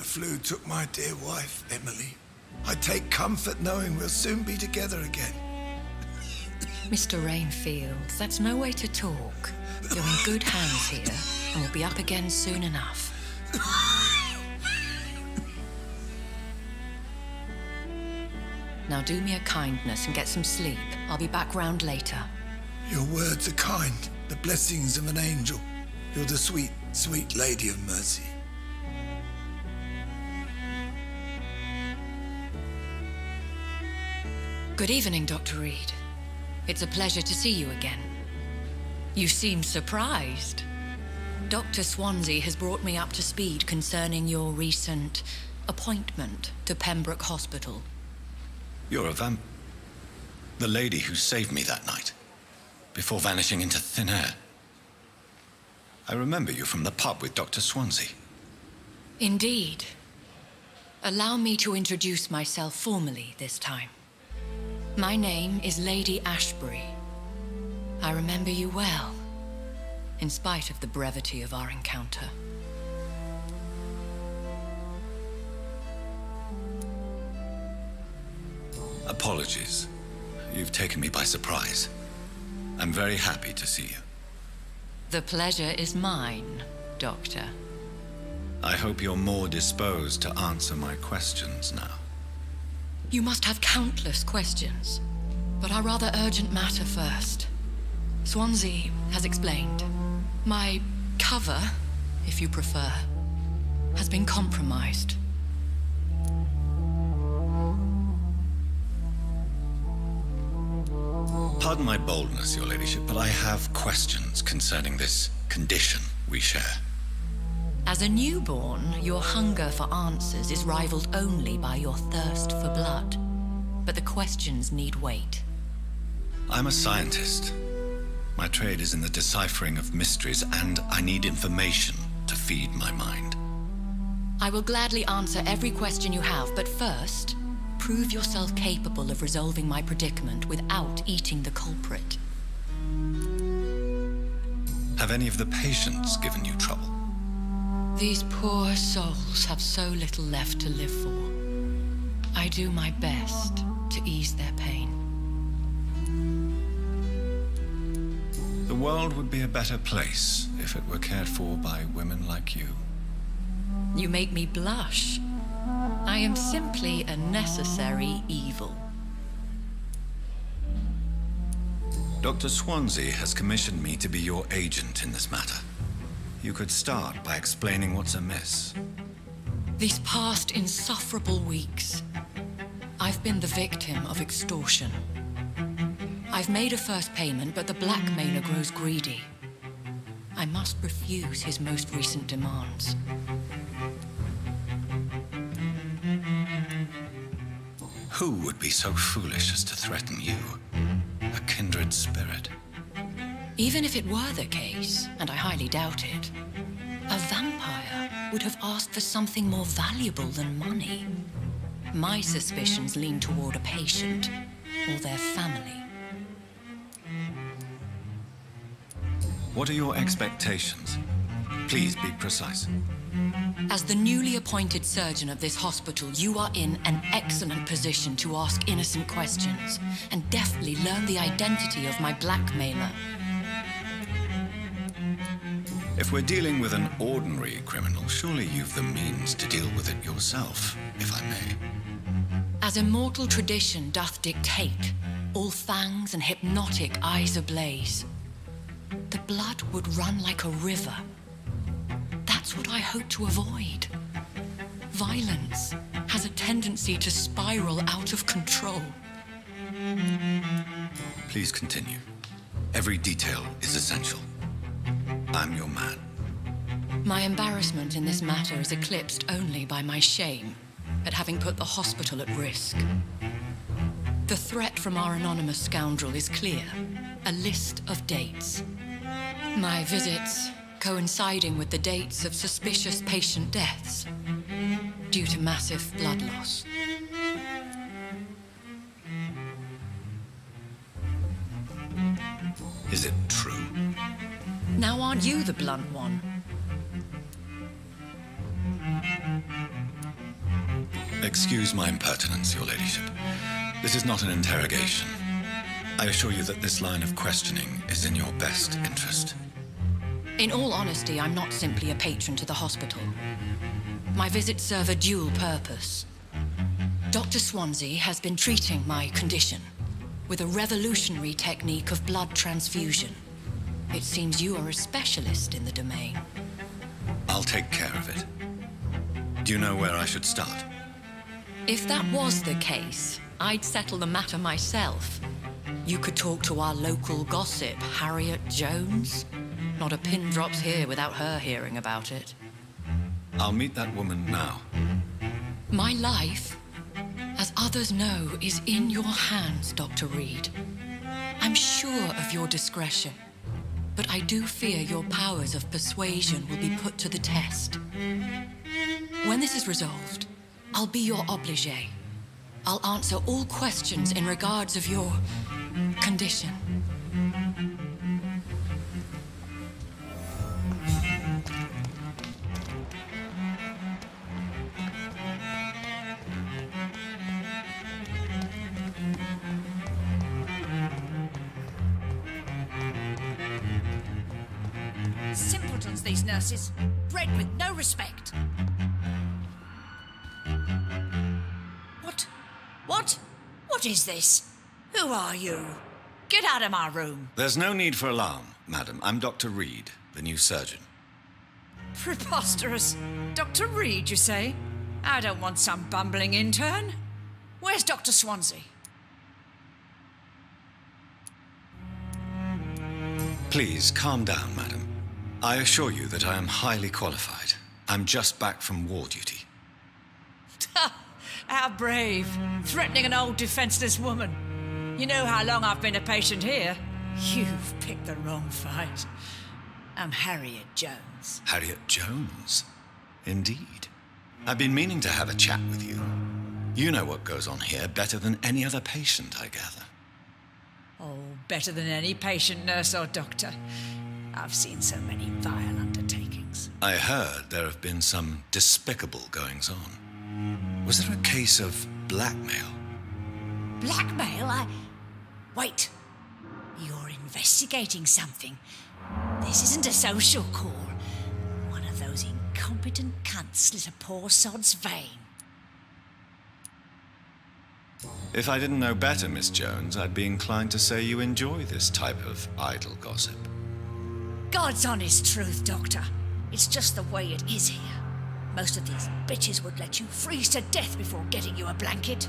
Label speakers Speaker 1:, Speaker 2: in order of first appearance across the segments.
Speaker 1: The flu took my dear wife, Emily. I take comfort knowing we'll soon be together again.
Speaker 2: Mr. Rainfield, that's no way to talk. You're in good hands here, and we'll be up again soon enough. Now do me a kindness and get some sleep. I'll be back round later.
Speaker 1: Your words are kind, the blessings of an angel. You're the sweet, sweet Lady of Mercy.
Speaker 2: Good evening, Dr. Reed. It's a pleasure to see you again. You seem surprised. Dr. Swansea has brought me up to speed concerning your recent appointment to Pembroke Hospital.
Speaker 3: You're a vamp... the lady who saved me that night, before vanishing into thin air. I remember you from the pub with Dr. Swansea.
Speaker 2: Indeed. Allow me to introduce myself formally this time. My name is Lady Ashbury. I remember you well, in spite of the brevity of our encounter.
Speaker 3: Apologies. You've taken me by surprise. I'm very happy to see you.
Speaker 2: The pleasure is mine, Doctor.
Speaker 3: I hope you're more disposed to answer my questions now.
Speaker 2: You must have countless questions, but our rather urgent matter first. Swansea has explained. My cover, if you prefer, has been compromised.
Speaker 3: Pardon my boldness, Your Ladyship, but I have questions concerning this condition we share.
Speaker 2: As a newborn, your hunger for answers is rivaled only by your thirst for blood. But the questions need wait.
Speaker 3: I'm a scientist. My trade is in the deciphering of mysteries, and I need information to feed my mind.
Speaker 2: I will gladly answer every question you have, but first, prove yourself capable of resolving my predicament without eating the culprit.
Speaker 3: Have any of the patients given you trouble?
Speaker 2: These poor souls have so little left to live for. I do my best to ease their pain.
Speaker 3: The world would be a better place if it were cared for by women like you.
Speaker 2: You make me blush. I am simply a necessary evil.
Speaker 3: Dr. Swansea has commissioned me to be your agent in this matter. You could start by explaining what's amiss.
Speaker 2: These past insufferable weeks, I've been the victim of extortion. I've made a first payment, but the blackmailer grows greedy. I must refuse his most recent demands.
Speaker 3: Who would be so foolish as to threaten you? A kindred spirit.
Speaker 2: Even if it were the case, and I highly doubt it, a vampire would have asked for something more valuable than money. My suspicions lean toward a patient or their family.
Speaker 3: What are your expectations? Please be precise.
Speaker 2: As the newly appointed surgeon of this hospital, you are in an excellent position to ask innocent questions and deftly learn the identity of my blackmailer.
Speaker 3: If we're dealing with an ordinary criminal, surely you've the means to deal with it yourself, if I may.
Speaker 2: As immortal tradition doth dictate, all fangs and hypnotic eyes ablaze, the blood would run like a river. That's what I hope to avoid. Violence has a tendency to spiral out of control.
Speaker 3: Please continue. Every detail is essential. I'm your man.
Speaker 2: My embarrassment in this matter is eclipsed only by my shame at having put the hospital at risk. The threat from our anonymous scoundrel is clear. A list of dates. My visits coinciding with the dates of suspicious patient deaths due to massive blood loss.
Speaker 3: Is it true?
Speaker 2: Now aren't you the blunt one?
Speaker 3: Excuse my impertinence, your ladyship. This is not an interrogation. I assure you that this line of questioning is in your best interest.
Speaker 2: In all honesty, I'm not simply a patron to the hospital. My visits serve a dual purpose. Dr. Swansea has been treating my condition with a revolutionary technique of blood transfusion. It seems you are a specialist in the domain.
Speaker 3: I'll take care of it. Do you know where I should start?
Speaker 2: If that was the case, I'd settle the matter myself. You could talk to our local gossip, Harriet Jones. Not a pin drops here without her hearing about it.
Speaker 3: I'll meet that woman now.
Speaker 2: My life, as others know, is in your hands, Dr. Reed. I'm sure of your discretion, but I do fear your powers of persuasion will be put to the test. When this is resolved, I'll be your obligé. I'll answer all questions in regards of your condition.
Speaker 4: Simpletons, these nurses. Bred with no respect. What is this? Who are you? Get out of my room.
Speaker 3: There's no need for alarm, madam. I'm Dr. Reed, the new surgeon.
Speaker 4: Preposterous. Dr. Reed, you say? I don't want some bumbling intern. Where's Dr. Swansea?
Speaker 3: Please, calm down, madam. I assure you that I am highly qualified. I'm just back from war duty.
Speaker 4: How brave. Threatening an old defenseless woman. You know how long I've been a patient here? You've picked the wrong fight. I'm Harriet Jones.
Speaker 3: Harriet Jones? Indeed. I've been meaning to have a chat with you. You know what goes on here better than any other patient, I gather.
Speaker 4: Oh, better than any patient, nurse or doctor. I've seen so many vile undertakings.
Speaker 3: I heard there have been some despicable goings-on. Was there a case of blackmail?
Speaker 4: Blackmail? Wait. You're investigating something. This isn't a social call. One of those incompetent cunts slit a poor sod's vein.
Speaker 3: If I didn't know better, Miss Jones, I'd be inclined to say you enjoy this type of idle gossip.
Speaker 4: God's honest truth, Doctor. It's just the way it is here. Most of these bitches would let you freeze to death before getting you a blanket.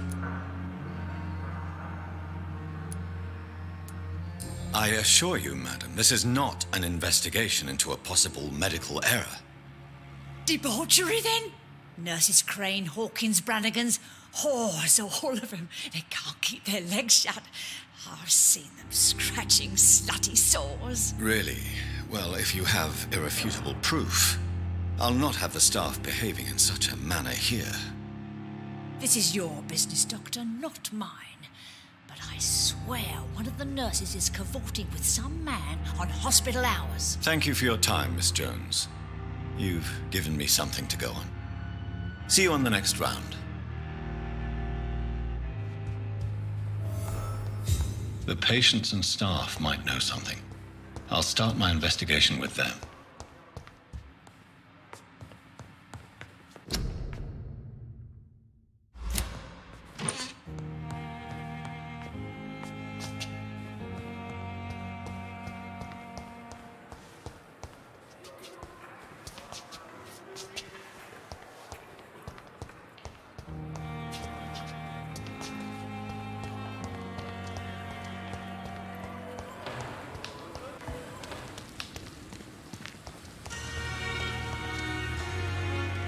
Speaker 3: I assure you, madam, this is not an investigation into a possible medical error.
Speaker 4: Debauchery, then? Nurses Crane, Hawkins, Brannigans, whores, all of them. They can't keep their legs shut. I've seen them scratching slutty sores.
Speaker 3: Really? Well, if you have irrefutable proof, I'll not have the staff behaving in such a manner here.
Speaker 4: This is your business, Doctor, not mine. But I swear one of the nurses is cavorting with some man on hospital hours.
Speaker 3: Thank you for your time, Miss Jones. You've given me something to go on. See you on the next round. The patients and staff might know something. I'll start my investigation with them.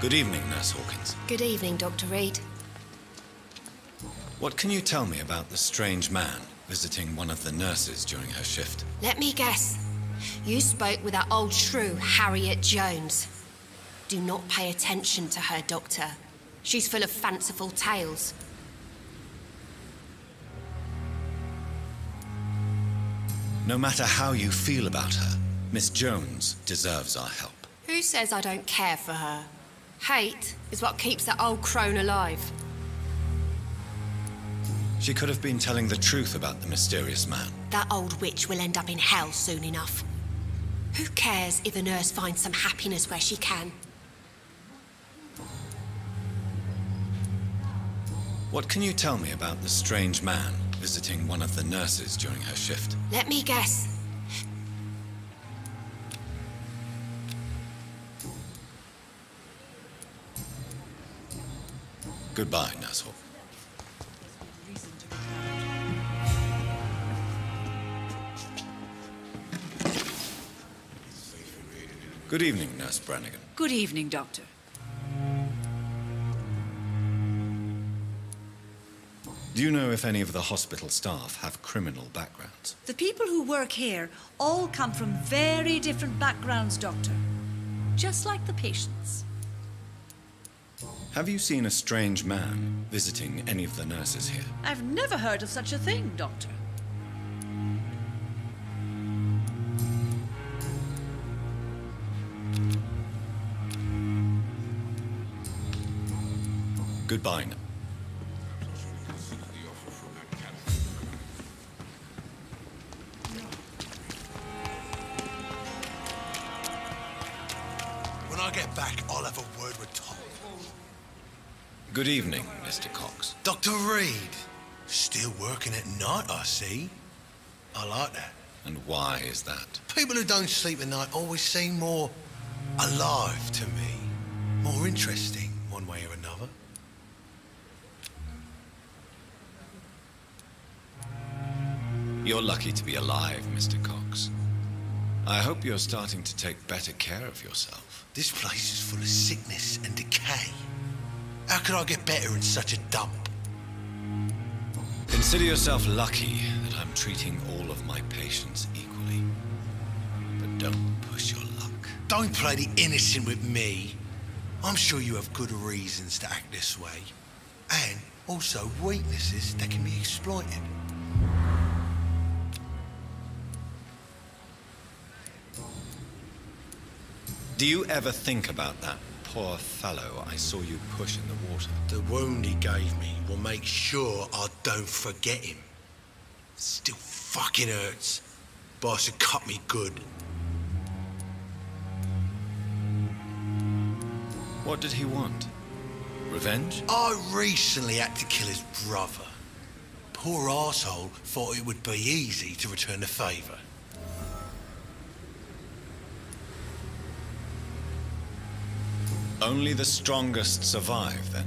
Speaker 3: Good evening, Nurse Hawkins.
Speaker 5: Good evening, Dr. Reed.
Speaker 3: What can you tell me about the strange man visiting one of the nurses during her shift?
Speaker 5: Let me guess. You spoke with that old shrew, Harriet Jones. Do not pay attention to her, Doctor. She's full of fanciful tales.
Speaker 3: No matter how you feel about her, Miss Jones deserves our help.
Speaker 5: Who says I don't care for her? Hate is what keeps that old crone alive.
Speaker 3: She could have been telling the truth about the mysterious man.
Speaker 5: That old witch will end up in hell soon enough. Who cares if the nurse finds some happiness where she can?
Speaker 3: What can you tell me about the strange man visiting one of the nurses during her shift?
Speaker 5: Let me guess.
Speaker 3: Goodbye, Nurse Hawkins. Good evening, Nurse Brannigan.
Speaker 6: Good evening, Doctor.
Speaker 3: Do you know if any of the hospital staff have criminal backgrounds?
Speaker 6: The people who work here all come from very different backgrounds, Doctor. Just like the patients.
Speaker 3: Have you seen a strange man visiting any of the nurses here?
Speaker 6: I've never heard of such a thing, Doctor.
Speaker 3: Goodbye now.
Speaker 1: When I get back, I'll have a word with Tom.
Speaker 3: Good evening, Mr. Cox.
Speaker 1: Dr. Reed. Still working at night, I see. I like that.
Speaker 3: And why is that?
Speaker 1: People who don't sleep at night always seem more alive to me. More interesting, one way or another.
Speaker 3: You're lucky to be alive, Mr. Cox. I hope you're starting to take better care of yourself.
Speaker 1: This place is full of sickness and decay. How could I get better in such a dump?
Speaker 3: Consider yourself lucky that I'm treating all of my patients equally. But don't push your luck.
Speaker 1: Don't play the innocent with me. I'm sure you have good reasons to act this way. And also weaknesses that can be exploited.
Speaker 3: Do you ever think about that poor fellow I saw you push in the water?
Speaker 1: The wound he gave me will make sure I don't forget him. Still fucking hurts. Boss had cut me good.
Speaker 3: What did he want? Revenge?
Speaker 1: I recently had to kill his brother. Poor arsehole thought it would be easy to return the favour.
Speaker 3: Only the strongest survive, then?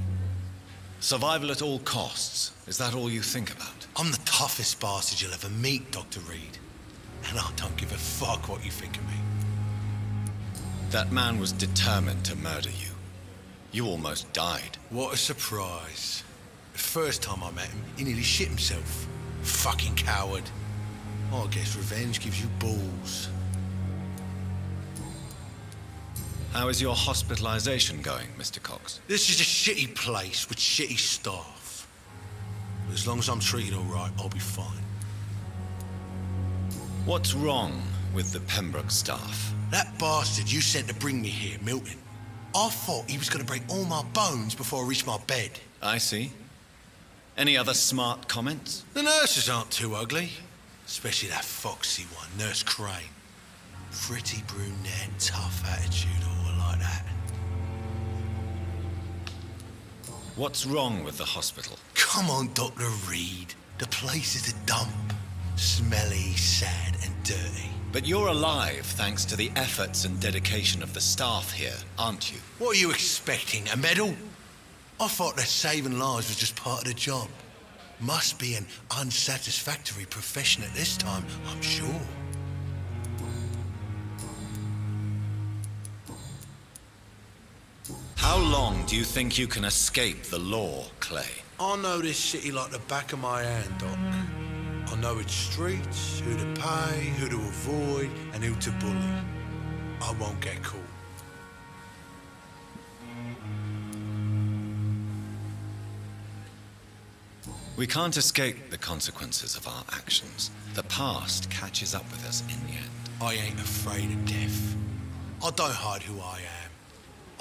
Speaker 3: Survival at all costs. Is that all you think about?
Speaker 1: I'm the toughest bastard you'll ever meet, Dr. Reed. And I don't give a fuck what you think of me.
Speaker 3: That man was determined to murder you. You almost died.
Speaker 1: What a surprise. The first time I met him, he nearly shit himself. Fucking coward. I guess revenge gives you balls.
Speaker 3: How is your hospitalization going, Mr. Cox?
Speaker 1: This is a shitty place with shitty staff. But as long as I'm treated all right, I'll be fine.
Speaker 3: What's wrong with the Pembroke staff?
Speaker 1: That bastard you sent to bring me here, Milton, I thought he was going to break all my bones before I reached my bed.
Speaker 3: I see. Any other smart comments?
Speaker 1: The nurses aren't too ugly. Especially that foxy one, Nurse Crane. Pretty brunette, tough attitude, all like that.
Speaker 3: What's wrong with the hospital?
Speaker 1: Come on, Dr. Reed. The place is a dump. Smelly, sad, and dirty.
Speaker 3: But you're alive thanks to the efforts and dedication of the staff here, aren't you?
Speaker 1: What are you expecting, a medal? I thought that saving lives was just part of the job. Must be an unsatisfactory profession at this time, I'm sure.
Speaker 3: How How long do you think you can escape the law, Clay?
Speaker 1: I know this city like the back of my hand, Doc. I know its streets, who to pay, who to avoid, and who to bully. I won't get caught.
Speaker 3: We can't escape the consequences of our actions. The past catches up with us in the end.
Speaker 1: I ain't afraid of death. I don't hide who I am.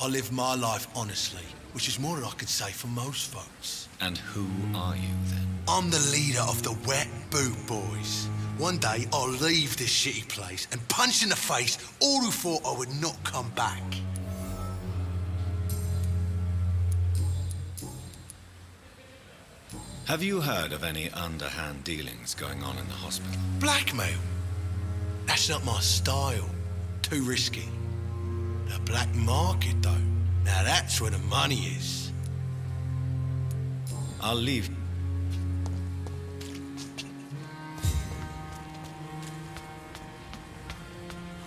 Speaker 1: I live my life honestly, which is more than I could say for most folks.
Speaker 3: And who are you, then?
Speaker 1: I'm the leader of the Wet Boot Boys. One day, I'll leave this shitty place and punch in the face all who thought I would not come back.
Speaker 3: Have you heard of any underhand dealings going on in the hospital?
Speaker 1: Blackmail? That's not my style. Too risky. The black market, though. Now that's where the money is.
Speaker 3: I'll leave.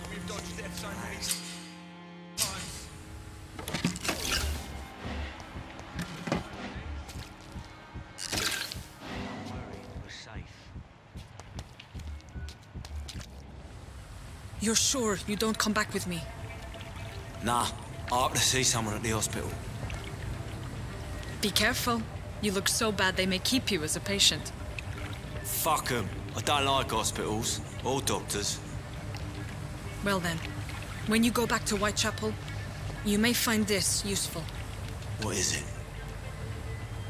Speaker 1: We've dodged death so many times.
Speaker 7: Don't worry, we're safe.
Speaker 8: You're sure you don't come back with me?
Speaker 7: Nah, I have to see someone at the hospital.
Speaker 8: Be careful. You look so bad they may keep you as a patient.
Speaker 7: Fuck 'em. I don't like hospitals or doctors.
Speaker 8: Well then, when you go back to Whitechapel, you may find this useful.
Speaker 7: What is it?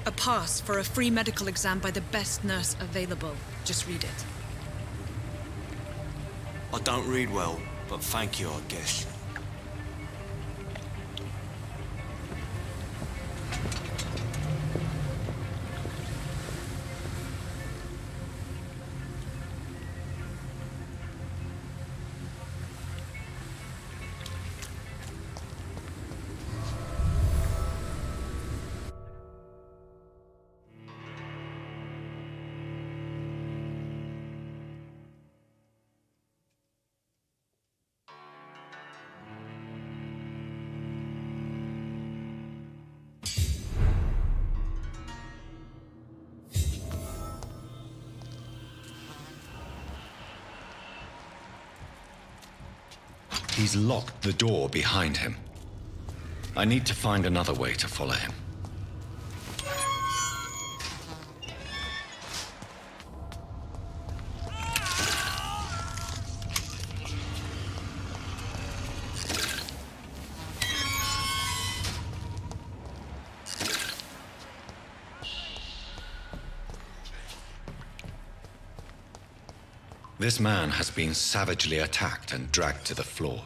Speaker 8: A pass for a free medical exam by the best nurse available. Just read it.
Speaker 7: I don't read well, but thank you, I guess.
Speaker 3: He's locked the door behind him. I need to find another way to follow him. This man has been savagely attacked and dragged to the floor.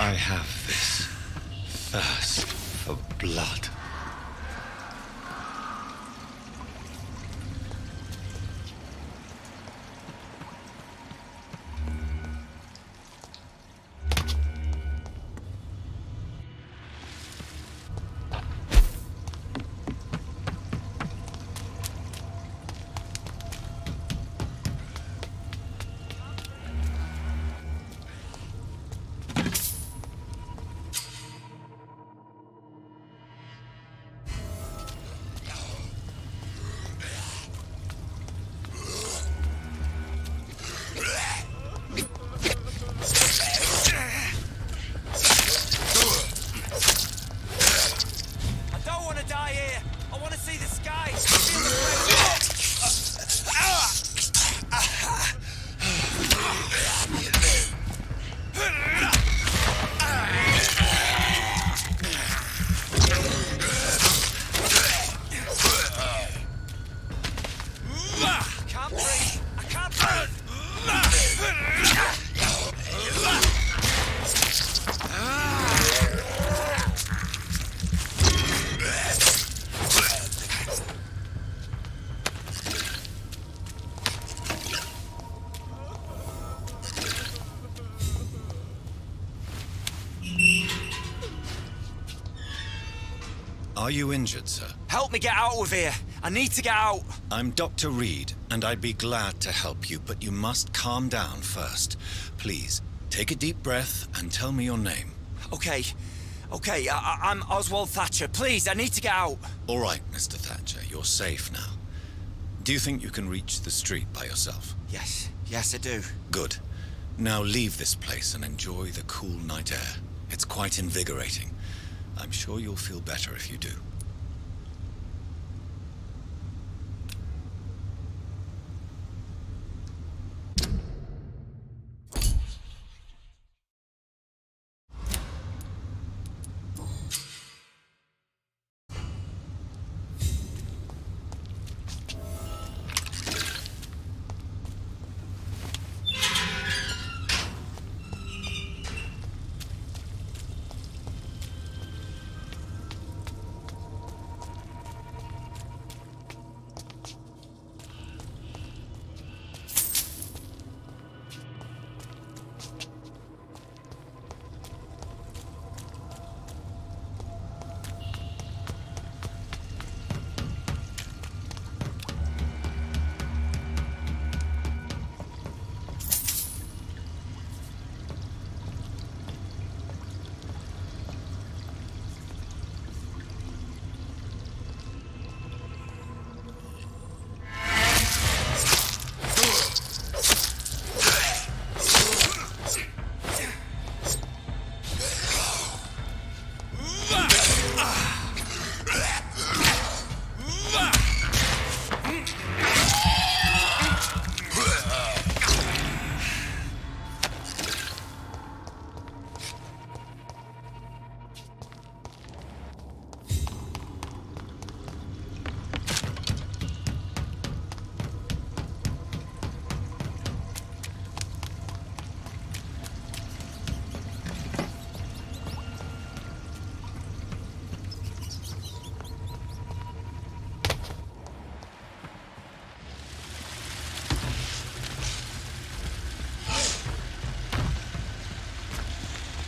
Speaker 3: I have this thirst for blood. Are you injured, sir?
Speaker 7: Help me get out of here. I need to get out.
Speaker 3: I'm Dr. Reed, and I'd be glad to help you, but you must calm down first. Please, take a deep breath and tell me your name.
Speaker 7: Okay. I'm Oswald Thatcher. Please, I need to get out.
Speaker 3: All right, Mr. Thatcher, you're safe now. Do you think you can reach the street by yourself?
Speaker 7: Yes, I do.
Speaker 3: Good. Now leave this place and enjoy the cool night air. It's quite invigorating. I'm sure you'll feel better if you do.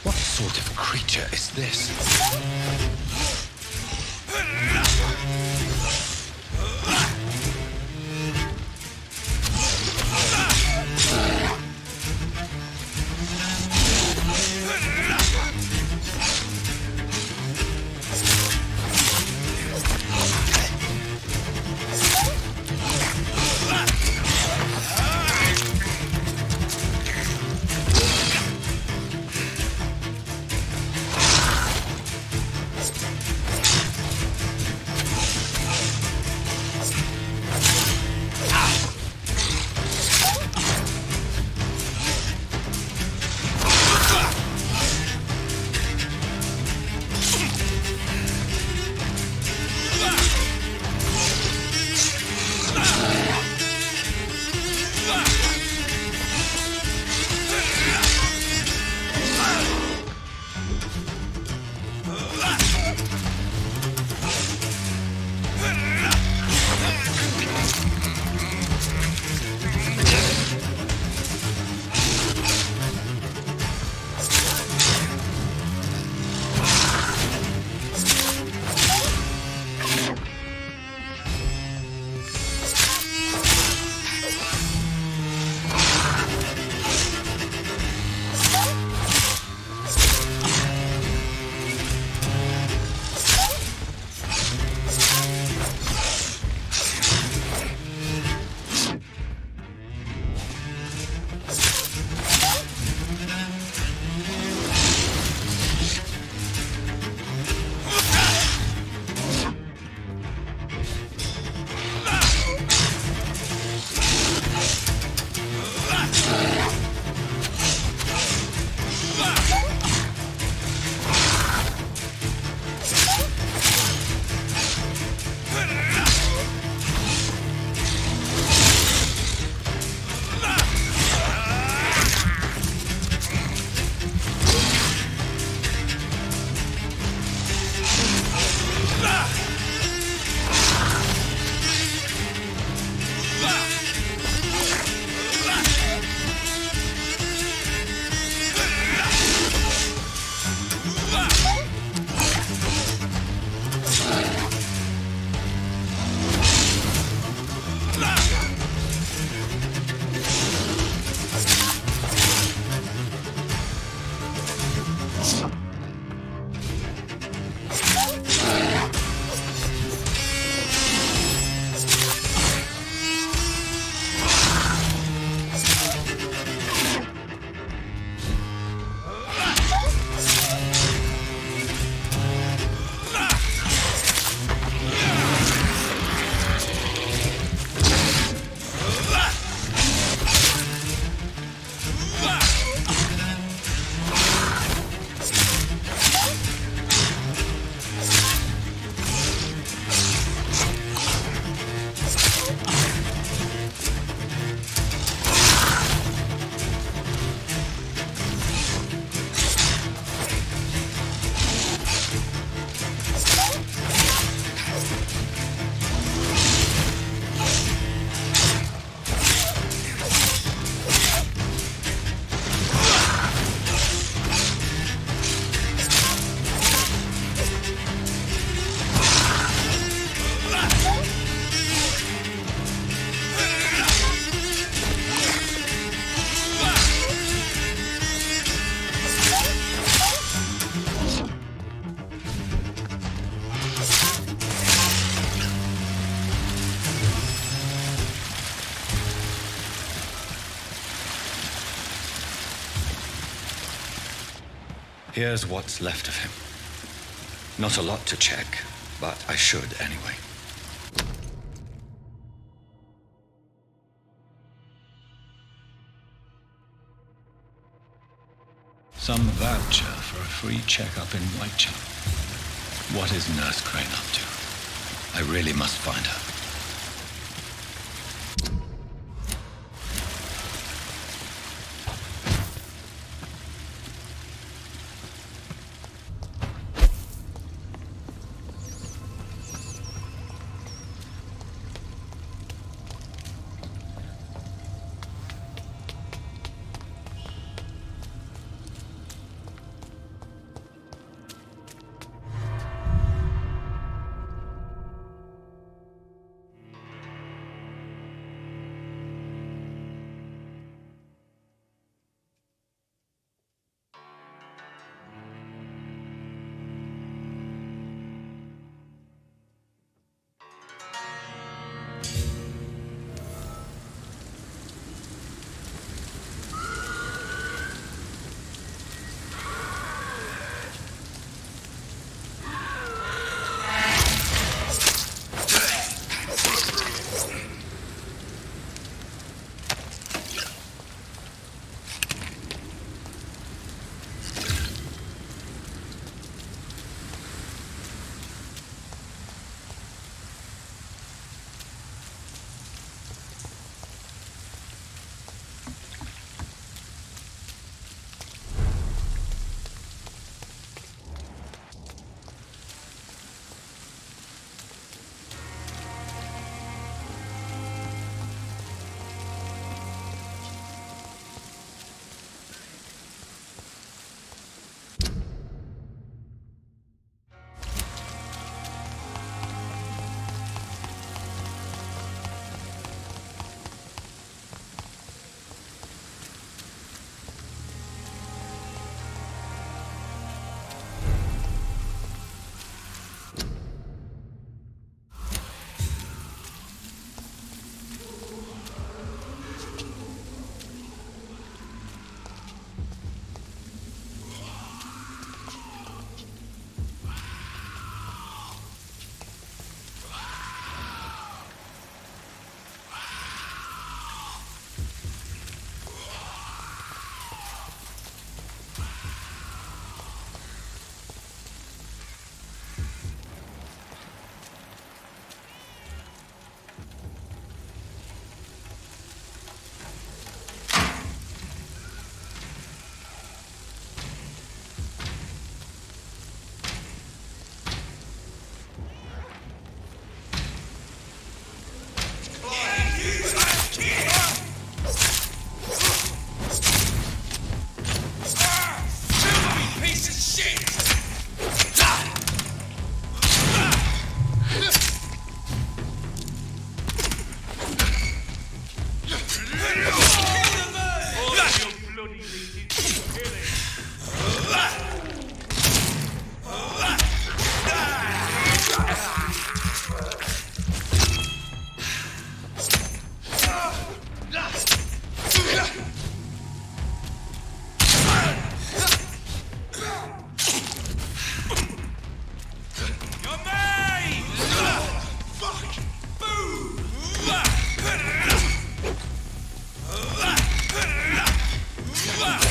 Speaker 3: What sort of creature is this? Here's what's left of him. Not a lot to check, but I should anyway. Some voucher for a free checkup in Whitechapel. What is Nurse Crane up to? I really must find her.
Speaker 1: Fuck!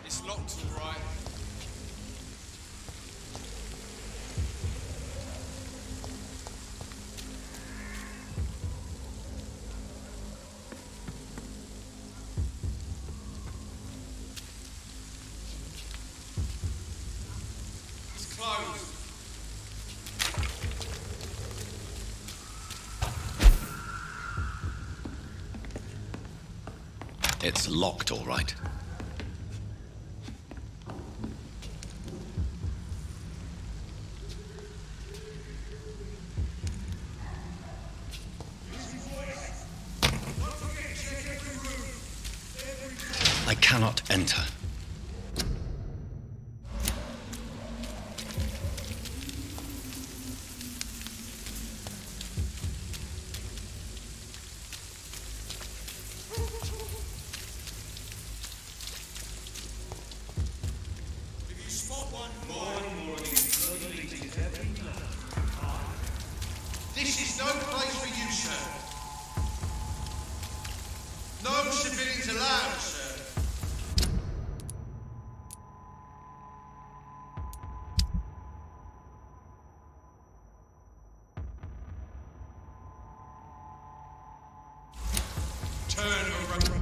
Speaker 9: It's locked, all right. It's closed.
Speaker 3: It's locked, all right. I cannot enter.
Speaker 1: This is no place for you, sir. No civilians allowed, sir. Turn around.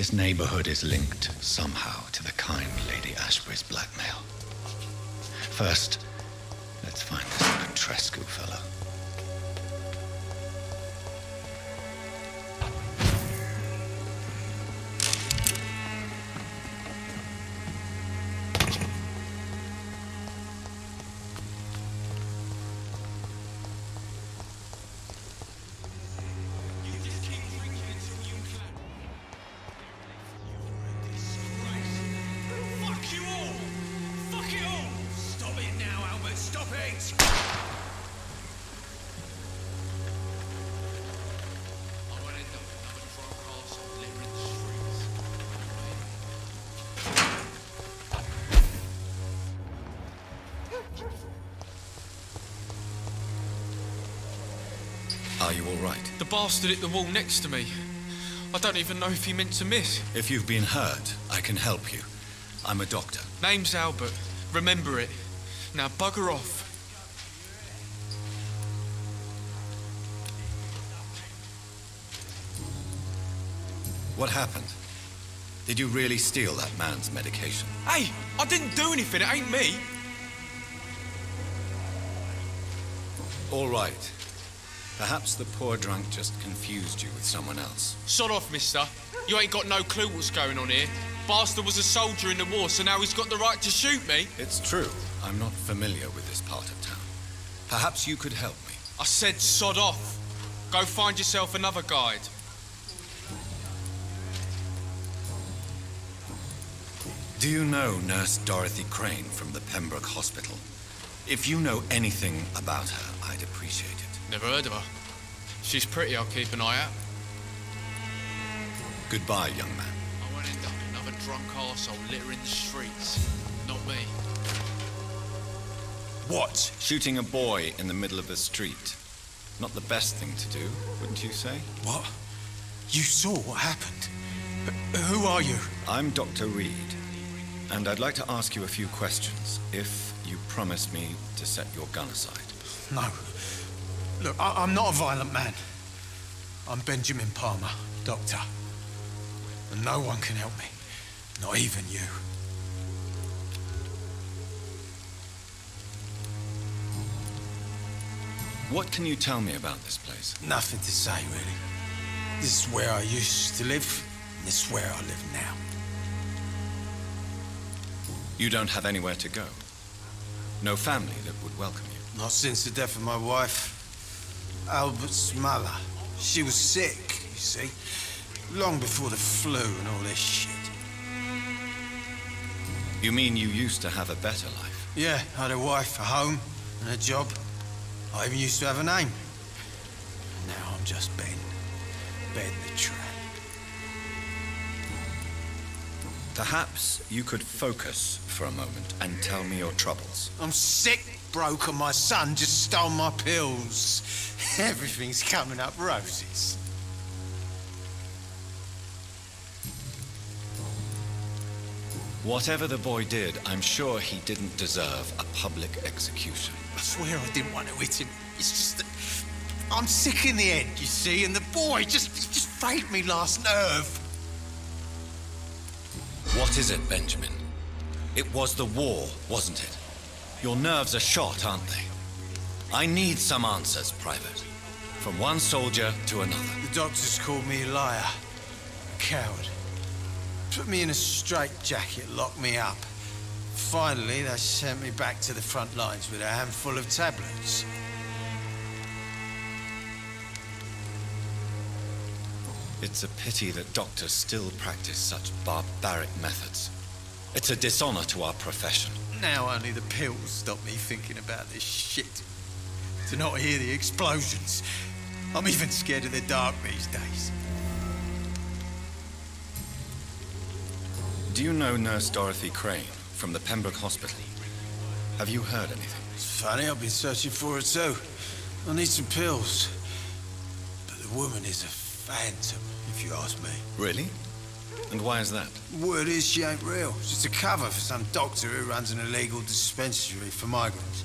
Speaker 3: This neighborhood is linked somehow to the kind Lady Ashbury's blackmail. First, let's find this Petrescu fellow.
Speaker 10: Are you all right?
Speaker 9: The bastard hit the wall next to me. I don't even know if he meant to miss.
Speaker 3: If you've been hurt, I can help you. I'm a doctor.
Speaker 9: Name's Albert. Remember it. Now bugger off.
Speaker 3: What happened? Did you really steal that man's medication?
Speaker 9: Hey, I didn't do anything. It ain't me.
Speaker 3: All right. Perhaps the poor drunk just confused you with someone else.
Speaker 9: Sod off, mister. You ain't got no clue what's going on here. Bastard was a soldier in the war, so now he's got the right to shoot me.
Speaker 3: It's true. I'm not familiar with this part of town. Perhaps you could help me.
Speaker 9: I said sod off. Go find yourself another guide.
Speaker 3: Do you know Nurse Dorothy Crane from the Pembroke Hospital? If you know anything about her, I'd appreciate it.
Speaker 9: Never heard of her. She's pretty, I'll keep an eye out.
Speaker 3: Goodbye, young man.
Speaker 9: I won't end up another drunk arsehole littering the streets. Not me.
Speaker 3: What? Shooting a boy in the middle of the street. Not the best thing to do, wouldn't you say?
Speaker 1: What? You saw what happened? Who are you?
Speaker 3: I'm Dr. Reed, and I'd like to ask you a few questions, if you promise me to set your gun aside.
Speaker 1: No. Look, I'm not a violent man. I'm Benjamin Palmer, doctor. And no one can help me. Not even you.
Speaker 3: What can you tell me about this place?
Speaker 1: Nothing to say, really. This is where I used to live, and this is where I live now.
Speaker 3: You don't have anywhere to go? No family that would welcome you?
Speaker 1: Not since the death of my wife, Albert's mother. She was sick, you see. Long before the flu and all this shit.
Speaker 3: You mean you used to have a better life?
Speaker 1: Yeah, I had a wife, a home, and a job. I even used to have a name. Now I'm just Ben. Ben the Tramp.
Speaker 3: Perhaps you could focus for a moment and tell me your troubles.
Speaker 1: I'm sick, broke, and my son just stole my pills. Everything's coming up roses.
Speaker 3: Whatever the boy did, I'm sure he didn't deserve a public execution.
Speaker 1: I swear I didn't want to hit him. It's just that I'm sick in the head, you see, and the boy just frayed me last nerve.
Speaker 3: What is it, Benjamin? It was the war, wasn't it? Your nerves are shot, aren't they? I need some answers, Private. From one soldier to another.
Speaker 1: The doctors called me a liar. A coward. Put me in a straitjacket, locked me up. Finally, they sent me back to the front lines with a handful of tablets.
Speaker 3: It's a pity that doctors still practice such barbaric methods. It's a dishonor to our profession.
Speaker 1: Now only the pills stop me thinking about this shit. To not hear the explosions. I'm even scared of the dark these days.
Speaker 3: Do you know Nurse Dorothy Crane from the Pembroke Hospital? Have you heard anything?
Speaker 1: It's funny, I've been searching for her too. I need some pills. But the woman is a phantom, if you ask me.
Speaker 3: Really? And why is that?
Speaker 1: Word is she ain't real. It's just a cover for some doctor who runs an illegal dispensary for migrants.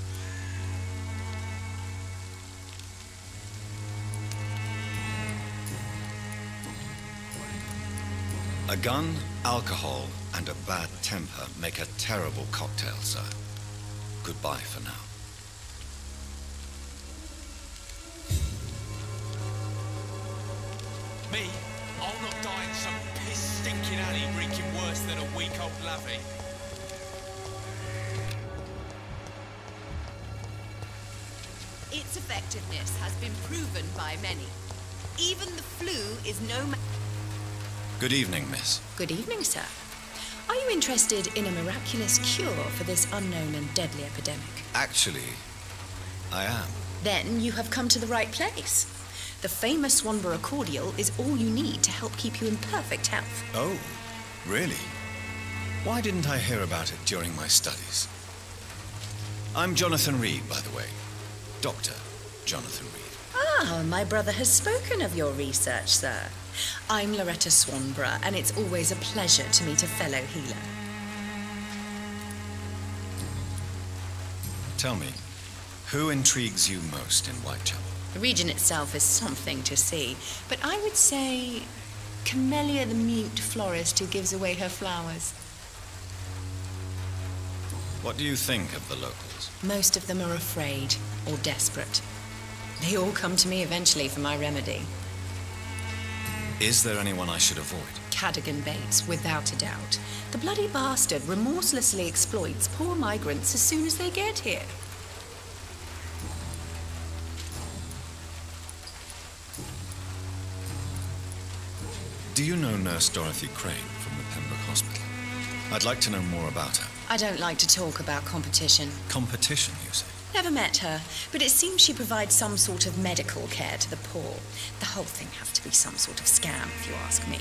Speaker 3: A gun, alcohol, and a bad temper make a terrible cocktail, sir. Goodbye for now.
Speaker 9: Me? I'll not die in some piss-stinking alley reeking worse than a week-old lavvy.
Speaker 11: Its effectiveness has been proven by many. Even the flu is no
Speaker 3: Good evening, miss.
Speaker 2: Good evening, sir. Are you interested in a miraculous cure for this unknown and deadly epidemic?
Speaker 3: Actually, I am.
Speaker 2: Then you have come to the right place. The famous Swanborough cordial is all you need to help keep you in perfect health.
Speaker 3: Oh, really? Why didn't I hear about it during my studies? I'm Jonathan Reed, by the way. Dr. Jonathan Reed.
Speaker 2: Ah, my brother has spoken of your research, sir. I'm Loretta Swanborough, and it's always a pleasure to meet a fellow healer.
Speaker 3: Tell me, who intrigues you most in Whitechapel?
Speaker 2: The region itself is something to see, but I would say Camellia the mute florist who gives away her flowers.
Speaker 3: What do you think of the locals?
Speaker 2: Most of them are afraid or desperate. They all come to me eventually for my remedy.
Speaker 3: Is there anyone I should avoid?
Speaker 2: Cadogan Bates, without a doubt. The bloody bastard remorselessly exploits poor migrants as soon as they get here.
Speaker 3: Do you know Nurse Dorothy Crane from the Pembroke Hospital? I'd like to know more about her.
Speaker 2: I don't like to talk about competition.
Speaker 3: Competition, you say?
Speaker 2: Never met her, but it seems she provides some sort of medical care to the poor. The whole thing has to be some sort of scam, if you ask me.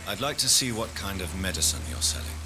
Speaker 3: I'd like to see what kind of medicine you're selling.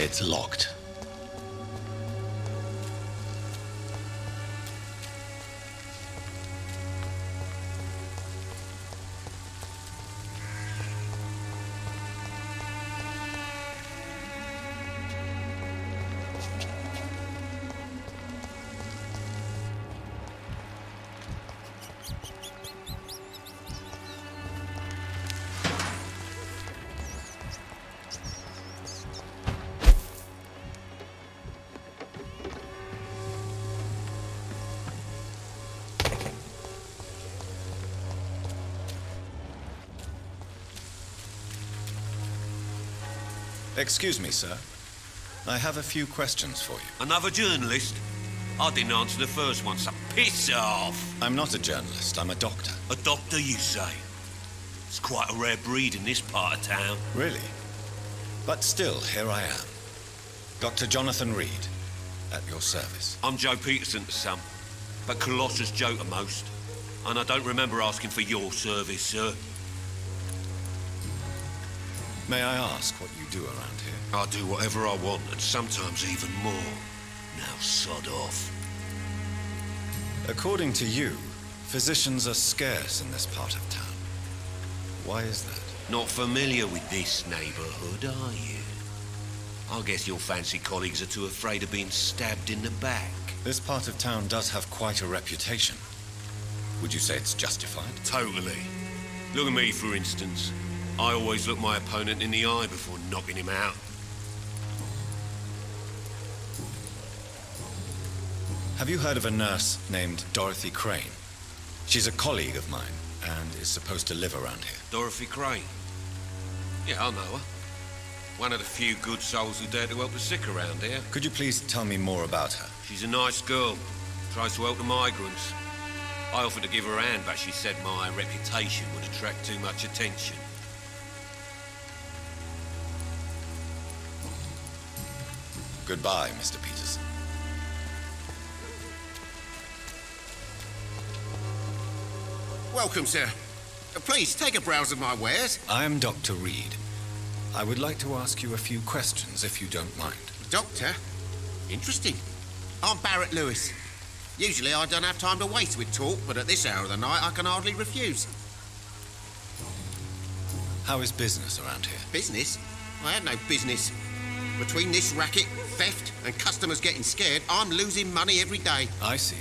Speaker 3: It's locked. Excuse me, sir. I have a few questions for you.
Speaker 12: Another journalist? I didn't answer the first one, so piss off!
Speaker 3: I'm not a journalist, I'm a doctor.
Speaker 12: A doctor, you say? It's quite a rare breed in this part of town.
Speaker 3: Really? But still, here I am. Dr. Jonathan Reed, at your service.
Speaker 12: I'm Joe Peterson to some, but Colossus Joe to most. And I don't remember asking for your service, sir.
Speaker 3: May I ask what you do around here?
Speaker 12: I do whatever I want, and sometimes even more. Now sod off.
Speaker 3: According to you, physicians are scarce in this part of town. Why is that?
Speaker 12: Not familiar with this neighborhood, are you? I guess your fancy colleagues are too afraid of being stabbed in the back.
Speaker 3: This part of town does have quite a reputation. Would you say it's justified?
Speaker 12: Totally. Look at me, for instance. I always look my opponent in the eye before knocking him out.
Speaker 3: Have you heard of a nurse named Dorothy Crane? She's a colleague of mine and is supposed to live around here.
Speaker 12: Dorothy Crane? Yeah, I know her. One of the few good souls who dare to help the sick around here.
Speaker 3: Could you please tell me more about her?
Speaker 12: She's a nice girl. Tries to help the migrants. I offered to give her a hand, but she said my reputation would attract too much attention.
Speaker 3: Goodbye, Mr. Peterson.
Speaker 13: Welcome, sir. Please, take a browse of my wares.
Speaker 3: I am Dr. Reed. I would like to ask you a few questions, if you don't mind.
Speaker 13: Doctor? Interesting. I'm Barrett Lewis. Usually I don't have time to waste with talk, but at this hour of the night I can hardly refuse.
Speaker 3: How is business around here?
Speaker 13: Business? I had no business. Between this racket, theft, and customers getting scared, I'm losing money every day.
Speaker 3: I see.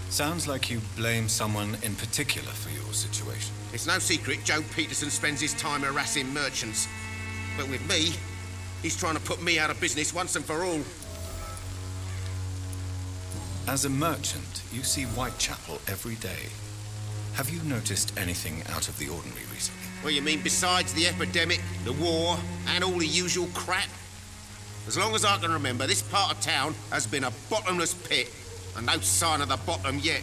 Speaker 3: Sounds like you blame someone in particular for your situation.
Speaker 13: It's no secret Joe Peterson spends his time harassing merchants. But with me, he's trying to put me out of business once and for all.
Speaker 3: As a merchant, you see Whitechapel every day. Have you noticed anything out of the ordinary recently?
Speaker 13: Well, you mean besides the epidemic, the war, and all the usual crap? As long as I can remember, this part of town has been a bottomless pit, and no sign of the bottom yet.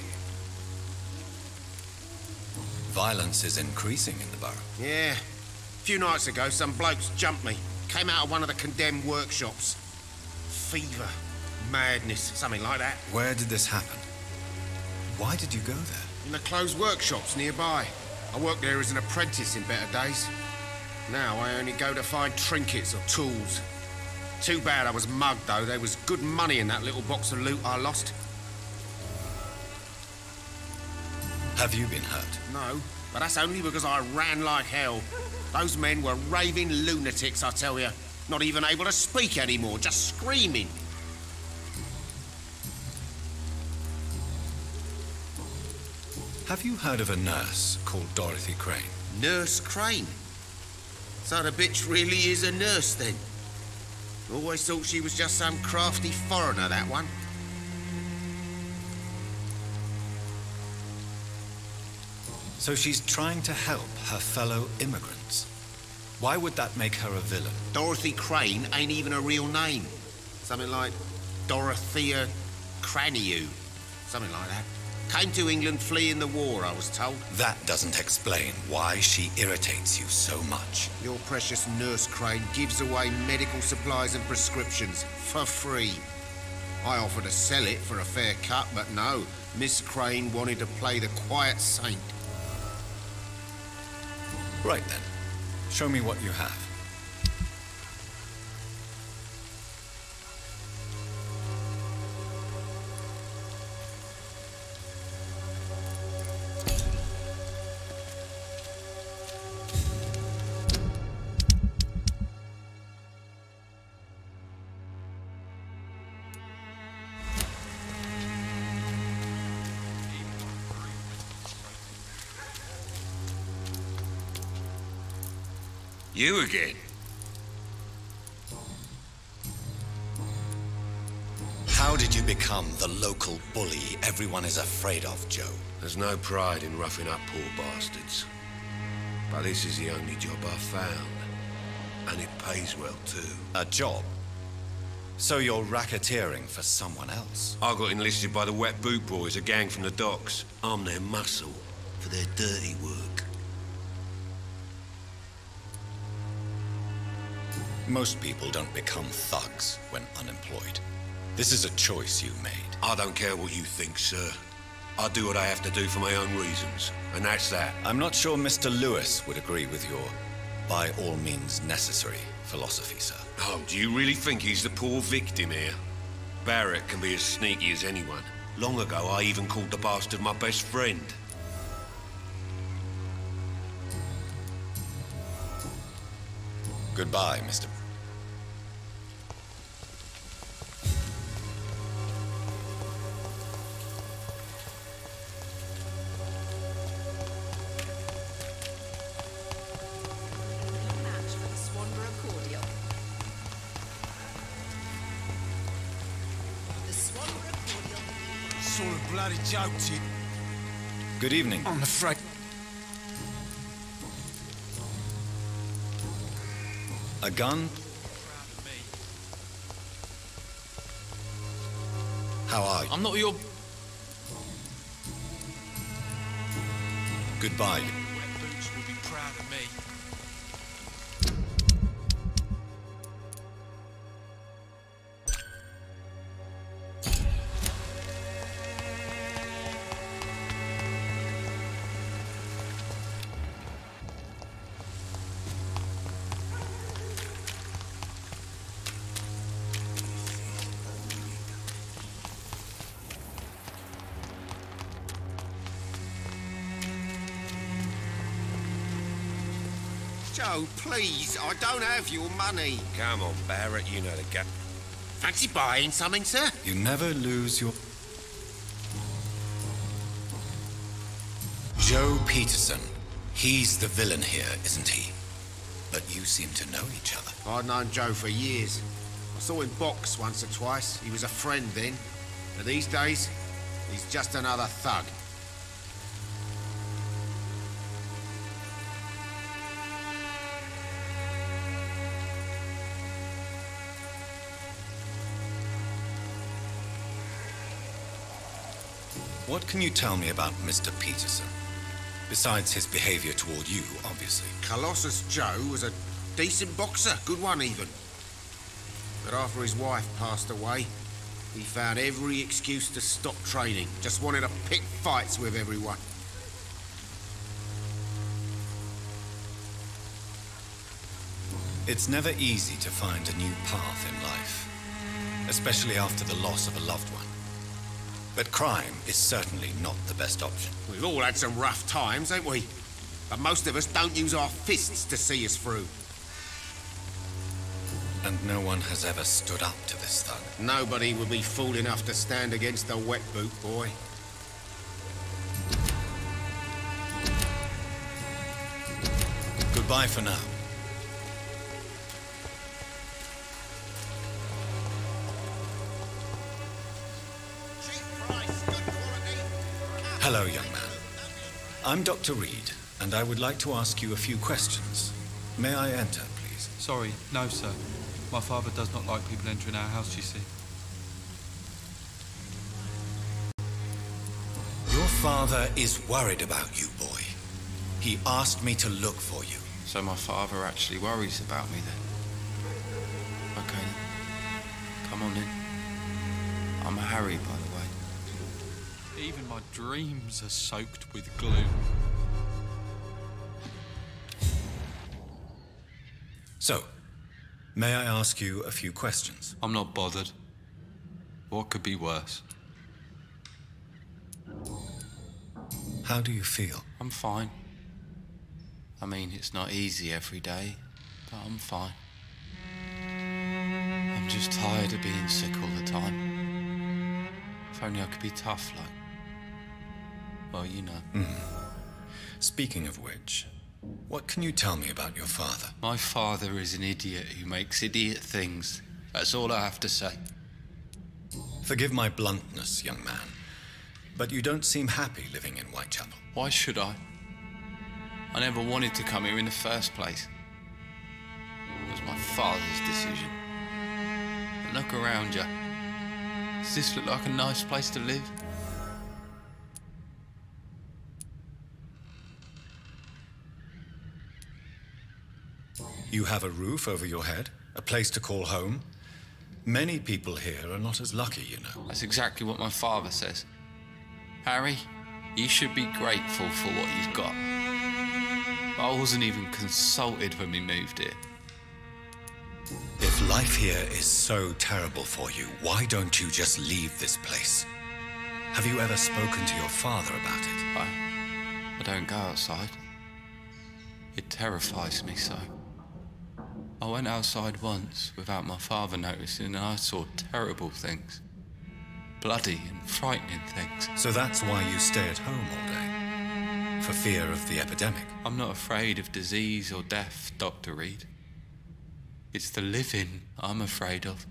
Speaker 3: Violence is increasing in the borough.
Speaker 13: Yeah. A few nights ago, some blokes jumped me. Came out of one of the condemned workshops. Fever, madness, something like that.
Speaker 3: Where did this happen? Why did you go there?
Speaker 13: In the closed workshops nearby. I worked there as an apprentice in better days. Now I only go to find trinkets or tools. Too bad I was mugged, though. There was good money in that little box of loot I lost.
Speaker 3: Have you been hurt?
Speaker 13: No, but that's only because I ran like hell. Those men were raving lunatics, I tell you. Not even able to speak anymore, just screaming.
Speaker 3: Have you heard of a nurse called Dorothy Crane?
Speaker 13: Nurse Crane? So the bitch really is a nurse, then? Always thought she was just some crafty foreigner, that one.
Speaker 3: So she's trying to help her fellow immigrants. Why would that make her a villain?
Speaker 13: Dorothy Crane ain't even a real name. Something like Dorothea Craniu. Something like that. Came to England fleeing the war, I was told.
Speaker 3: That doesn't explain why she irritates you so much.
Speaker 13: Your precious Nurse Crane gives away medical supplies and prescriptions for free. I offered to sell it for a fair cut, but no. Miss Crane wanted to play the quiet saint.
Speaker 3: Right then. Show me what you have.
Speaker 12: You again?
Speaker 3: How did you become the local bully everyone is afraid of, Joe?
Speaker 12: There's no pride in roughing up poor bastards. But this is the only job I've found. And it pays well, too.
Speaker 3: A job? So you're racketeering for someone else?
Speaker 12: I got enlisted by the Wet Boot Boys, a gang from the docks. I'm their muscle for their dirty work.
Speaker 3: Most people don't become thugs when unemployed. This is a choice you made.
Speaker 12: I don't care what you think, sir. I do what I have to do for my own reasons, and that's that.
Speaker 3: I'm not sure Mr. Lewis would agree with your by all means necessary philosophy, sir.
Speaker 12: Oh, do you really think he's the poor victim here? Barrett can be as sneaky as anyone. Long ago, I even called the bastard my best friend.
Speaker 3: Goodbye, Mr.
Speaker 1: bloody joke to you.
Speaker 3: Good evening.
Speaker 1: I'm afraid.
Speaker 3: A gun? How are you?
Speaker 9: I'm not your...
Speaker 3: Goodbye.
Speaker 9: Wet boots will be proud of me.
Speaker 13: Joe, please, I don't have your money.
Speaker 12: Come on, Barrett, you know the gap.
Speaker 13: Fancy buying something, sir?
Speaker 3: You never lose your... Joe Peterson. He's the villain here, isn't he? But you seem to know each other.
Speaker 13: I'd known Joe for years. I saw him box once or twice. He was a friend then. But these days, he's just another thug.
Speaker 3: What can you tell me about Mr. Peterson? Besides his behavior toward you, obviously.
Speaker 13: Colossus Joe was a decent boxer, good one even. But after his wife passed away, he found every excuse to stop training. Just wanted to pick fights with everyone.
Speaker 3: It's never easy to find a new path in life, especially after the loss of a loved one. But crime is certainly not the best option.
Speaker 13: We've all had some rough times, ain't we? But most of us don't use our fists to see us through.
Speaker 3: And no one has ever stood up to this thug.
Speaker 13: Nobody would be fool enough to stand against a wet boot boy.
Speaker 3: Goodbye for now. Hello, young man. I'm Dr. Reed, and I would like to ask you a few questions. May I enter, please?
Speaker 14: Sorry, no, sir. My father does not like people entering our house, you see.
Speaker 3: Your father is worried about you, boy. He asked me to look for you.
Speaker 14: So my father actually worries about me then? Okay. Come on in. I'm Harry, by the way. Even my dreams are soaked with gloom.
Speaker 3: So, may I ask you a few questions?
Speaker 14: I'm not bothered. What could be worse?
Speaker 3: How do you feel?
Speaker 14: I'm fine. I mean, it's not easy every day, but I'm fine. I'm just tired of being sick all the time. If only I could be tough like... Well, you know.
Speaker 3: Speaking of which, what can you tell me about your father?
Speaker 14: My father is an idiot who makes idiot things. That's all I have to say.
Speaker 3: Forgive my bluntness, young man, but you don't seem happy living in Whitechapel.
Speaker 14: Why should I? I never wanted to come here in the first place. It was my father's decision. But look around you. Does this look like a nice place to live?
Speaker 3: You have a roof over your head, a place to call home. Many people here are not as lucky, you know.
Speaker 14: That's exactly what my father says. Harry, you should be grateful for what you've got. I wasn't even consulted when we moved here.
Speaker 3: If life here is so terrible for you, why don't you just leave this place? Have you ever spoken to your father about it?
Speaker 14: I don't go outside. It terrifies me so. I went outside once without my father noticing and I saw terrible things. Bloody and frightening things.
Speaker 3: So that's why you stay at home all day? For fear of the epidemic?
Speaker 14: I'm not afraid of disease or death, Dr. Reed. It's the living I'm afraid of.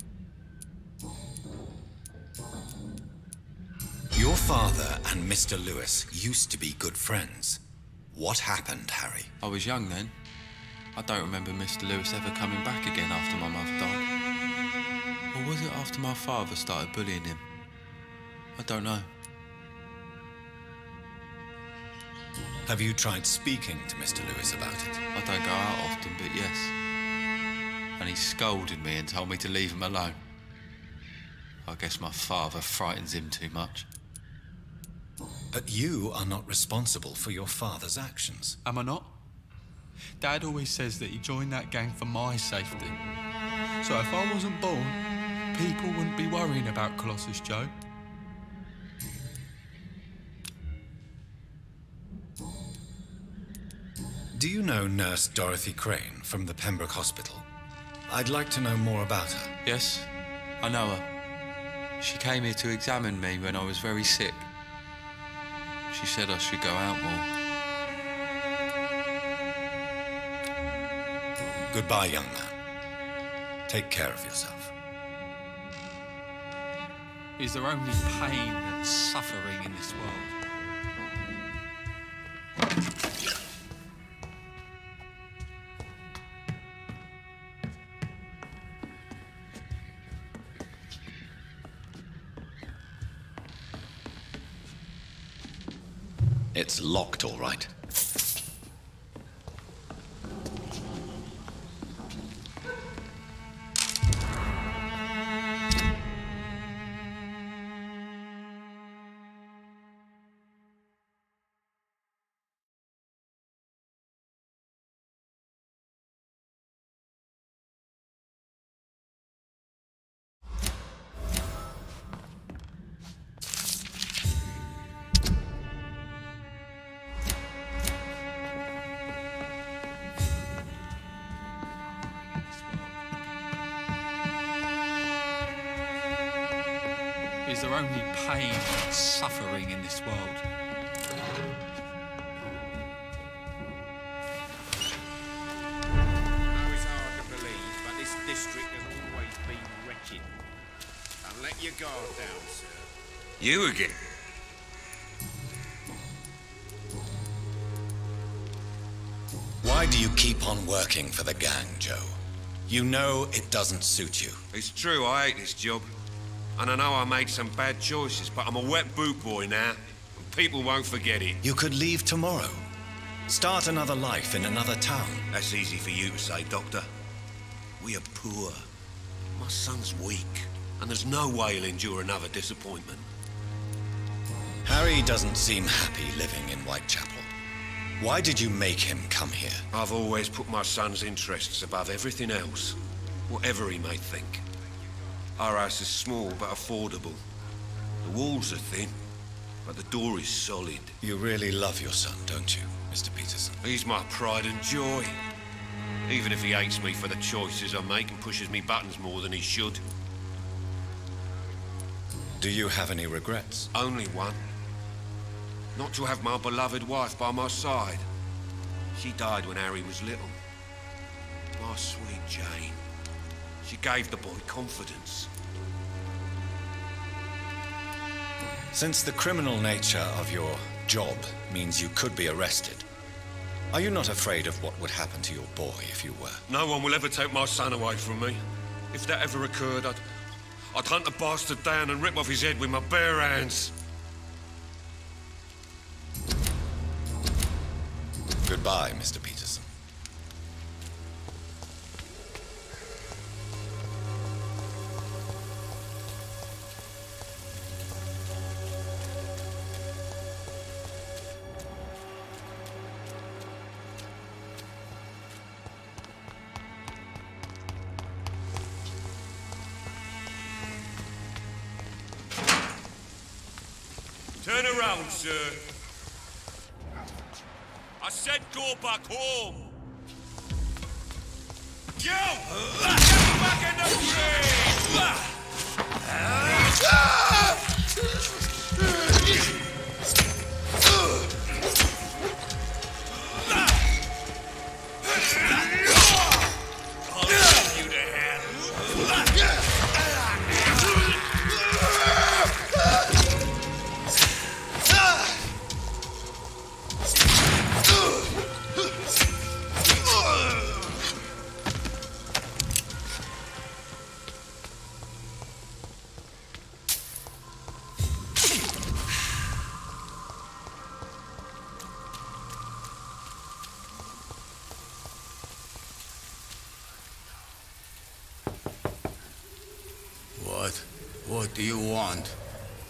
Speaker 3: Your father and Mr. Lewis used to be good friends. What happened, Harry?
Speaker 14: I was young then. I don't remember Mr. Lewis ever coming back again after my mother died. Or was it after my father started bullying him? I don't know.
Speaker 3: Have you tried speaking to Mr. Lewis about it?
Speaker 14: I don't go out often, but yes. And he scolded me and told me to leave him alone. I guess my father frightens him too much.
Speaker 3: But you are not responsible for your father's actions.
Speaker 15: Am I not? Dad always says that he joined that gang for my safety. So if I wasn't born, people wouldn't be worrying about Colossus Joe.
Speaker 3: Do you know Nurse Dorothy Crane from the Pembroke Hospital? I'd like to know more about her.
Speaker 14: Yes, I know her. She came here to examine me when I was very sick. She said I should go out more.
Speaker 3: Goodbye, young man. Take care of yourself.
Speaker 15: Is there only pain and suffering in this world?
Speaker 3: It's locked, all right.
Speaker 15: Is there only pain and suffering in this world?
Speaker 13: I know it's hard to believe, but this district has always been wretched. Don't let your guard down, sir.
Speaker 12: You again?
Speaker 3: Why do you keep on working for the gang, Joe? You know it doesn't suit you.
Speaker 12: It's true, I hate this job. And I know I made some bad choices, but I'm a wet boot boy now, and people won't forget it.
Speaker 3: You could leave tomorrow. Start another life in another town.
Speaker 12: That's easy for you to say, Doctor. We are poor. My son's weak, and there's no way he'll endure another disappointment.
Speaker 3: Harry doesn't seem happy living in Whitechapel. Why did you make him come here?
Speaker 12: I've always put my son's interests above everything else, whatever he may think. Our house is small but affordable. The walls are thin, but the door is solid.
Speaker 3: You really love your son, don't you, Mr. Peterson?
Speaker 12: He's my pride and joy. Even if he hates me for the choices I make and pushes me buttons more than he should.
Speaker 3: Do you have any regrets?
Speaker 12: Only one. Not to have my beloved wife by my side. She died when Harry was little. My sweet Jane. She gave the boy confidence.
Speaker 3: Since the criminal nature of your job means you could be arrested, are you not afraid of what would happen to your boy if you were?
Speaker 12: No one will ever take my son away from me. If that ever occurred, I'd hunt the bastard down and rip off his head with my bare hands.
Speaker 3: Goodbye, Mr. Peterson.
Speaker 12: Turn around, sir. I said go back home. Yo! Get back in the train! I'll send you to hell.
Speaker 16: What do you want?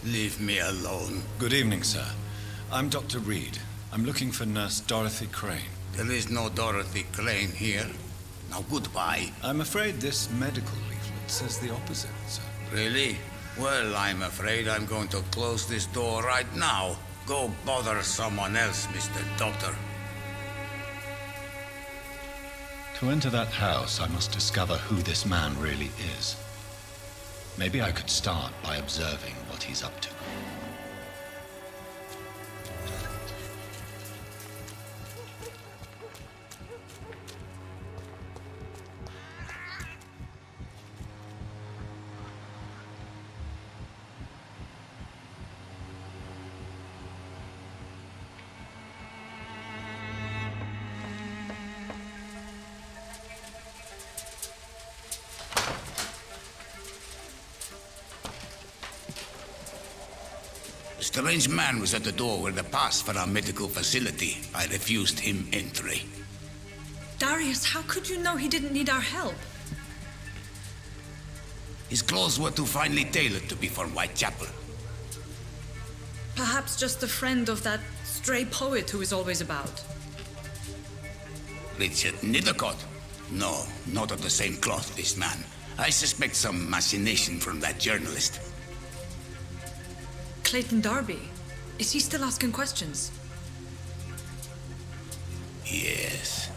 Speaker 16: Leave me alone.
Speaker 3: Good evening, sir. I'm Dr. Reed. I'm looking for Nurse Dorothy Crane.
Speaker 16: There is no Dorothy Crane here. Now, goodbye.
Speaker 3: I'm afraid this medical leaflet says the opposite, sir.
Speaker 16: Really? Well, I'm afraid I'm going to close this door right now. Go bother someone else, Mr. Doctor.
Speaker 3: To enter that house, I must discover who this man really is. Maybe I could start by observing what he's up to.
Speaker 16: A strange man was at the door with a pass for our medical facility. I refused him entry.
Speaker 6: Darius, how could you know he didn't need our help?
Speaker 16: His clothes were too finely tailored to be for Whitechapel.
Speaker 6: Perhaps just a friend of that stray poet who is always about.
Speaker 16: Richard Nithercott? No, not of the same cloth, this man. I suspect some machination from that journalist.
Speaker 6: Clayton Darby. Is he still asking questions?
Speaker 16: Yes.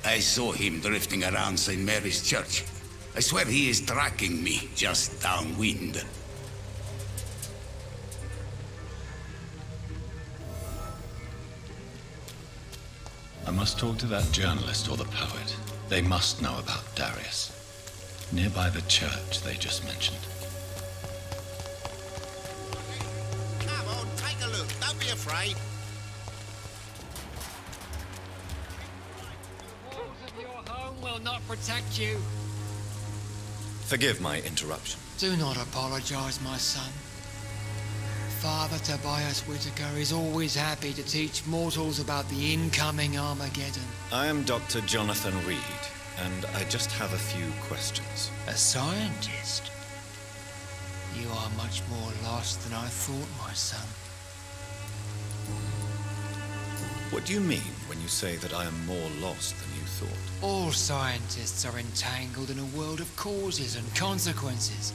Speaker 16: I saw him drifting around St. Mary's Church. I swear he is tracking me just downwind.
Speaker 3: I must talk to that journalist or the poet. They must know about Darius. Nearby the church they just mentioned.
Speaker 13: Come on, take a look. Don't be afraid.
Speaker 17: The walls of your home will not protect you.
Speaker 3: Forgive my interruption.
Speaker 17: Do not apologize, my son. Father Tobias Whitaker is always happy to teach mortals about the incoming Armageddon.
Speaker 3: I am Dr. Jonathan Reed, and I just have a few questions.
Speaker 17: A scientist? You are much more lost than I thought, my son.
Speaker 3: What do you mean when you say that I am more lost than you thought?
Speaker 17: All scientists are entangled in a world of causes and consequences,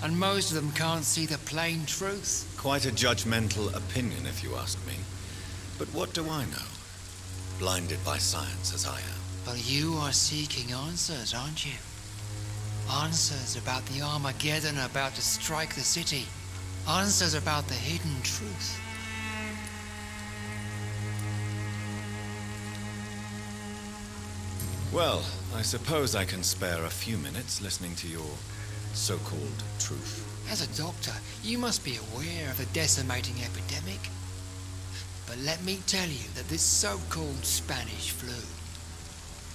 Speaker 17: and most of them can't see the plain truth.
Speaker 3: Quite a judgmental opinion, if you ask me. But what do I know? Blinded by science as I am.
Speaker 17: But you are seeking answers, aren't you? Answers about the Armageddon about to strike the city. Answers about the hidden truth.
Speaker 3: Well, I suppose I can spare a few minutes listening to your so-called truth.
Speaker 17: As a doctor, you must be aware of the decimating epidemic. But let me tell you that this so-called Spanish flu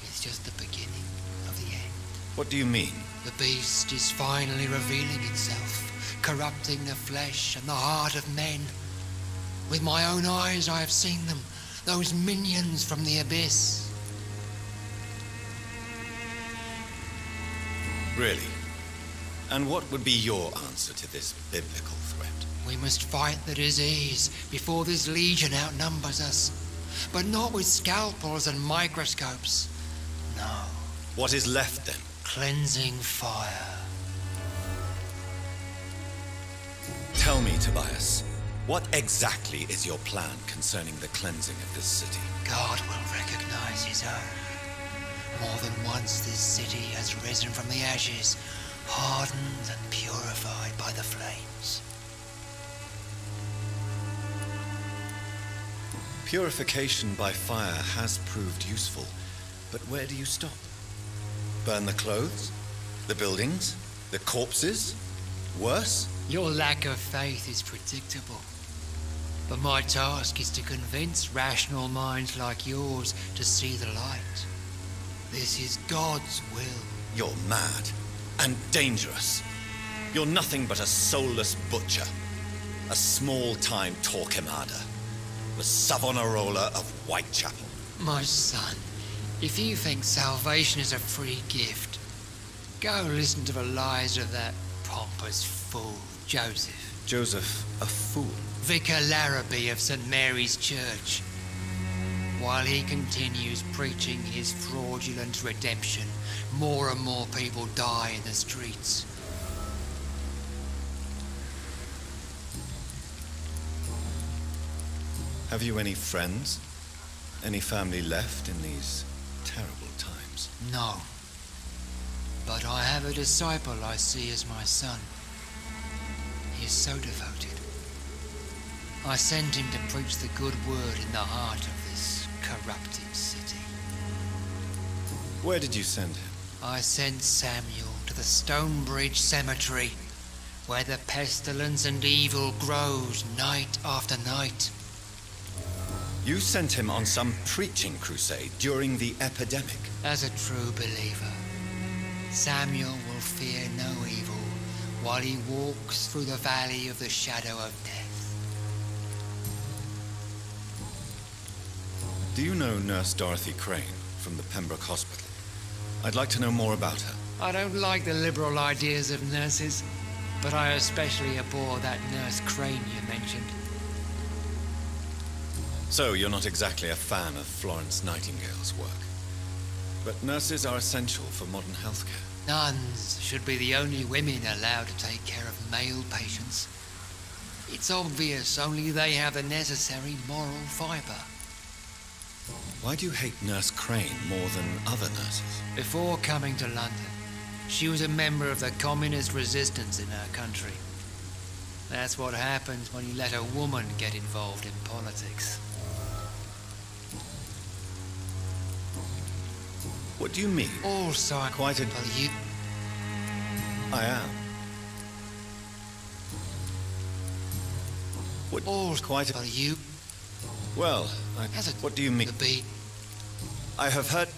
Speaker 17: is just the beginning of the end.
Speaker 3: What do you mean?
Speaker 17: The beast is finally revealing itself, corrupting the flesh and the heart of men. With my own eyes I have seen them, those minions from the abyss.
Speaker 3: Really? And what would be your answer to this biblical threat?
Speaker 17: We must fight the disease before this legion outnumbers us. But not with scalpels and microscopes. No.
Speaker 3: What is left then?
Speaker 17: Cleansing fire.
Speaker 3: Tell me, Tobias, what exactly is your plan concerning the cleansing of this city?
Speaker 17: God will recognize his own. More than once this city has risen from the ashes, hardened and purified by the flames.
Speaker 3: Purification by fire has proved useful, but where do you stop? Burn the clothes? The buildings? The corpses? Worse?
Speaker 17: Your lack of faith is predictable. But my task is to convince rational minds like yours to see the light. This is God's will.
Speaker 3: You're mad and dangerous. You're nothing but a soulless butcher, a small-time Torquemada, the Savonarola of Whitechapel.
Speaker 17: My son, if you think salvation is a free gift, go listen to the lies of that pompous fool Joseph.
Speaker 3: Joseph, a fool?
Speaker 17: Vicar Larrabee of St. Mary's Church. While he continues preaching his fraudulent redemption, more and more people die in the streets.
Speaker 3: Have you any friends? Any family left in these terrible times?
Speaker 17: No. But I have a disciple I see as my son. He is so devoted. I sent him to preach the good word in the heart of this corrupted city.
Speaker 3: Where did you send him?
Speaker 17: I sent Samuel to the Stonebridge Cemetery, where the pestilence and evil grows night after night.
Speaker 3: You sent him on some preaching crusade during the epidemic.
Speaker 17: As a true believer, Samuel will fear no evil while he walks through the valley of the shadow of death.
Speaker 3: Do you know Nurse Dorothy Crane from the Pembroke Hospital? I'd like to know more about her.
Speaker 17: I don't like the liberal ideas of nurses, but I especially abhor that Nurse Crane you mentioned.
Speaker 3: So you're not exactly a fan of Florence Nightingale's work. But nurses are essential for modern healthcare.
Speaker 17: Nuns should be the only women allowed to take care of male patients. It's obvious only they have the necessary moral fibre.
Speaker 3: Why do you hate Nurse Crane more than other nurses?
Speaker 17: Before coming to London, she was a member of the communist resistance in her country. That's what happens when you let a woman get involved in politics.
Speaker 3: What do you mean?
Speaker 17: All sides.
Speaker 3: Quite a...
Speaker 17: You...
Speaker 3: I am. What?
Speaker 17: All
Speaker 3: quite a...
Speaker 17: You...
Speaker 3: Well, what do you mean? I have heard...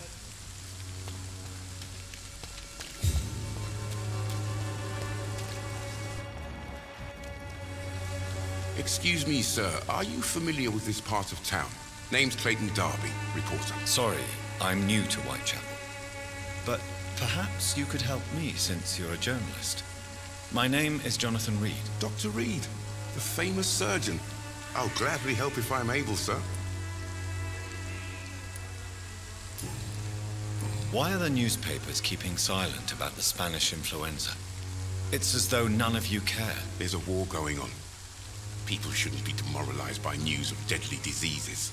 Speaker 13: Excuse me, sir. Are you familiar with this part of town? Name's Clayton Darby, reporter.
Speaker 3: Sorry, I'm new to Whitechapel. But perhaps you could help me since you're a journalist. My name is Jonathan Reed.
Speaker 13: Dr. Reed, the famous surgeon. I'll gladly help if I'm able, sir.
Speaker 3: Why are the newspapers keeping silent about the Spanish influenza? It's as though none of you care.
Speaker 13: There's a war going on. People shouldn't be demoralized by news of deadly diseases.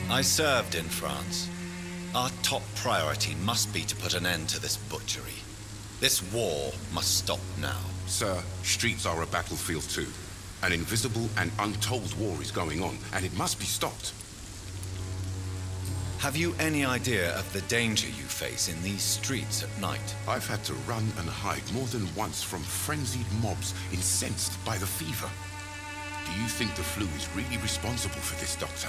Speaker 3: I served in France. Our top priority must be to put an end to this butchery. This war must stop now.
Speaker 13: Sir, streets are a battlefield too. An invisible and untold war is going on, and it must be stopped.
Speaker 3: Have you any idea of the danger you face in these streets at night?
Speaker 13: I've had to run and hide more than once from frenzied mobs incensed by the fever. Do you think the flu is really responsible for this, Doctor?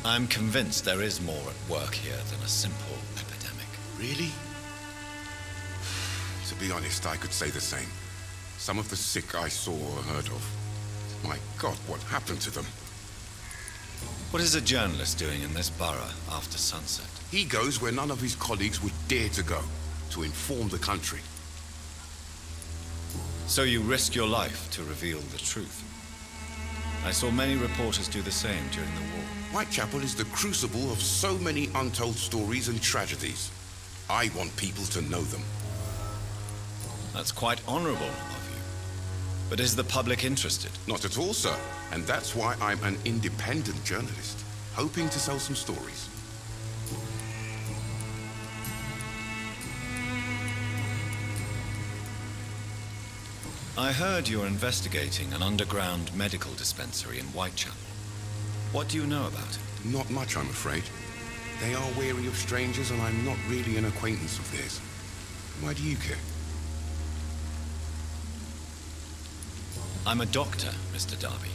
Speaker 3: I'm convinced there is more at work here than a simple epidemic.
Speaker 13: Really? To be honest, I could say the same. Some of the sick I saw or heard of. My God, what happened to them?
Speaker 3: What is a journalist doing in this borough after sunset?
Speaker 13: He goes where none of his colleagues would dare to go, to inform the country.
Speaker 3: So you risk your life to reveal the truth. I saw many reporters do the same during the war.
Speaker 13: Whitechapel is the crucible of so many untold stories and tragedies. I want people to know them.
Speaker 3: That's quite honorable of you. But is the public interested?
Speaker 13: Not at all, sir. And that's why I'm an independent journalist, hoping to sell some stories.
Speaker 3: I heard you're investigating an underground medical dispensary in Whitechapel. What do you know about it?
Speaker 13: Not much, I'm afraid. They are wary of strangers, and I'm not really an acquaintance of theirs. Why do you care?
Speaker 3: I'm a doctor, Mr. Darby.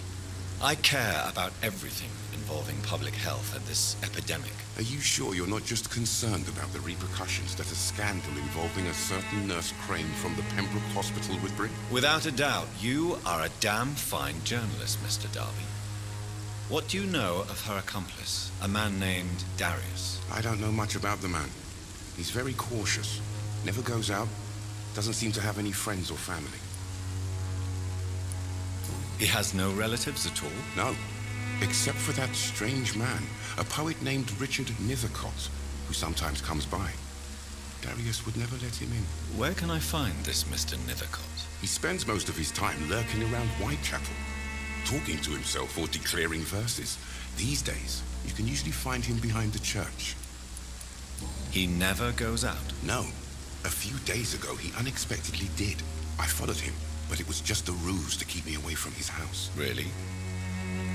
Speaker 3: I care about everything involving public health and this epidemic.
Speaker 13: Are you sure you're not just concerned about the repercussions that a scandal involving a certain Nurse Crane from the Pembroke Hospital would bring?
Speaker 3: Without a doubt, you are a damn fine journalist, Mr. Darby. What do you know of her accomplice, a man named Darius?
Speaker 18: I don't know much about the man. He's very cautious. Never goes out. Doesn't seem to have any friends or family.
Speaker 3: He has no relatives at all?
Speaker 18: No. Except for that strange man, a poet named Richard Nethercott, who sometimes comes by. Darius would never let him in.
Speaker 3: Where can I find this Mr. Nethercott?
Speaker 18: He spends most of his time lurking around Whitechapel, talking to himself or declaring verses. These days, you can usually find him behind the church.
Speaker 3: He never goes out?
Speaker 18: No. A few days ago, he unexpectedly did. I followed him, but it was just a ruse to keep me away from his house.
Speaker 3: Really?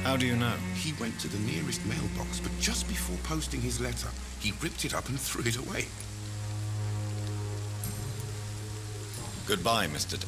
Speaker 3: How do you know?
Speaker 18: He went to the nearest mailbox, but just before posting his letter, he ripped it up and threw it away.
Speaker 3: Goodbye, Mr.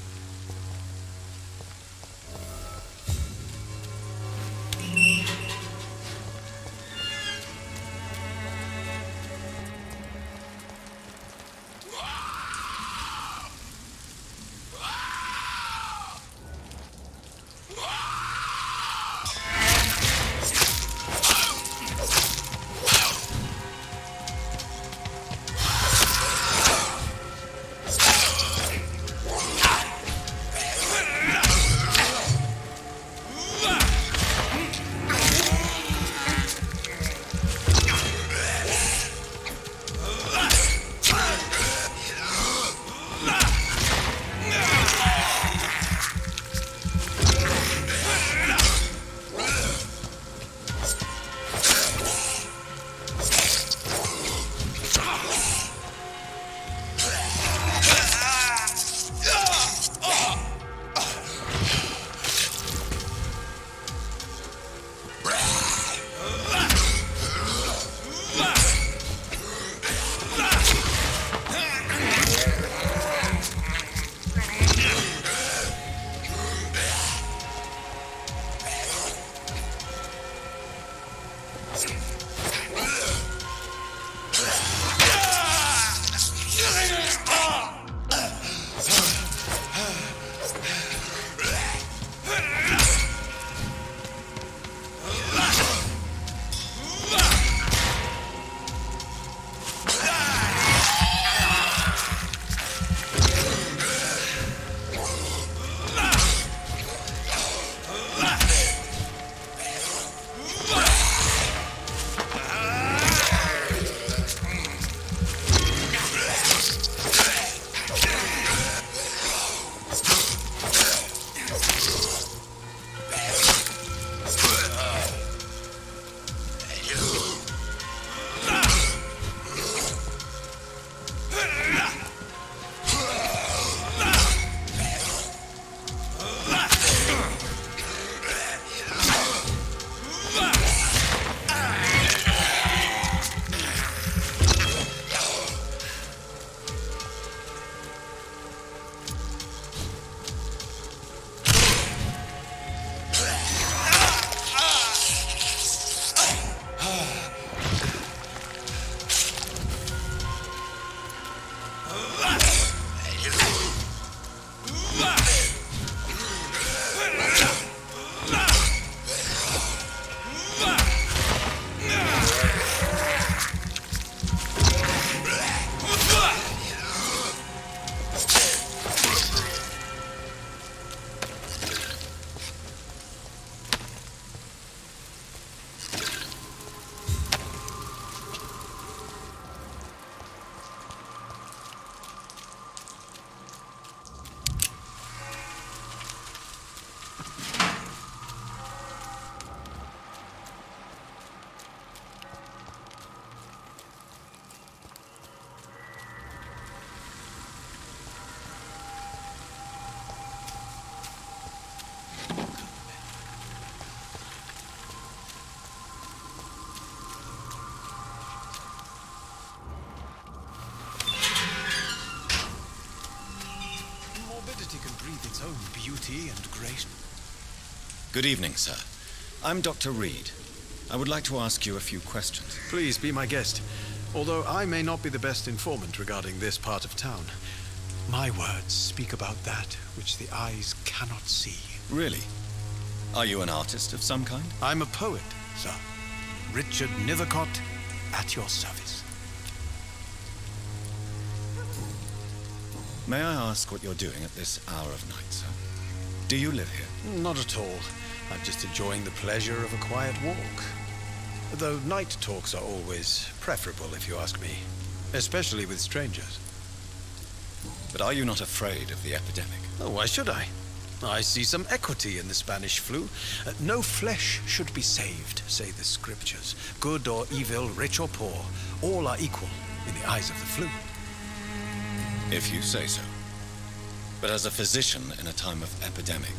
Speaker 1: own beauty and grace.
Speaker 3: Good evening, sir. I'm Dr. Reed. I would like to ask you a few questions.
Speaker 19: Please be my guest. Although I may not be the best informant regarding this part of town, my words speak about that which the eyes cannot see.
Speaker 3: Really? Are you an artist of some kind?
Speaker 19: I'm a poet, sir. Richard Nethercott, at your service.
Speaker 3: May I ask what you're doing at this hour of night, sir? Do you live here?
Speaker 19: Not at all. I'm just enjoying the pleasure of a quiet walk. Though night talks are always preferable, if you ask me. Especially with strangers.
Speaker 3: But are you not afraid of the epidemic?
Speaker 19: Oh, why should I? I see some equity in the Spanish flu. No flesh should be saved, say the scriptures. Good or evil, rich or poor, all are equal in the eyes of the flu.
Speaker 3: If you say so. But as a physician in a time of epidemic,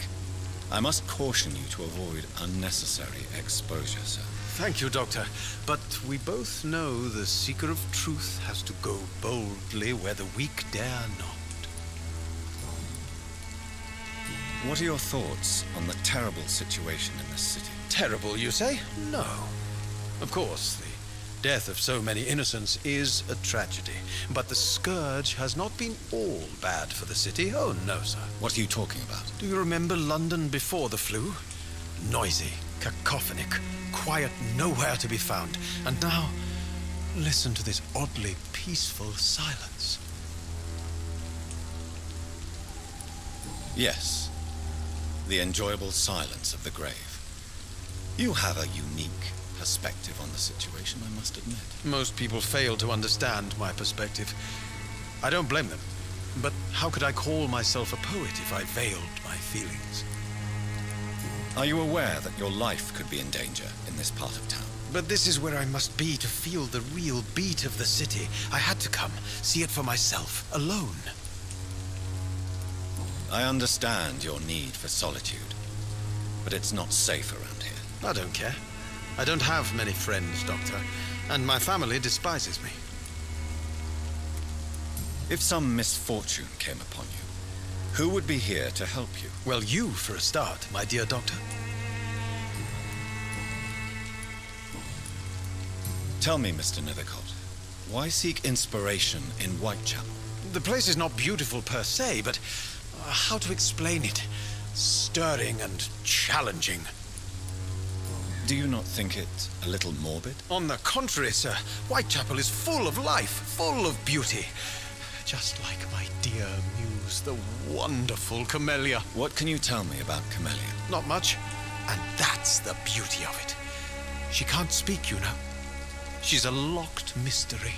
Speaker 3: I must caution you to avoid unnecessary exposure, sir.
Speaker 19: Thank you, Doctor. But we both know the seeker of truth has to go boldly where the weak dare not.
Speaker 3: What are your thoughts on the terrible situation in this city?
Speaker 19: Terrible, you say? No. Of course, the death of so many innocents is a tragedy. But the scourge has not been all bad for the city. Oh, no, sir.
Speaker 3: What are you talking about?
Speaker 19: Do you remember London before the flu? Noisy, cacophonic, quiet nowhere to be found. And now, listen to this oddly peaceful silence.
Speaker 3: Yes. The enjoyable silence of the grave. You have a unique perspective on the situation, I must admit.
Speaker 19: Most people fail to understand my perspective. I don't blame them. But how could I call myself a poet if I veiled my feelings?
Speaker 3: Are you aware that your life could be in danger in this part of town?
Speaker 19: But this is where I must be to feel the real beat of the city. I had to come, see it for myself, alone.
Speaker 3: I understand your need for solitude, but it's not safe around here.
Speaker 19: I don't care. I don't have many friends, Doctor, and my family despises me.
Speaker 3: If some misfortune came upon you, who would be here to help you?
Speaker 19: Well, you, for a start, my dear Doctor.
Speaker 3: Tell me, Mr. Nethercott, why seek inspiration in Whitechapel?
Speaker 19: The place is not beautiful per se, but how to explain it? Stirring and challenging.
Speaker 3: Do you not think it a little morbid?
Speaker 19: On the contrary, sir. Whitechapel is full of life, full of beauty. Just like my dear muse, the wonderful Camellia.
Speaker 3: What can you tell me about Camellia?
Speaker 19: Not much. And that's the beauty of it. She can't speak, you know. She's a locked mystery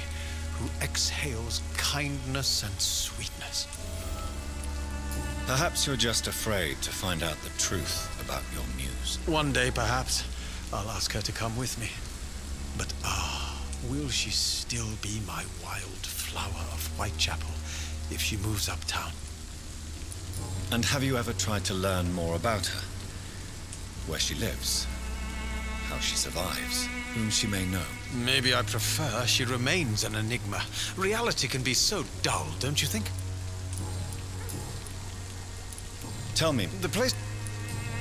Speaker 19: who exhales kindness and sweetness.
Speaker 3: Perhaps you're just afraid to find out the truth about your muse.
Speaker 19: One day, perhaps, I'll ask her to come with me. But will she still be my wild flower of Whitechapel if she moves uptown?
Speaker 3: And have you ever tried to learn more about her? Where she lives? How she survives? Whom she may know?
Speaker 19: Maybe I prefer she remains an enigma. Reality can be so dull, don't you think?
Speaker 3: Tell me,
Speaker 19: the place...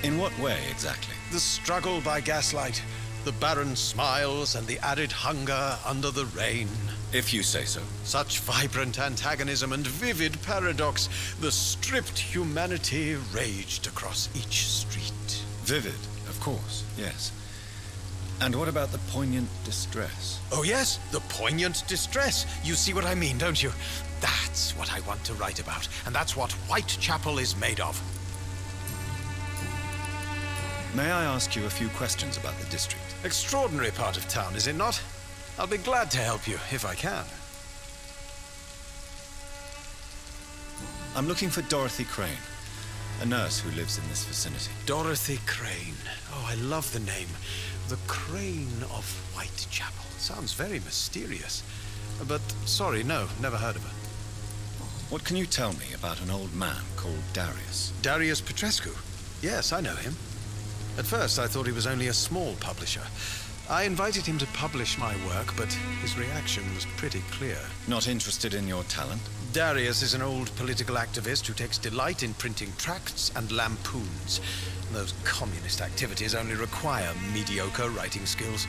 Speaker 3: In what way, exactly?
Speaker 19: The struggle by gaslight, the barren smiles and the arid hunger under the rain.
Speaker 3: If you say so.
Speaker 19: Such vibrant antagonism and vivid paradox. The stripped humanity raged across each street.
Speaker 3: Vivid, of course, yes. And what about the poignant distress?
Speaker 19: Oh yes, the poignant distress. You see what I mean, don't you? That's what I want to write about, and that's what Whitechapel is made of.
Speaker 3: May I ask you a few questions about the district?
Speaker 19: Extraordinary part of town, is it not? I'll be glad to help you, if I can.
Speaker 3: I'm looking for Dorothy Crane, a nurse who lives in this vicinity.
Speaker 19: Dorothy Crane. Oh, I love the name. The Crane of Whitechapel. Sounds very mysterious. But, sorry, no, never heard of her.
Speaker 3: What can you tell me about an old man called Darius?
Speaker 19: Darius Petrescu? Yes, I know him. At first, I thought he was only a small publisher. I invited him to publish my work, but his reaction was pretty clear.
Speaker 3: Not interested in your talent?
Speaker 19: Darius is an old political activist who takes delight in printing tracts and lampoons. Those communist activities only require mediocre writing skills.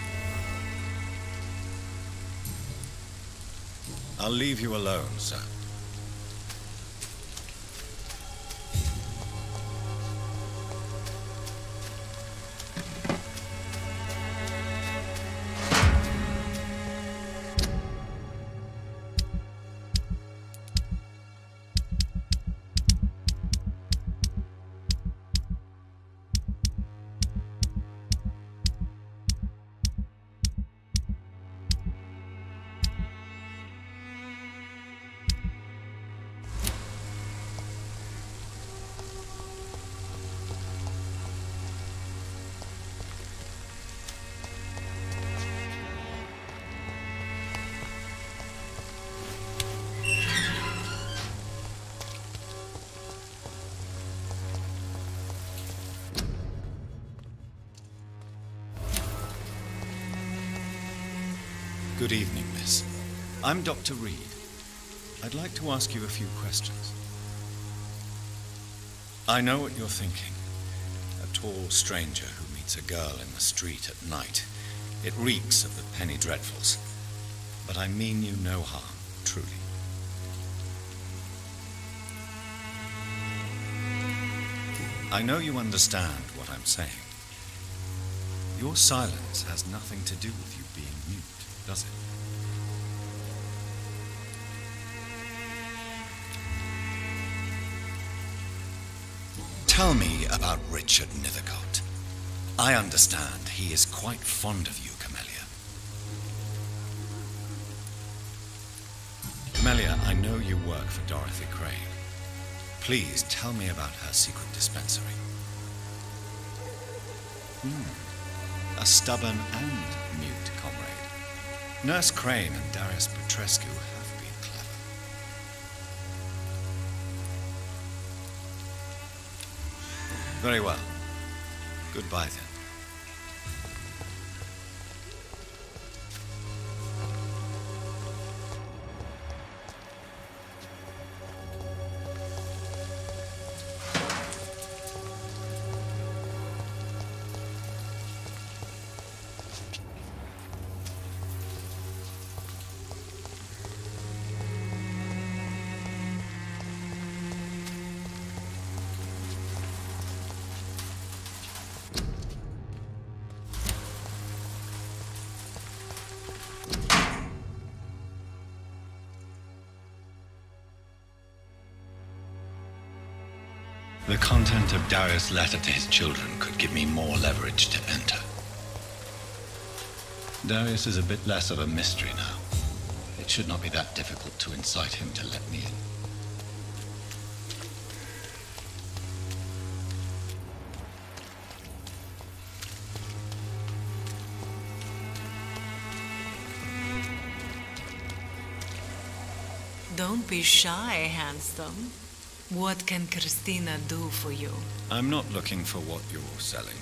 Speaker 3: I'll leave you alone, sir. Good evening, miss. I'm Dr. Reed. I'd like to ask you a few questions. I know what you're thinking. A tall stranger who meets a girl in the street at night. It reeks of the penny dreadfuls. But I mean you no harm, truly. I know you understand what I'm saying. Your silence has nothing to do with you being mute, does it? Tell me about Richard Nethercott. I understand he is quite fond of you, Camellia. Camellia, I know you work for Dorothy Crane. Please tell me about her secret dispensary. A stubborn and mute comrade. Nurse Crane and Darius Petrescu have been clever. Very well. Goodbye then. The content of Darius' letter to his children could give me more leverage to enter. Darius is a bit less of a mystery now. It should not be that difficult to incite him to let me in.
Speaker 20: Don't be shy, handsome. What can Christina do for you?
Speaker 3: I'm not looking for what you're selling.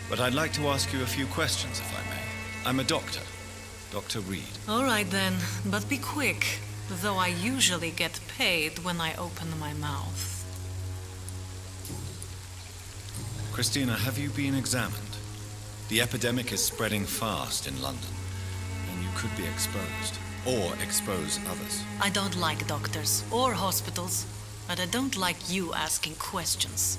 Speaker 3: But I'd like to ask you a few questions, if I may. I'm a doctor. Dr. Reed.
Speaker 20: All right then, but be quick. Though I usually get paid when I open my mouth.
Speaker 3: Christina, have you been examined? The epidemic is spreading fast in London, and you could be exposed. Or expose others.
Speaker 20: I don't like doctors or hospitals, but I don't like you asking questions.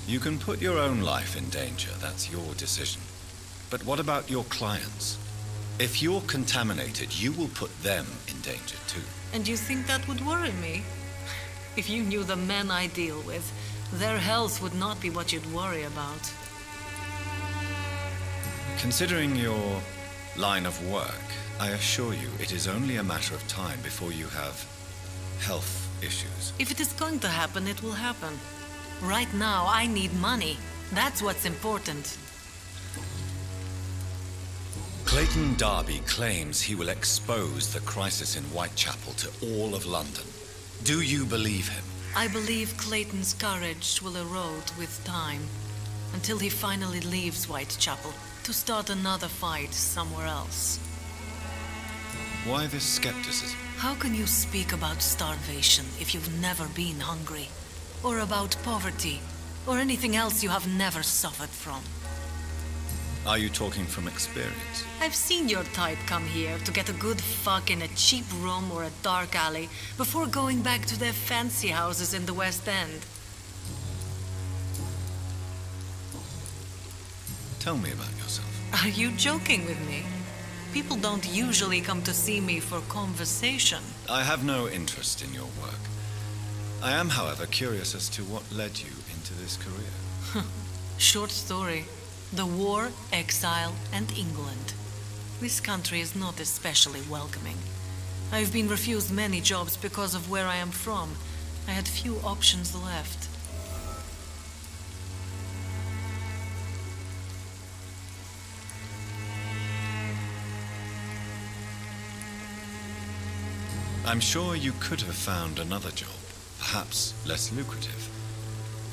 Speaker 3: You can put your own life in danger, that's your decision. But what about your clients? If you're contaminated, you will put them in danger too.
Speaker 20: And you think that would worry me? If you knew the men I deal with, their health would not be what you'd worry about.
Speaker 3: Considering your line of work, I assure you it is only a matter of time before you have health issues.
Speaker 20: If it is going to happen, it will happen. Right now, I need money. That's what's important.
Speaker 3: Clayton Darby claims he will expose the crisis in Whitechapel to all of London. Do you believe him?
Speaker 20: I believe Clayton's courage will erode with time, until he finally leaves Whitechapel to start another fight somewhere else.
Speaker 3: Why this skepticism?
Speaker 20: How can you speak about starvation if you've never been hungry? Or about poverty? Or anything else you have never suffered from?
Speaker 3: Are you talking from experience?
Speaker 20: I've seen your type come here to get a good fuck in a cheap room or a dark alley before going back to their fancy houses in the West End.
Speaker 3: Tell me about yourself.
Speaker 20: Are you joking with me? People don't usually come to see me for conversation.
Speaker 3: I have no interest in your work. I am, however, curious as to what led you into this career.
Speaker 20: Short story. The war, exile, and England. This country is not especially welcoming. I've been refused many jobs because of where I am from. I had few options left.
Speaker 3: I'm sure you could have found another job, perhaps less lucrative.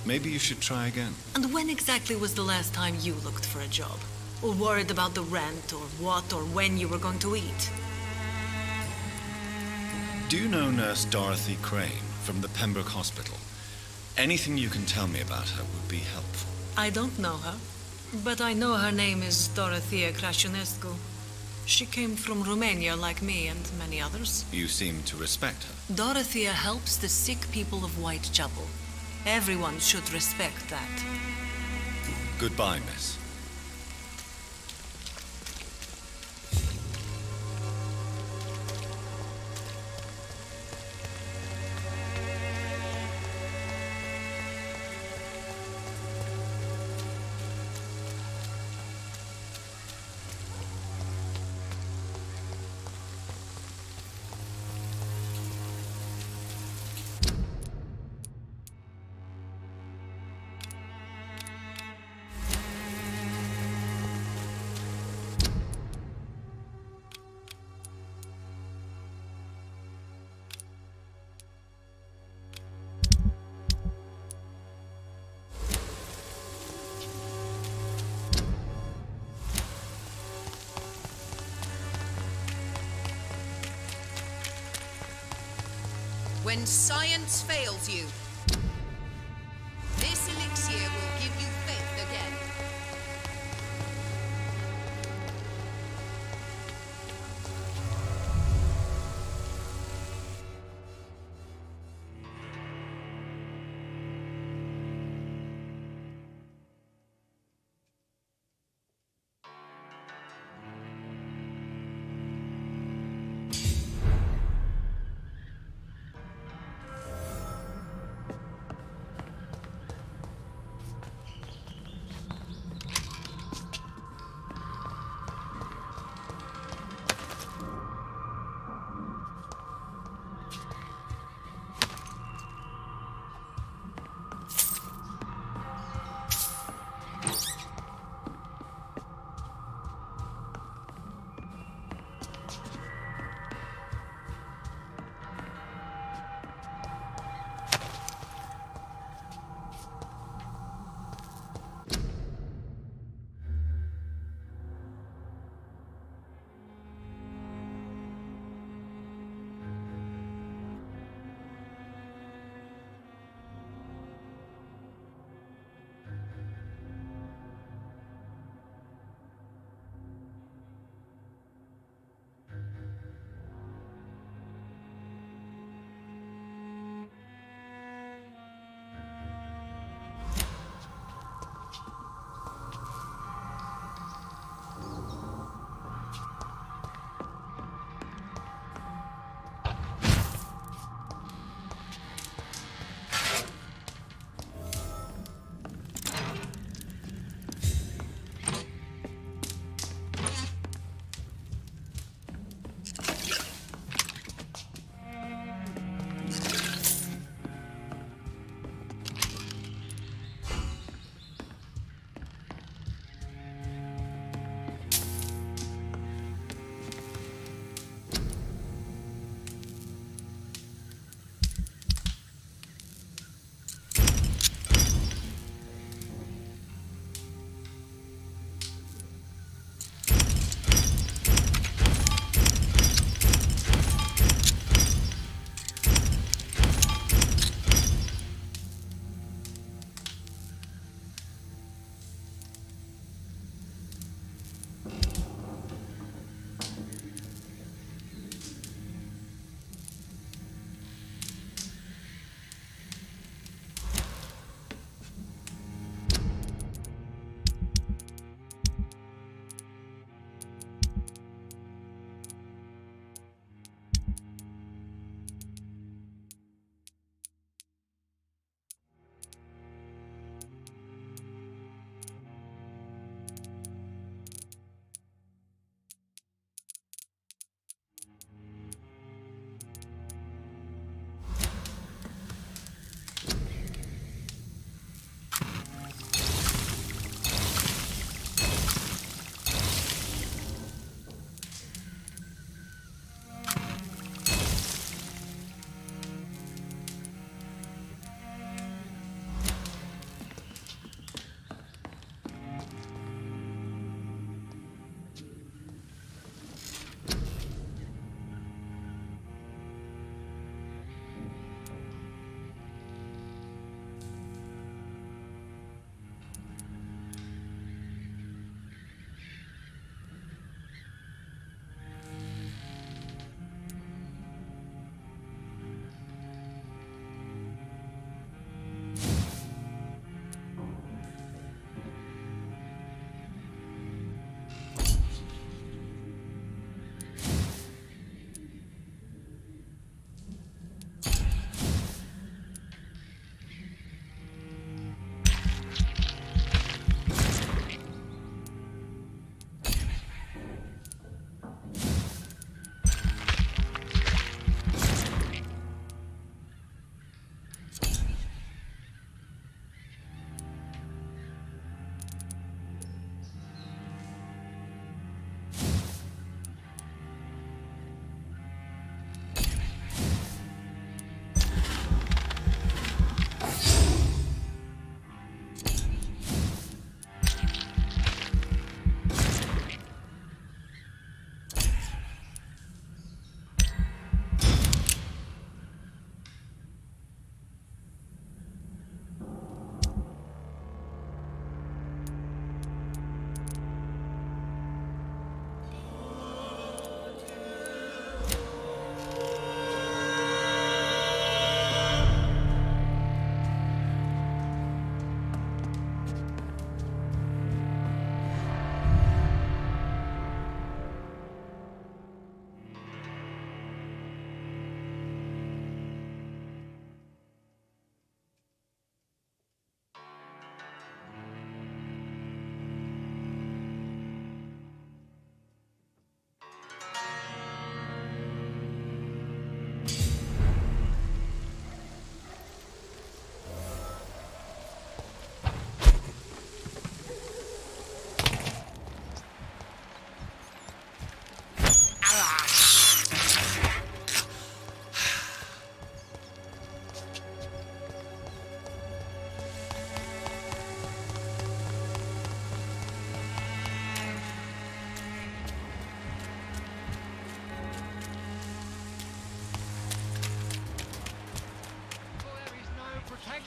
Speaker 3: Maybe you should try again.
Speaker 20: And when exactly was the last time you looked for a job? Or worried about the rent, or what or when you were going to eat?
Speaker 3: Do you know Nurse Dorothy Crane from the Pembroke Hospital? Anything you can tell me about her would be helpful.
Speaker 20: I don't know her, but I know her name is Dorothea Crăciunescu. She came from Romania like me and many others.
Speaker 3: You seem to respect her.
Speaker 20: Dorothea helps the sick people of Whitechapel. Everyone should respect that.
Speaker 3: Goodbye, miss.
Speaker 11: When science fails you, this elixir will give you faith again.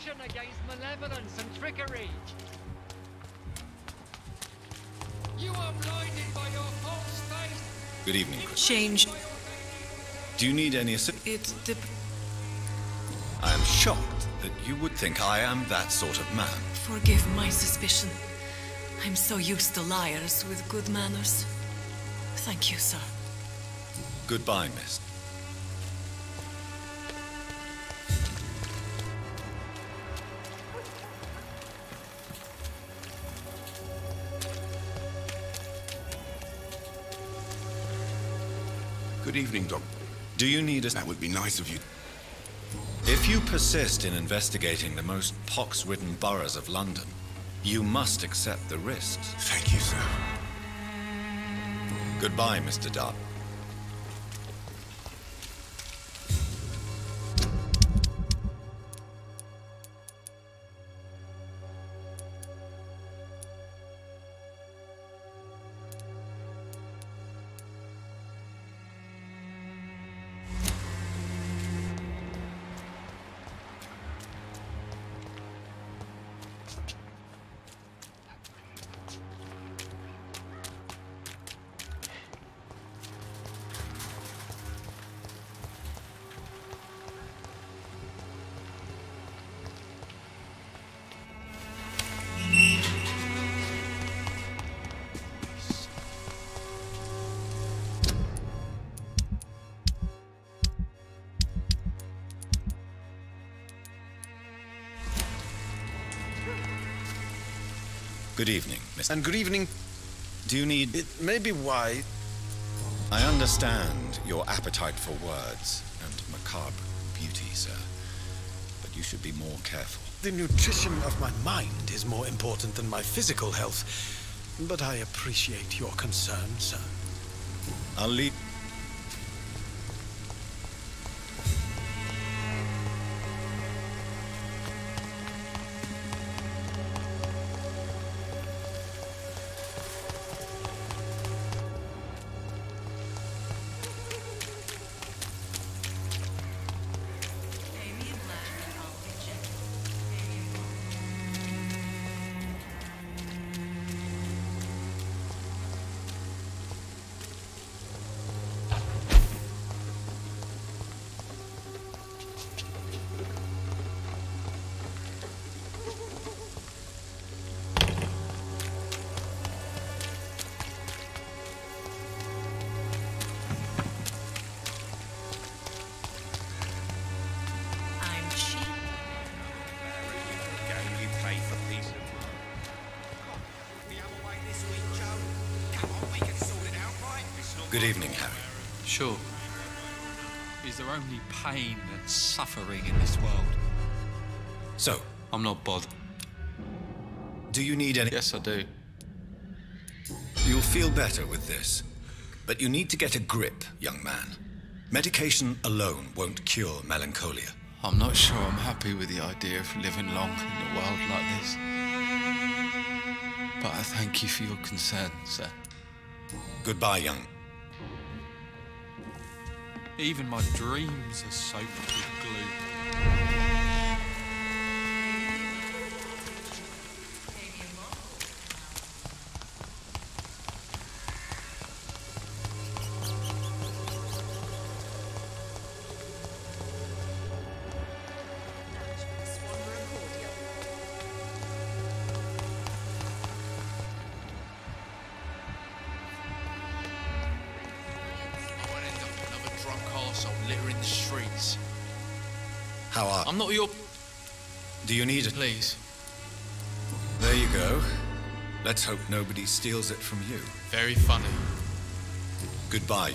Speaker 21: protection against malevolence and trickery. You are blinded by your false faith.
Speaker 3: Good evening, Chris.
Speaker 20: Change.
Speaker 3: Do you need any assistance? I am shocked that you would think I am that sort of man.
Speaker 20: Forgive my suspicion. I'm so used to liars with good manners. Thank you, sir.
Speaker 3: Goodbye, miss.
Speaker 18: Good evening, Doc.
Speaker 3: Do you need
Speaker 18: That would be nice of you.
Speaker 3: If you persist in investigating the most pox-ridden boroughs of London, you must accept the risks.
Speaker 18: Thank you, sir.
Speaker 3: Goodbye, Mr. Dart. Good evening, Mr.
Speaker 19: And good evening.
Speaker 3: Do you need...
Speaker 19: It may be why...
Speaker 3: I understand your appetite for words and macabre beauty, sir. But you should be more careful.
Speaker 19: The nutrition of my mind is more important than my physical health. But I appreciate your concern, sir.
Speaker 3: I'll leave... Good evening, Harry.
Speaker 15: Sure. Is there only pain and suffering in this world?
Speaker 3: So?
Speaker 15: I'm not bothered.
Speaker 3: Do you need any...
Speaker 15: Yes, I do.
Speaker 3: You'll feel better with this. But you need to get a grip, young man. Medication alone won't cure melancholia.
Speaker 14: I'm not sure I'm happy with the idea of living long in a world like this. But I thank you for your concern, sir.
Speaker 3: Goodbye, young.
Speaker 15: Even my dreams are soaked with glue. Littering the streets.
Speaker 3: How are...
Speaker 15: I'm not your...
Speaker 3: Do you need it?
Speaker 15: Please.
Speaker 3: There you go. Let's hope nobody steals it from you.
Speaker 15: Very funny.
Speaker 3: Goodbye.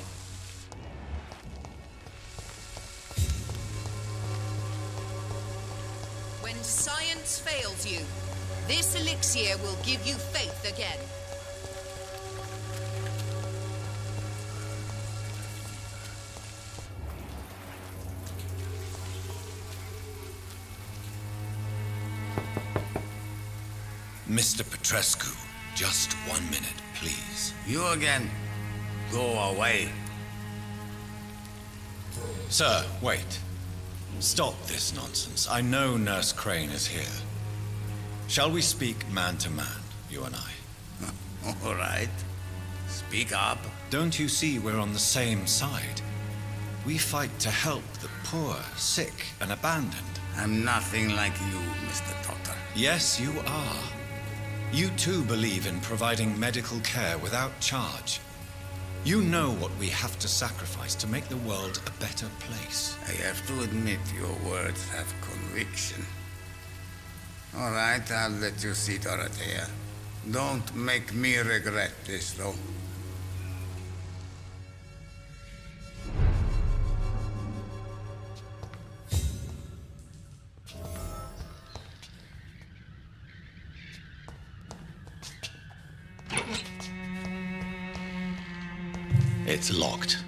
Speaker 11: When science fails you, this elixir will give you faith again.
Speaker 3: Mr. Petrescu, just 1 minute, please.
Speaker 16: You again. Go away.
Speaker 3: Sir, wait. Stop this nonsense. I know Nurse Crane is here. Shall we speak man to man, you and I?
Speaker 16: All right. Speak up.
Speaker 3: Don't you see we're on the same side? We fight to help the poor, sick, and abandoned.
Speaker 16: I'm nothing like you, Mr. Doctor.
Speaker 3: Yes, you are. You too believe in providing medical care without charge. You know what we have to sacrifice to make the world a better place.
Speaker 16: I have to admit your words have conviction. All right, I'll let you see Dorothea. Don't make me regret this, though.
Speaker 3: It's locked.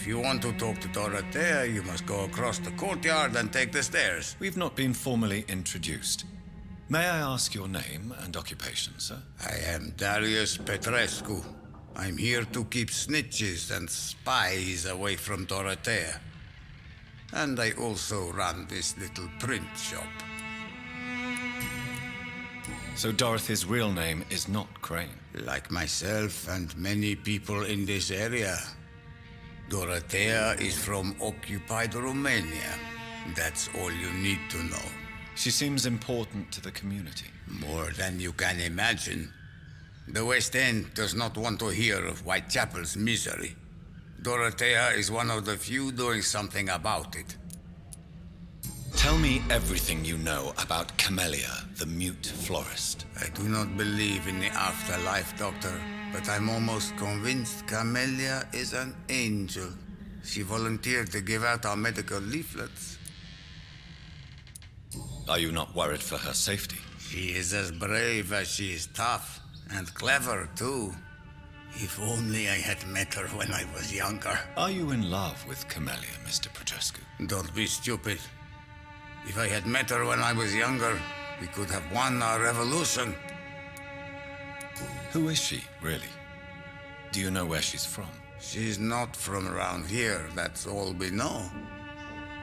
Speaker 16: If you want to talk to Dorothea, you must go across the courtyard and take the stairs.
Speaker 3: We've not been formally introduced. May I ask your name and occupation, sir?
Speaker 16: I am Darius Petrescu. I'm here to keep snitches and spies away from Dorothea. And I also run this little print shop.
Speaker 3: So Dorothy's real name is not Crane?
Speaker 16: Like myself and many people in this area. Dorothea is from occupied Romania. That's all you need to know.
Speaker 3: She seems important to the community.
Speaker 16: More than you can imagine. The West End does not want to hear of Whitechapel's misery. Dorothea is one of the few doing something about it.
Speaker 3: Tell me everything you know about Camellia, the mute florist.
Speaker 16: I do not believe in the afterlife, Doctor, but I'm almost convinced Camellia is an angel. She volunteered to give out our medical leaflets.
Speaker 3: Are you not worried for her safety?
Speaker 16: She is as brave as she is tough, and clever, too. If only I had met her when I was younger.
Speaker 3: Are you in love with Camellia, Mr. Petrescu?
Speaker 16: Don't be stupid. If I had met her when I was younger, we could have won our revolution.
Speaker 3: Who is she, really? Do you know where she's from?
Speaker 16: She's not from around here, that's all we know.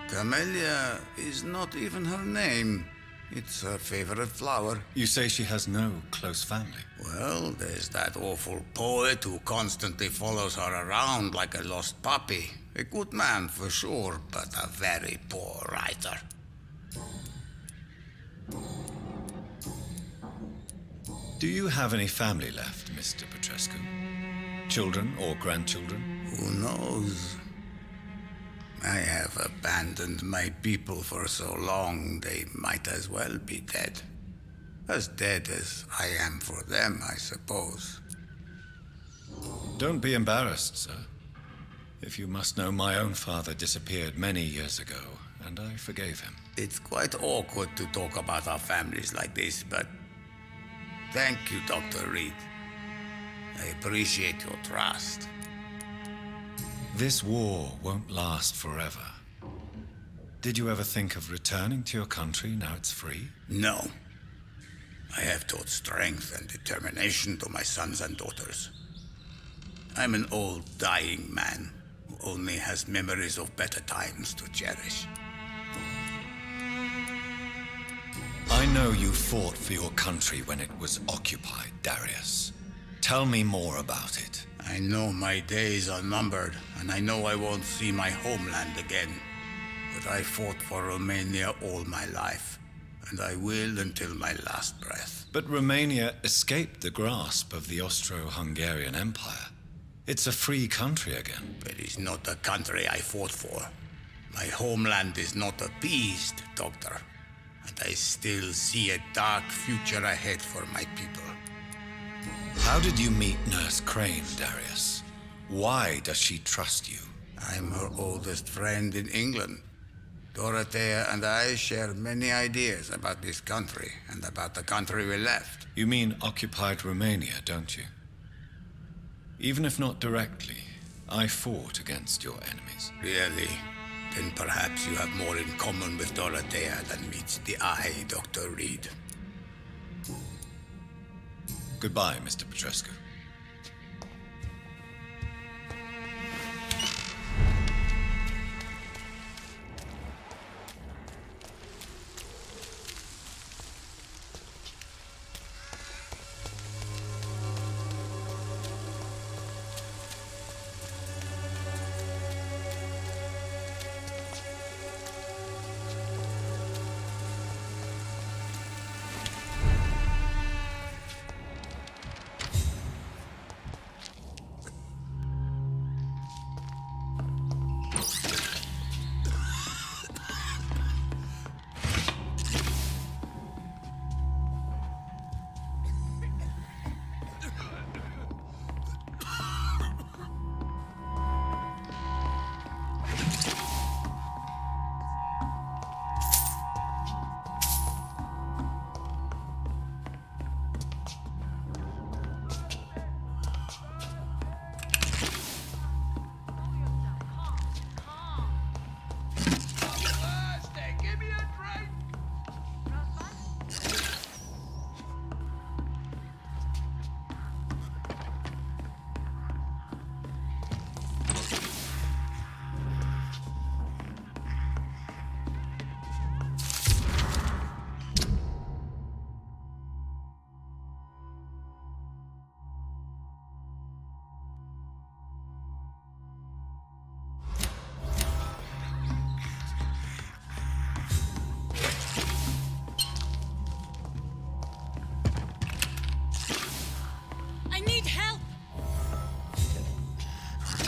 Speaker 16: Camellia is not even her name. It's her favorite flower.
Speaker 3: You say she has no close family?
Speaker 16: Well, there's that awful poet who constantly follows her around like a lost puppy. A good man for sure, but a very poor writer.
Speaker 3: Do you have any family left, Mr. Petrescu? Children or grandchildren?
Speaker 16: Who knows? I have abandoned my people for so long, they might as well be dead. As dead as I am for them, I suppose.
Speaker 3: Don't be embarrassed, sir. If you must know, my own father disappeared many years ago, and I forgave him.
Speaker 16: It's quite awkward to talk about our families like this, but thank you, Dr. Reed. I appreciate your trust.
Speaker 3: This war won't last forever. Did you ever think of returning to your country now it's free?
Speaker 16: No. I have taught strength and determination to my sons and daughters. I'm an old, dying man who only has memories of better times to cherish.
Speaker 3: I know you fought for your country when it was occupied, Darius. Tell me more about it.
Speaker 16: I know my days are numbered, and I know I won't see my homeland again. But I fought for Romania all my life, and I will until my last breath.
Speaker 3: But Romania escaped the grasp of the Austro-Hungarian Empire. It's a free country again.
Speaker 16: But it's not the country I fought for. My homeland is not appeased, Doctor. And I still see a dark future ahead for my people.
Speaker 3: How did you meet Nurse Crane, Darius? Why does she trust you?
Speaker 16: I'm her oldest friend in England. Dorothea and I share many ideas about this country and about the country we left.
Speaker 3: You mean occupied Romania, don't you? Even if not directly, I fought against your enemies.
Speaker 16: Really? Then perhaps you have more in common with Dorothea than meets the eye, Dr. Reed.
Speaker 3: Goodbye, Mr. Petrescu.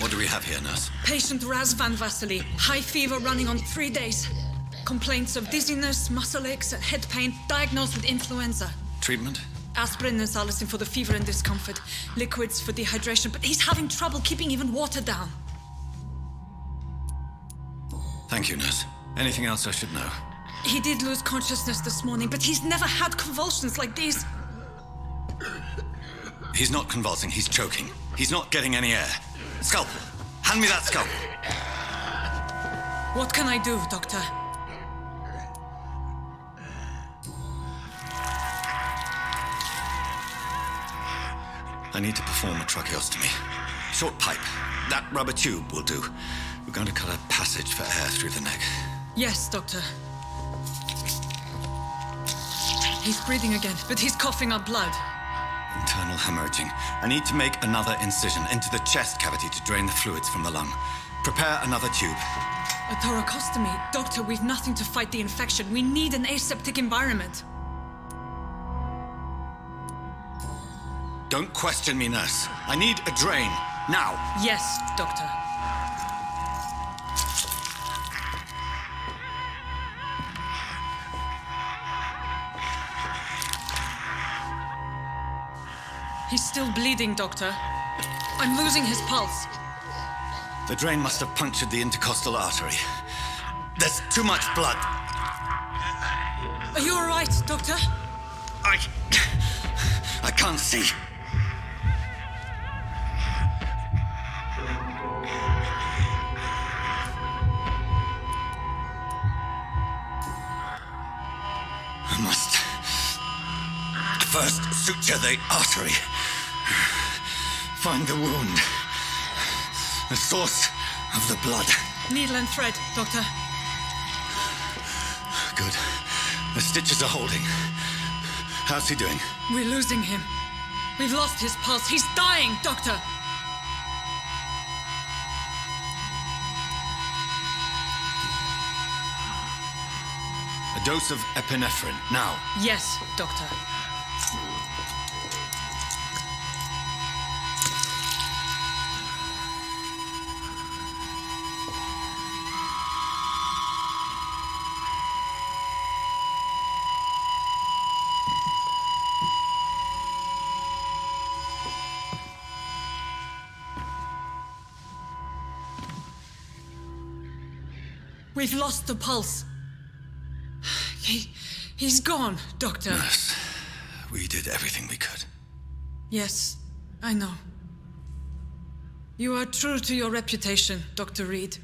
Speaker 3: What do we have here, nurse?
Speaker 8: Patient Raz Van Vasily. High fever running on 3 days. Complaints of dizziness, muscle aches, and head pain. Diagnosed with influenza.
Speaker 3: Treatment?
Speaker 8: Aspirin and salicin for the fever and discomfort. Liquids for dehydration, but he's having trouble keeping even water down.
Speaker 3: Thank you, nurse. Anything else I should know?
Speaker 8: He did lose consciousness this morning, but he's never had convulsions like these.
Speaker 3: He's not convulsing, he's choking. He's not getting any air. Scalpel! Hand me that scalpel!
Speaker 8: What can I do, Doctor?
Speaker 3: I need to perform a tracheostomy. Short pipe. That rubber tube will do. We're going to cut a passage for air through the neck.
Speaker 8: Yes, Doctor. He's breathing again, but he's coughing up blood.
Speaker 3: Internal hemorrhaging. I need to make another incision into the chest cavity to drain the fluids from the lung. Prepare another tube.
Speaker 8: A thoracostomy? Doctor, we've nothing to fight the infection. We need an aseptic environment.
Speaker 3: Don't question me, nurse. I need a drain. Now.
Speaker 8: Yes, Doctor. He's still bleeding, Doctor. I'm losing his pulse.
Speaker 3: The drain must have punctured the intercostal artery. There's too much blood.
Speaker 8: Are you all right, Doctor?
Speaker 3: I can't see. I must first suture the artery. Find the wound. The source of the blood.
Speaker 8: Needle and thread, Doctor.
Speaker 3: Good. The stitches are holding. How's he doing?
Speaker 8: We're losing him. We've lost his pulse. He's dying, Doctor.
Speaker 3: A dose of epinephrine, now.
Speaker 8: Yes, Doctor. We've lost the pulse. He's gone, Doctor.
Speaker 3: Nurse, we did everything we could.
Speaker 8: Yes, I know. You are true to your reputation, Dr. Reed.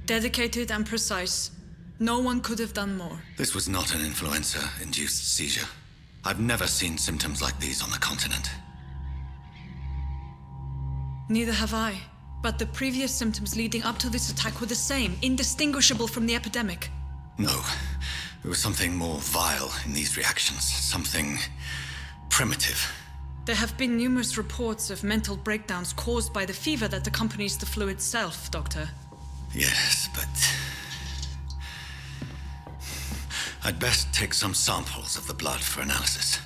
Speaker 8: Dedicated and precise. No one could have done more.
Speaker 3: This was not an influenza-induced seizure. I've never seen symptoms like these on the continent.
Speaker 8: Neither have I. But the previous symptoms leading up to this attack were the same, indistinguishable from the epidemic.
Speaker 3: No. There was something more vile in these reactions. Something primitive.
Speaker 8: There have been numerous reports of mental breakdowns caused by the fever that accompanies the flu itself, Doctor.
Speaker 3: Yes, but... I'd best take some samples of the blood for analysis.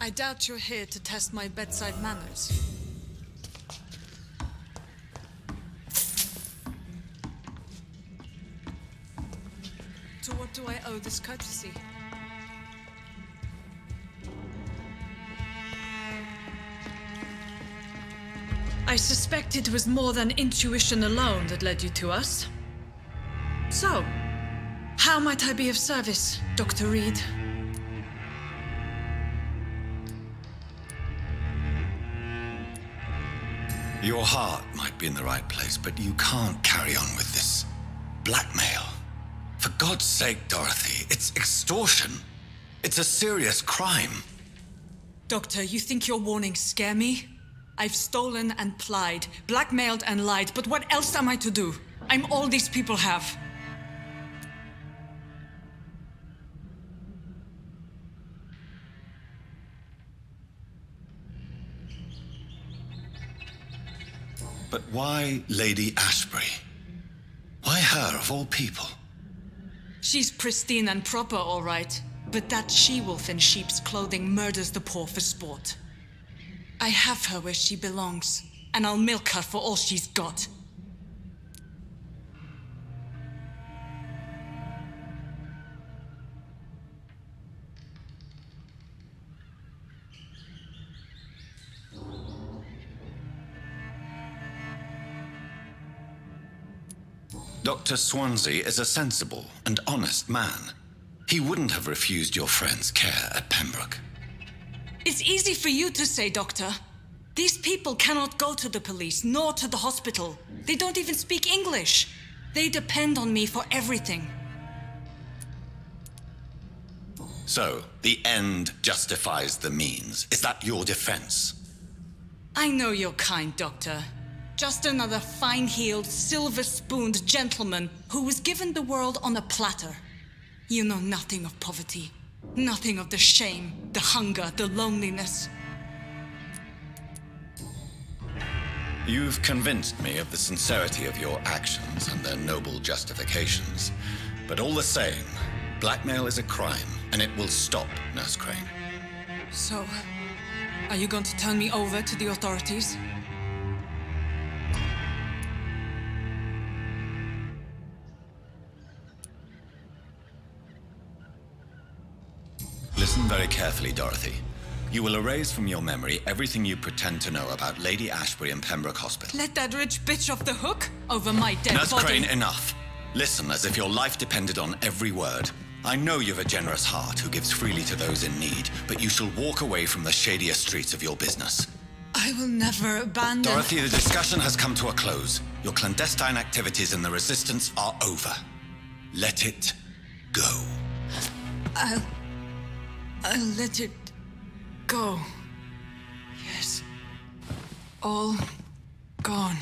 Speaker 8: I doubt you're here to test my bedside manners. To what do I owe this courtesy? I suspect it was more than intuition alone that led you to us. So, how might I be of service, Dr. Reed?
Speaker 3: Your heart might be in the right place, but you can't carry on with this blackmail. For God's sake, Dorothy, it's extortion. It's a serious crime.
Speaker 8: Doctor, you think your warnings scare me? I've stolen and plied, blackmailed and lied, but what else am I to do? I'm all these people have.
Speaker 3: But why Lady Ashbury? Why her, of all people?
Speaker 8: She's pristine and proper, all right. But that she-wolf in sheep's clothing murders the poor for sport. I have her where she belongs, and I'll milk her for all she's got.
Speaker 3: Dr. Swansea is a sensible and honest man. He wouldn't have refused your friend's care at Pembroke.
Speaker 8: It's easy for you to say, Doctor. These people cannot go to the police, nor to the hospital. They don't even speak English. They depend on me for everything.
Speaker 3: So, the end justifies the means. Is that your defense?
Speaker 8: I know you're kind, Doctor. Just another fine-heeled, silver-spooned gentleman who was given the world on a platter. You know nothing of poverty. Nothing of the shame, the hunger, the loneliness.
Speaker 3: You've convinced me of the sincerity of your actions and their noble justifications. But all the same, blackmail is a crime, and it will stop, Nurse Crane.
Speaker 8: So, are you going to turn me over to the authorities?
Speaker 3: Listen very carefully, Dorothy. You will erase from your memory everything you pretend to know about Lady Ashbury and Pembroke Hospital.
Speaker 8: Let that rich bitch off the hook over my dead
Speaker 3: Nurse
Speaker 8: body.
Speaker 3: Crane, enough. Listen as if your life depended on every word. I know you've a generous heart who gives freely to those in need, but you shall walk away from the shadier streets of your business.
Speaker 8: I will never abandon...
Speaker 3: Dorothy, the discussion has come to a close. Your clandestine activities in the Resistance are over. Let it go.
Speaker 8: I'll let it go. Yes. All gone.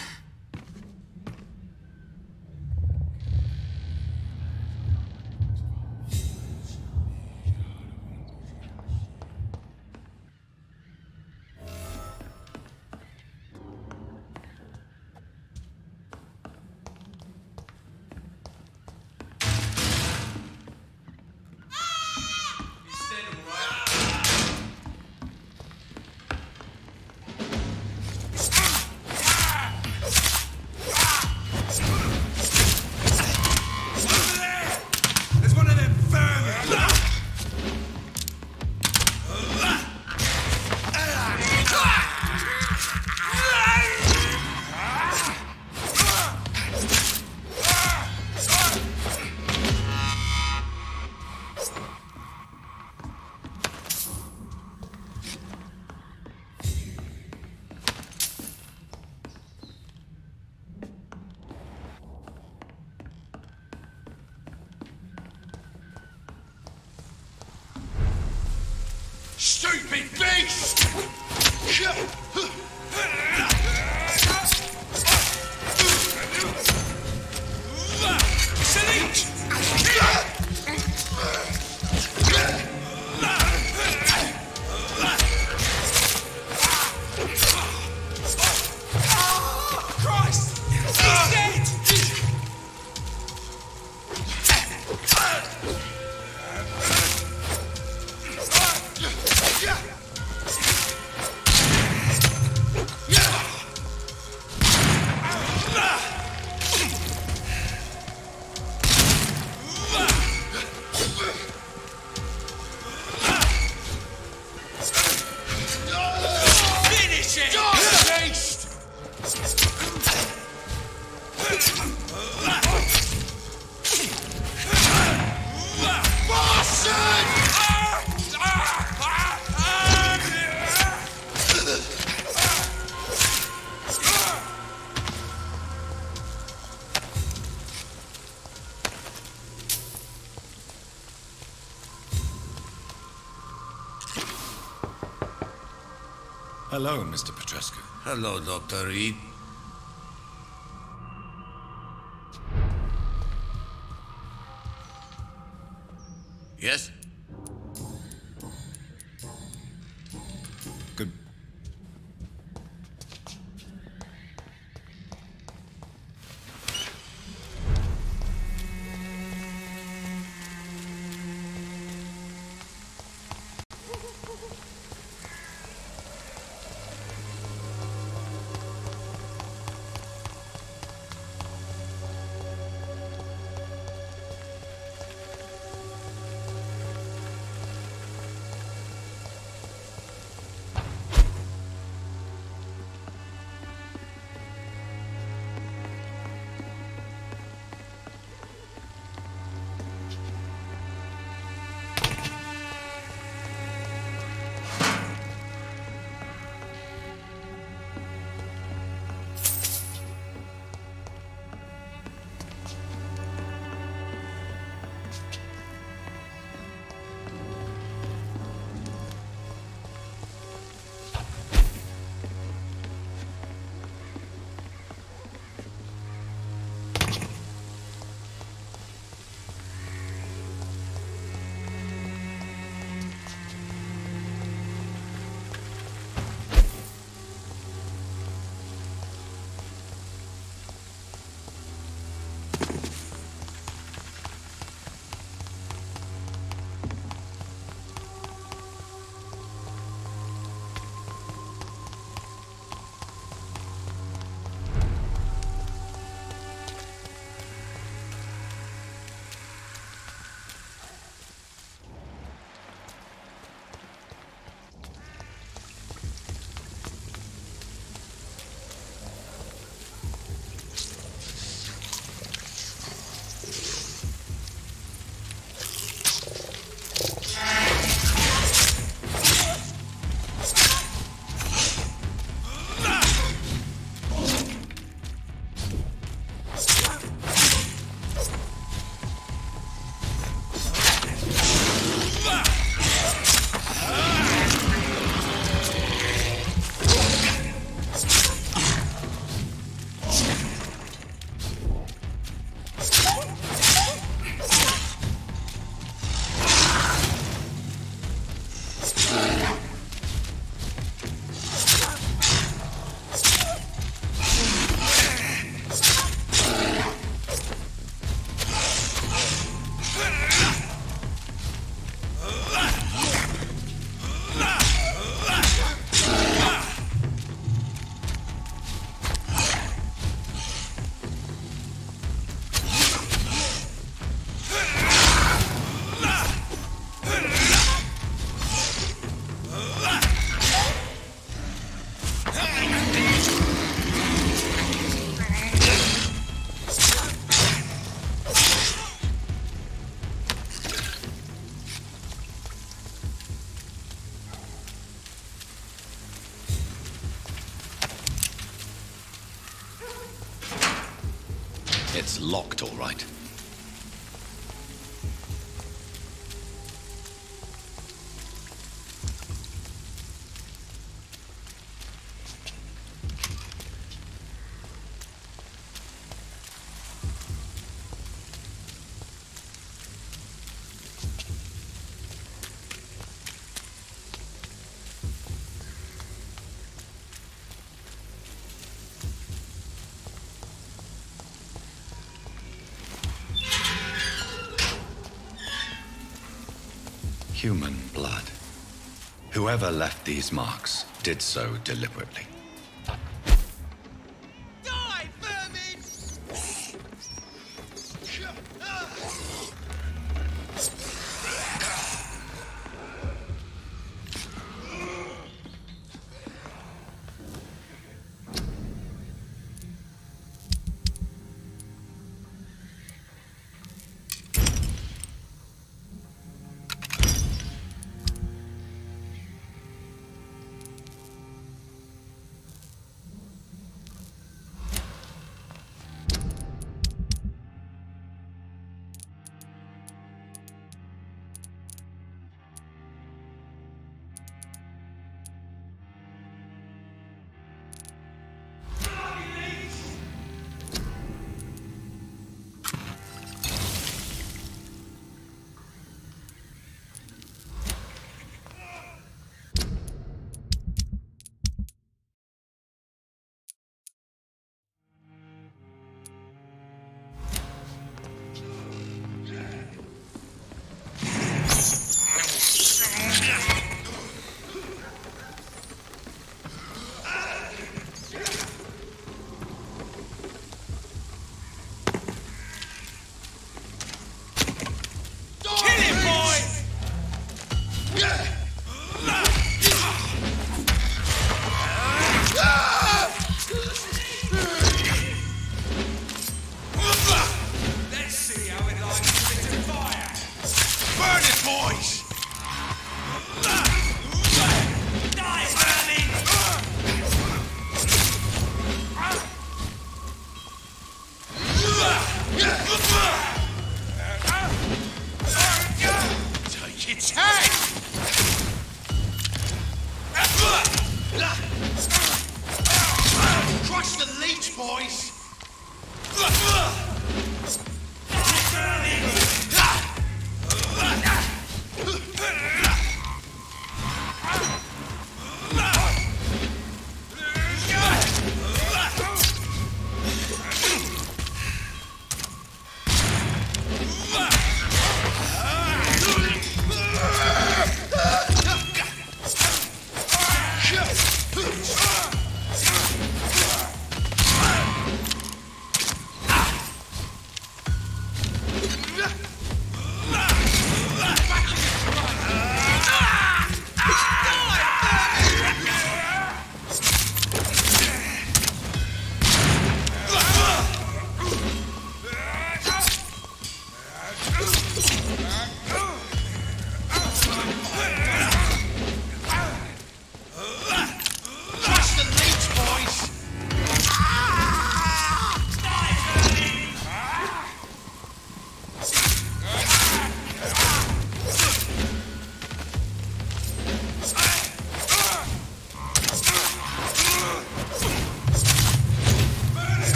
Speaker 3: Hello, Mr. Petrescu.
Speaker 16: Hello, Dr. Reed. Yes?
Speaker 3: Good. It's locked, all right. Human blood. Whoever left these marks did so deliberately.
Speaker 21: Die, vermin!
Speaker 4: Take its head! Crush the leech, boys!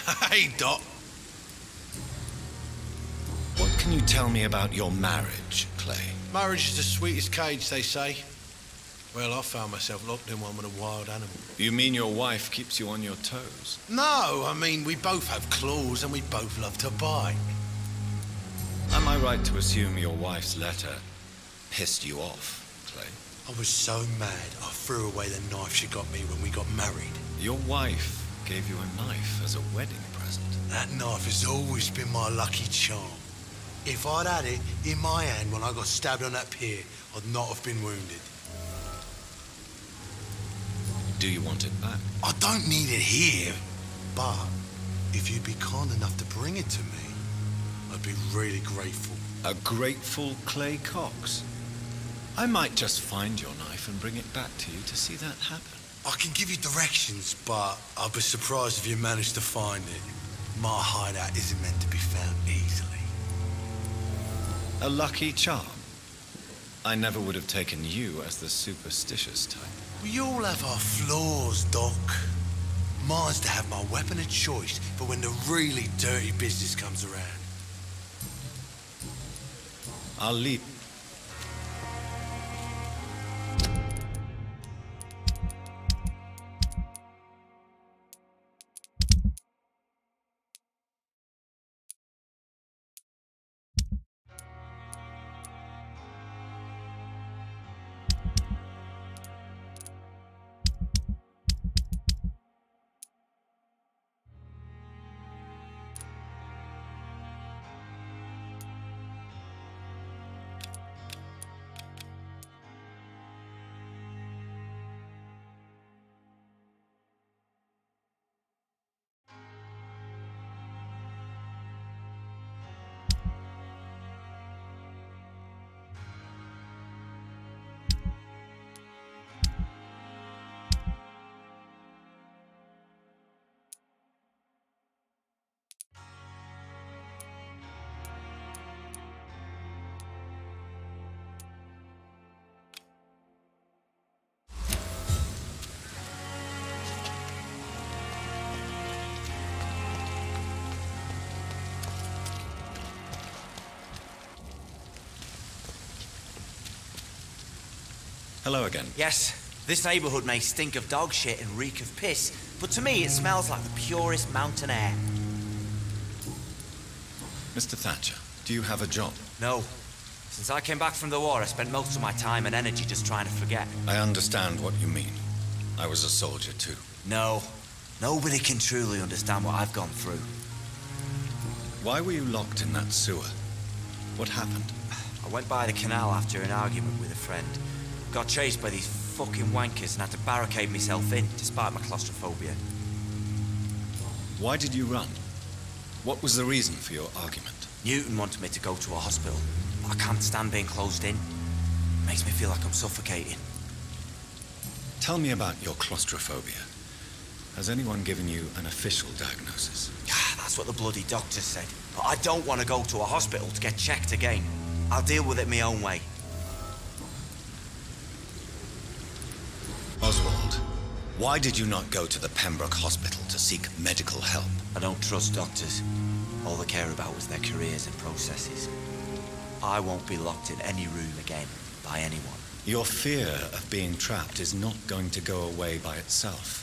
Speaker 5: Hey, Doc.
Speaker 3: What can you tell me about your marriage, Clay?
Speaker 5: Marriage is the sweetest cage, they say. Well, I found myself locked in one with a wild animal.
Speaker 3: You mean your wife keeps you on your toes?
Speaker 5: No, I mean, we both have claws and we both love to bite.
Speaker 3: Am I right to assume your wife's letter pissed you off, Clay?
Speaker 5: I was so mad, I threw away the knife she got me when we got married.
Speaker 3: Your wife gave you a knife as a wedding present.
Speaker 5: That knife has always been my lucky charm. If I'd had it in my hand when I got stabbed on that pier, I'd not have been wounded.
Speaker 3: Do you want it back?
Speaker 5: I don't need it here, but if you'd be kind enough to bring it to me, I'd be really grateful.
Speaker 3: A grateful Clay Cox? I might just find your knife and bring it back to you to see that happen.
Speaker 5: I can give you directions, but I'd be surprised if you managed to find it. My hideout isn't meant to be found easily.
Speaker 3: A lucky charm? I never would have taken you as the superstitious type.
Speaker 5: We all have our flaws, Doc. Mine's to have my weapon of choice for when the really dirty business comes around.
Speaker 3: I'll leave. Hello again.
Speaker 22: Yes, this neighborhood may stink of dog shit and reek of piss, but to me it smells like the purest mountain air.
Speaker 3: Mr. Thatcher, do you have a job?
Speaker 22: No. Since I came back from the war, I spent most of my time and energy just trying to forget.
Speaker 3: I understand what you mean. I was a soldier too.
Speaker 22: No. Nobody can truly understand what I've gone through.
Speaker 3: Why were you locked in that sewer? What happened?
Speaker 22: I went by the canal after an argument with a friend. Got chased by these fucking wankers and had to barricade myself in, despite my claustrophobia.
Speaker 3: Why did you run? What was the reason for your argument?
Speaker 22: Newton wanted me to go to a hospital, but I can't stand being closed in. It makes me feel like I'm suffocating.
Speaker 3: Tell me about your claustrophobia. Has anyone given you an official diagnosis?
Speaker 22: That's what the bloody doctor said. But I don't want to go to a hospital to get checked again. I'll deal with it my own way.
Speaker 3: Oswald, why did you not go to the Pembroke Hospital to seek medical help?
Speaker 22: I don't trust doctors. All they care about is their careers and processes. I won't be locked in any room again by anyone.
Speaker 3: Your fear of being trapped is not going to go away by itself.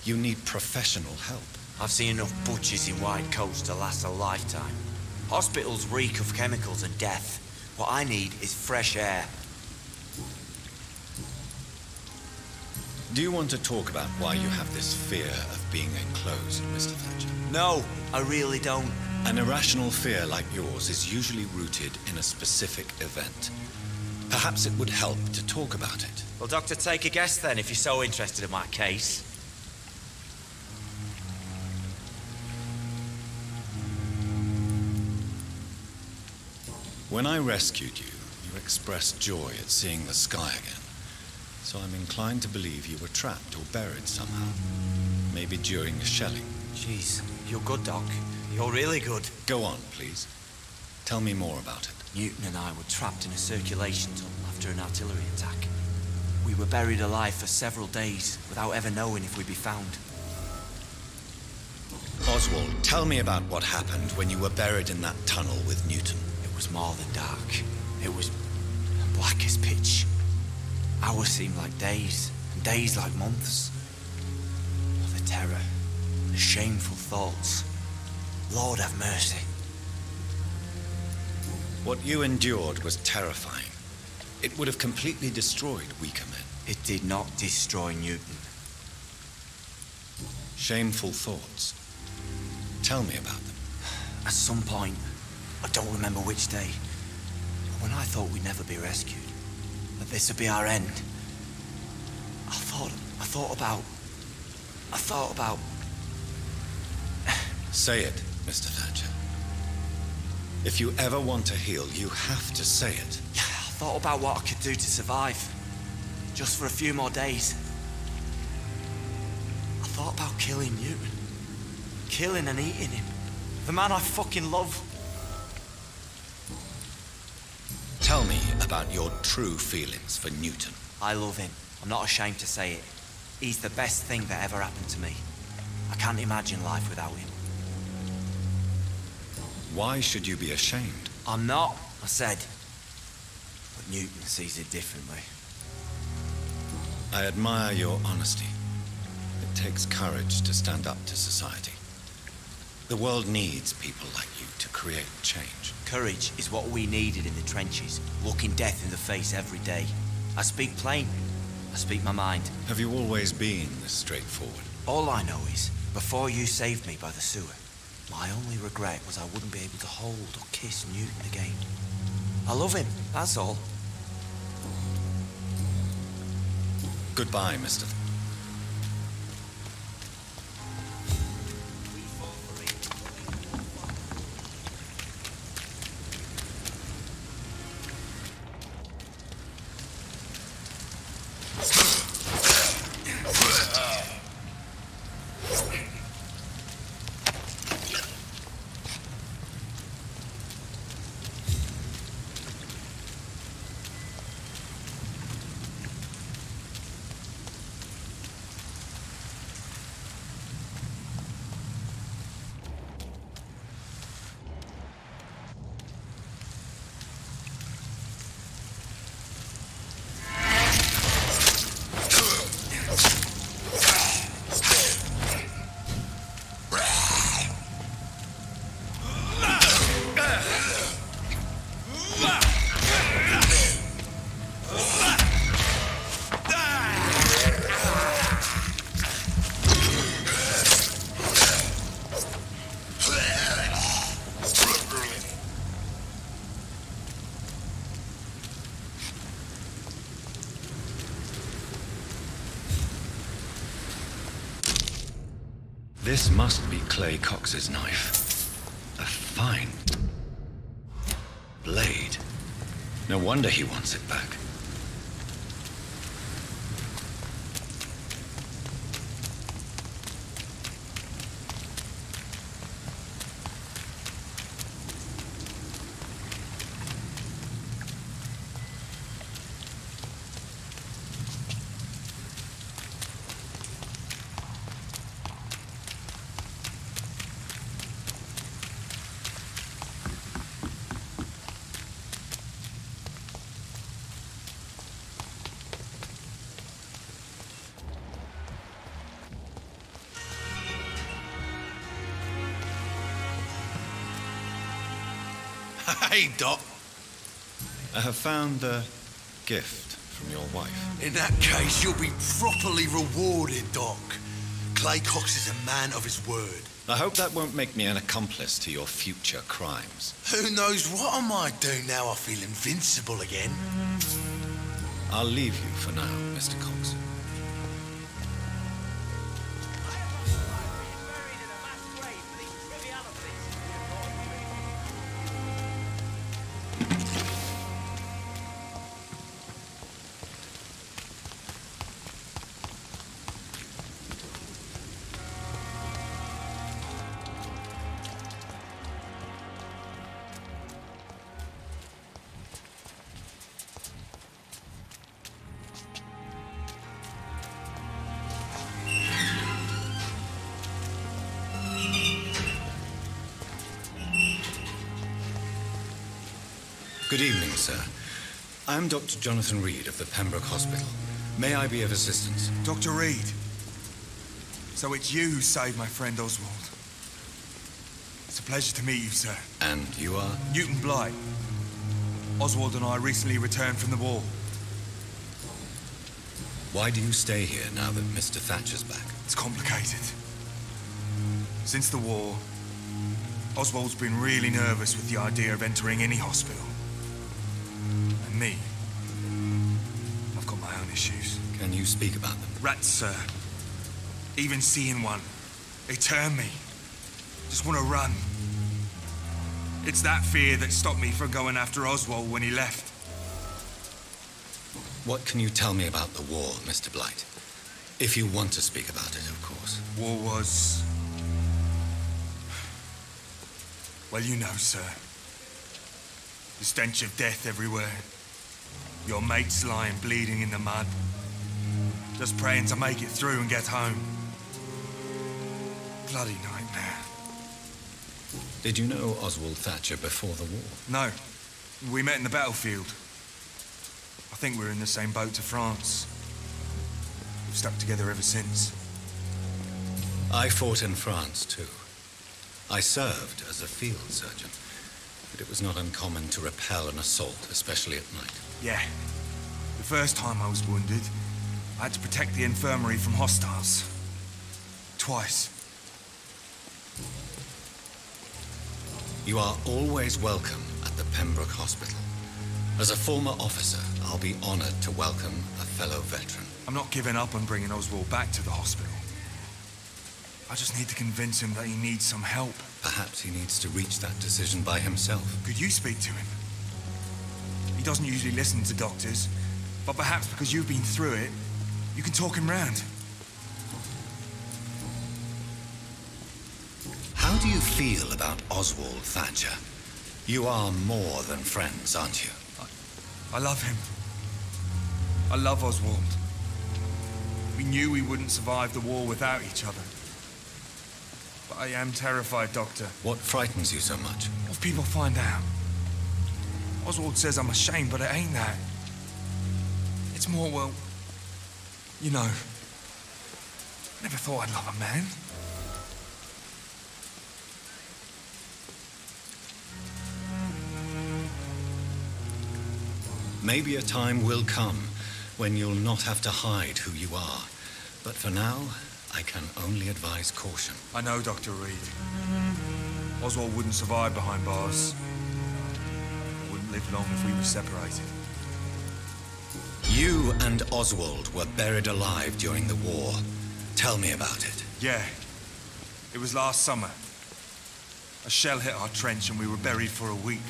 Speaker 3: You need professional help.
Speaker 22: I've seen enough butchers in white coats to last a lifetime. Hospitals reek of chemicals and death. What I need is fresh air.
Speaker 3: Do you want to talk about why you have this fear of being enclosed, Mr. Thatcher?
Speaker 22: No, I really don't.
Speaker 3: An irrational fear like yours is usually rooted in a specific event. Perhaps it would help to talk about it.
Speaker 22: Well, Doctor, take a guess then, if you're so interested in my case.
Speaker 3: When I rescued you, you expressed joy at seeing the sky again. So I'm inclined to believe you were trapped or buried somehow. Maybe during the shelling.
Speaker 22: Jeez, you're good, Doc. You're really good.
Speaker 3: Go on, please. Tell me more about it.
Speaker 22: Newton and I were trapped in a circulation tunnel after an artillery attack. We were buried alive for several days without ever knowing if we'd be found.
Speaker 3: Oswald, tell me about what happened when you were buried in that tunnel with Newton.
Speaker 22: It was more than dark. It was black as pitch. Hours seemed like days, and days like months. Oh, the terror, the shameful thoughts. Lord have mercy.
Speaker 3: What you endured was terrifying. It would have completely destroyed weaker men.
Speaker 22: It did not destroy Newton.
Speaker 3: Shameful thoughts. Tell me about them.
Speaker 22: At some point, I don't remember which day, but when I thought we'd never be rescued, that this would be our end, I thought about...
Speaker 3: Say it, Mr. Thatcher. If you ever want to heal, you have to say it.
Speaker 22: I thought about what I could do to survive, just for a few more days. I thought about killing Newton. Killing and eating him. The man I fucking love.
Speaker 3: Tell me about your true feelings for Newton.
Speaker 22: I love him. I'm not ashamed to say it. He's the best thing that ever happened to me. I can't imagine life without him.
Speaker 3: Why should you be ashamed?
Speaker 22: I'm not, I said. But Newton sees it differently.
Speaker 3: I admire your honesty. It takes courage to stand up to society. The world needs people like you to create change.
Speaker 22: Courage is what we needed in the trenches, looking death in the face every day. I speak plain. I speak my mind.
Speaker 3: Have you always been this straightforward?
Speaker 22: All I know is, before you saved me by the sewer, my only regret was I wouldn't be able to hold or kiss Newton again. I love him, that's all.
Speaker 3: Goodbye, Mr. This must be Clay Cox's knife. A fine blade. No wonder he wants it back.
Speaker 5: Hey, Doc.
Speaker 3: I have found a gift from your wife.
Speaker 5: In that case, you'll be properly rewarded, Doc. Clay Cox is a man of his word.
Speaker 3: I hope that won't make me an accomplice to your future crimes.
Speaker 5: Who knows what I might do now I feel invincible again.
Speaker 3: I'll leave you for now, Mr. Cox. Good evening, sir. I'm Dr. Jonathan Reed of the Pembroke Hospital. May I be of assistance?
Speaker 7: Dr. Reed. So it's you who saved my friend Oswald. It's a pleasure to meet you, sir.
Speaker 3: And you are?
Speaker 7: Newton Blight. Oswald and I recently returned from the war.
Speaker 3: Why do you stay here now that Mr. Thatcher's back?
Speaker 7: It's complicated. Since the war, Oswald's been really nervous with the idea of entering any hospital. And me, I've got my own issues.
Speaker 3: Can you speak about them?
Speaker 7: Rats, sir. Even seeing one, they turn me. Just want to run. It's that fear that stopped me from going after Oswald when he left.
Speaker 3: What can you tell me about the war, Mr. Blight? If you want to speak about it, of course.
Speaker 7: War was... well, you know, sir. The stench of death everywhere. Your mates lying bleeding in the mud. Just praying to make it through and get home. Bloody nightmare.
Speaker 3: Did you know Oswald Thatcher before the war?
Speaker 7: No. We met in the battlefield. I think we're in the same boat to France. We've stuck together ever since.
Speaker 3: I fought in France, too. I served as a field surgeon, but it was not uncommon to repel an assault, especially at night.
Speaker 7: Yeah. The first time I was wounded, I had to protect the infirmary from hostiles. Twice.
Speaker 3: You are always welcome at the Pembroke Hospital. As a former officer, I'll be honored to welcome a fellow veteran.
Speaker 7: I'm not giving up on bringing Oswald back to the hospital. I just need to convince him that he needs some help.
Speaker 3: Perhaps he needs to reach that decision by himself.
Speaker 7: Could you speak to him? He doesn't usually listen to doctors, but perhaps because you've been through it, you can talk him round.
Speaker 3: How do you feel about Oswald Thatcher? You are more than friends, aren't you?
Speaker 7: I love him. I love Oswald. We knew we wouldn't survive the war without each other. But I am terrified, Doctor.
Speaker 3: What frightens you so much?
Speaker 7: What if people find out? Oswald says I'm ashamed, but it ain't that. It's more, well, you know, never thought I'd love a man.
Speaker 3: Maybe a time will come when you'll not have to hide who you are. But for now, I can only advise caution.
Speaker 7: I know, Dr. Reed. Oswald wouldn't survive behind bars. He wouldn't live long if we were separated.
Speaker 3: You and Oswald were buried alive during the war. Tell me about it.
Speaker 7: Yeah. It was last summer. A shell hit our trench and we were buried for a week.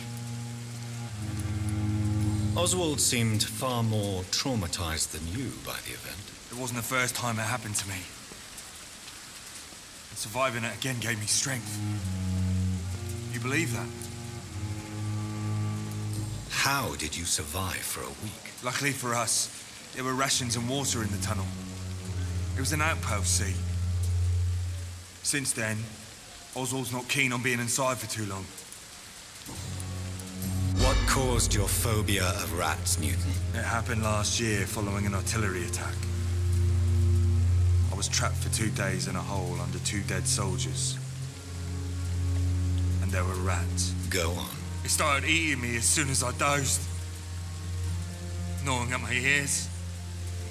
Speaker 3: Oswald seemed far more traumatized than you by the event.
Speaker 7: It wasn't the first time it happened to me. And surviving it again gave me strength. You believe that?
Speaker 3: How did you survive for a week?
Speaker 7: Luckily for us, there were rations and water in the tunnel. It was an outpost, see. Since then, Oswald's not keen on being inside for too long.
Speaker 3: What caused your phobia of rats, Newton?
Speaker 7: It happened last year following an artillery attack. I was trapped for 2 days in a hole under 2 dead soldiers. And there were rats.
Speaker 3: Go on.
Speaker 7: It started eating me as soon as I dozed. Gnawing at my ears,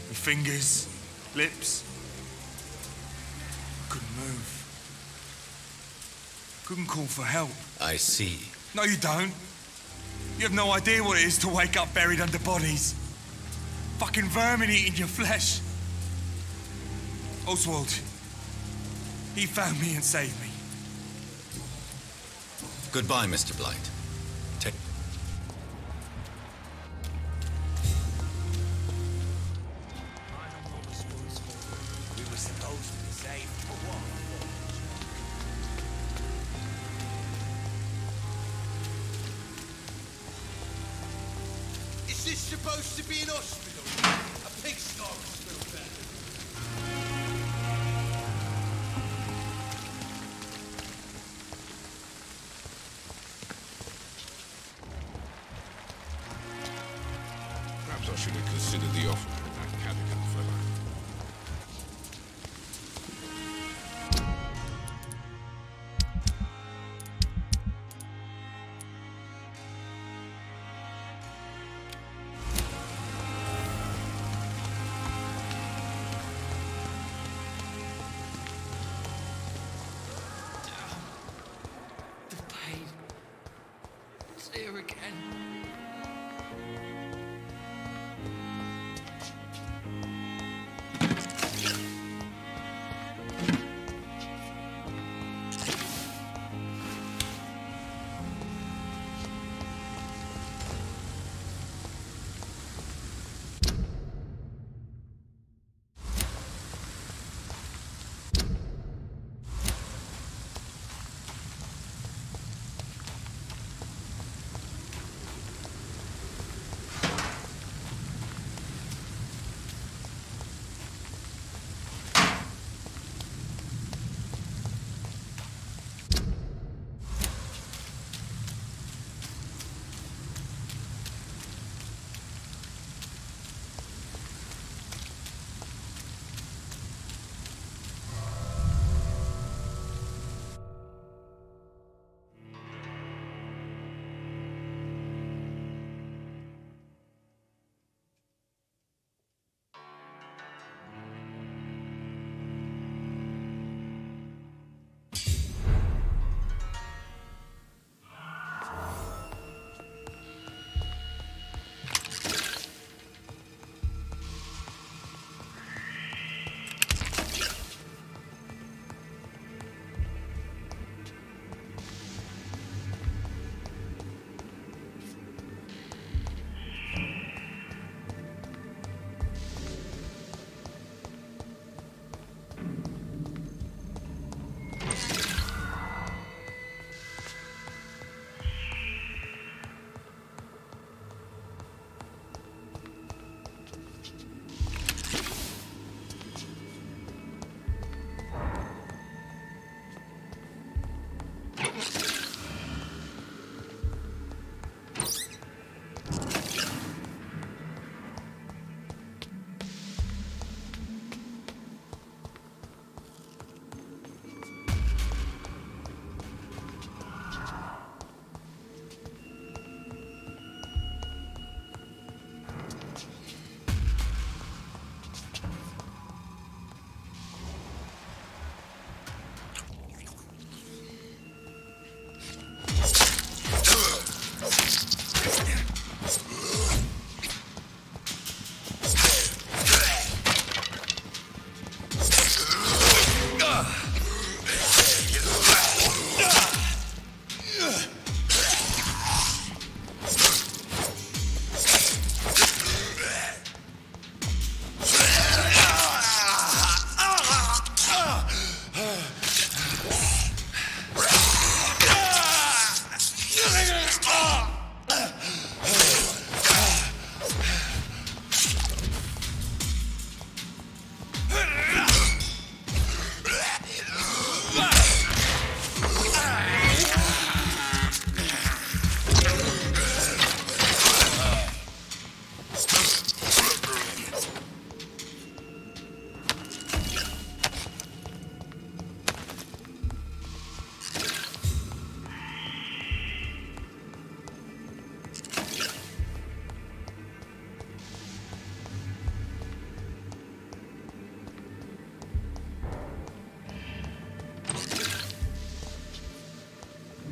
Speaker 7: my fingers, lips. I couldn't move. Couldn't call for help.
Speaker 3: I see.
Speaker 7: No, you don't. You have no idea what it is to wake up buried under bodies. Fucking vermin eating your flesh. Oswald, he found me and saved me.
Speaker 3: Goodbye, Mr. Blight. Take...
Speaker 10: We were supposed to be saved for what? Is this supposed to be an hospital? A pigsty hospital then?
Speaker 18: Perhaps I should have considered the offer of that Calicut fellow.
Speaker 21: The pain. It's here again.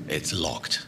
Speaker 3: It's locked.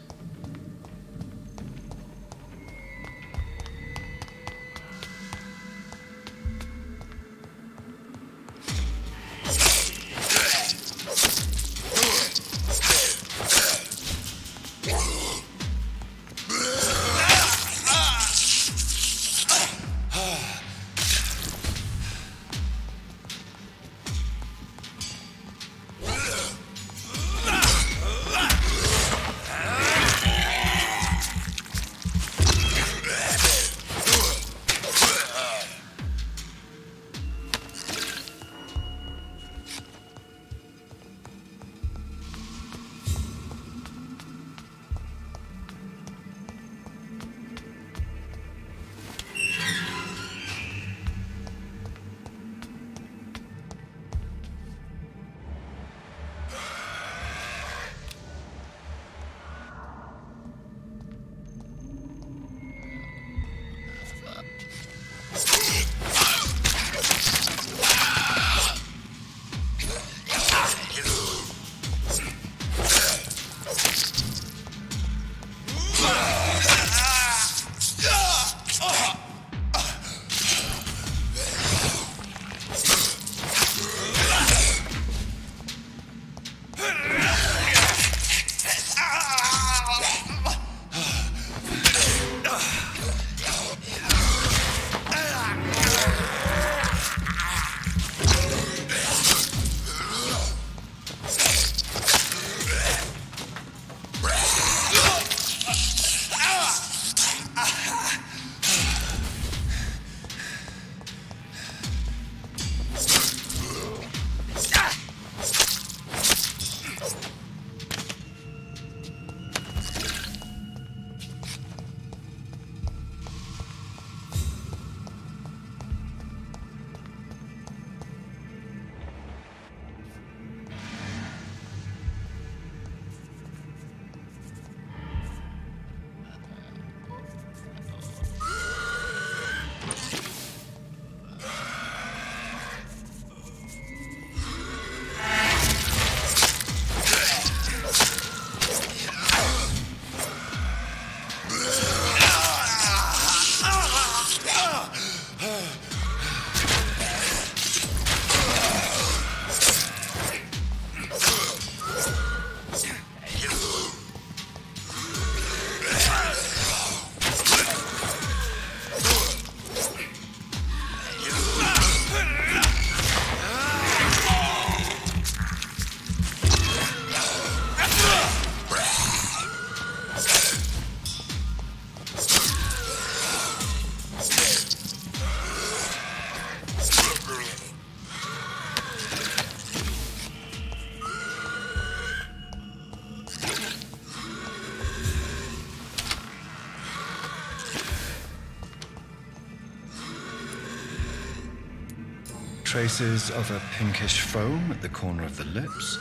Speaker 2: traces of a pinkish foam at the corner of the lips.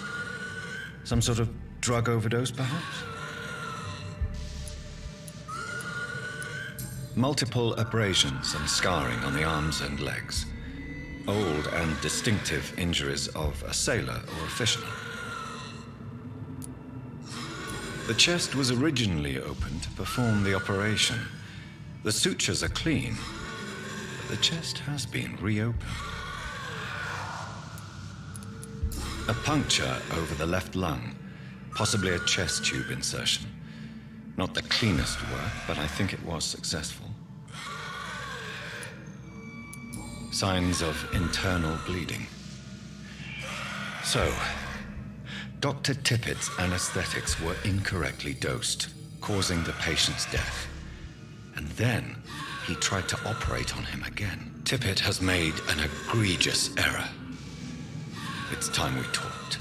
Speaker 2: Some sort of drug overdose, perhaps? Multiple abrasions and scarring on the arms and legs. Old and distinctive injuries of a sailor or a fisherman. The chest was originally opened to perform the operation. The sutures are clean, but the chest has been reopened. A puncture over the left lung, possibly a chest tube insertion. Not the cleanest work, but I think it was successful. Signs of internal bleeding. So, Dr. Tippett's anesthetics were incorrectly dosed, causing the patient's death. And then he tried to operate on him again. Tippett has made an egregious error. It's time we talked.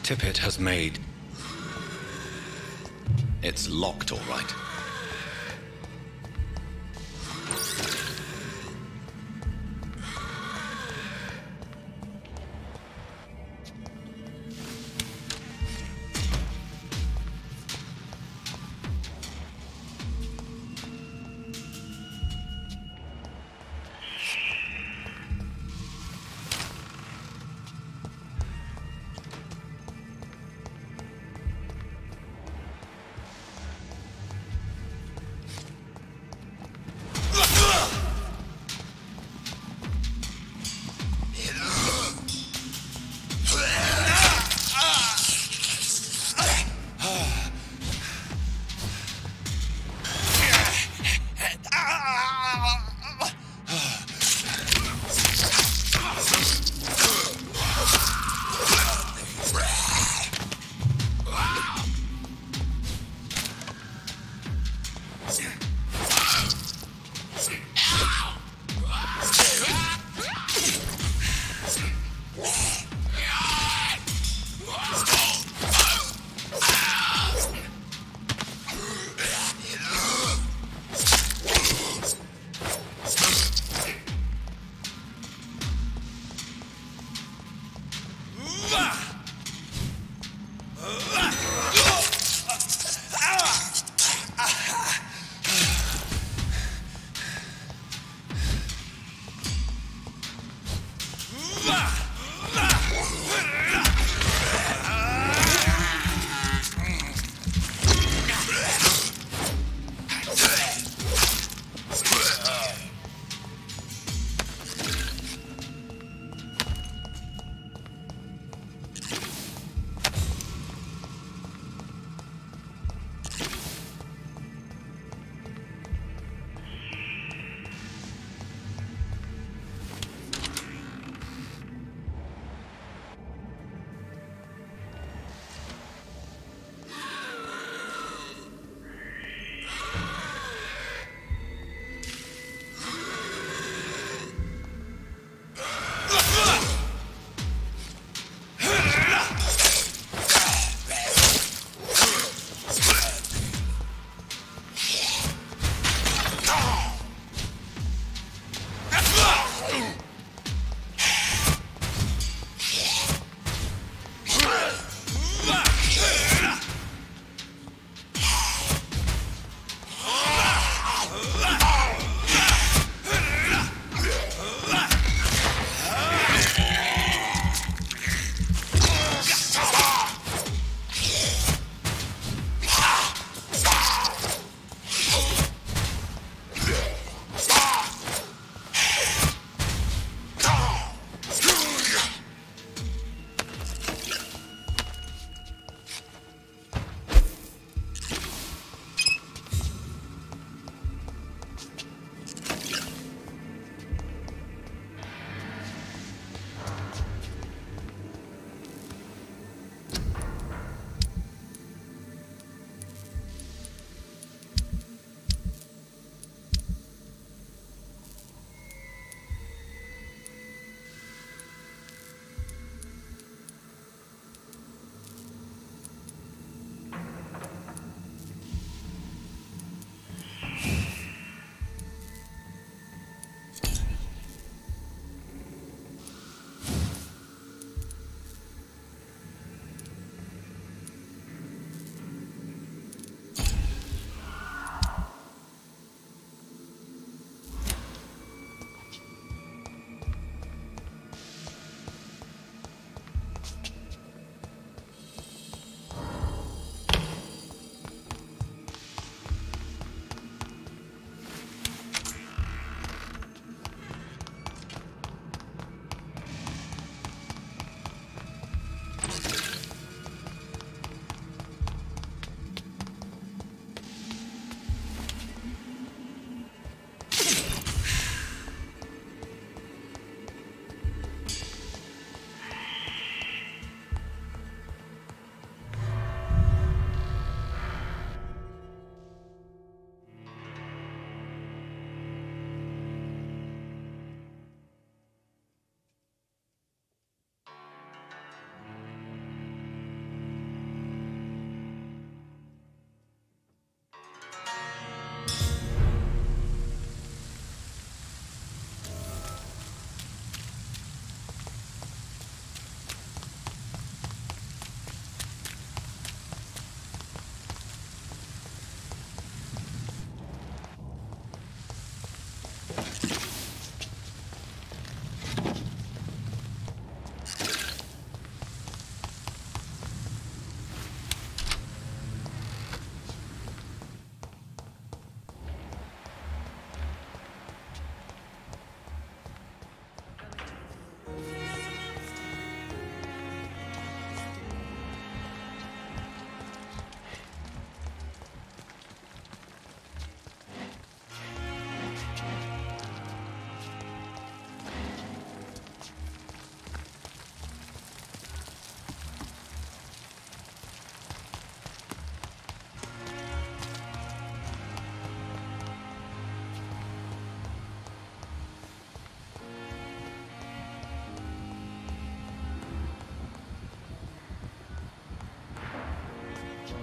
Speaker 2: Tippett has made... It's locked, all right.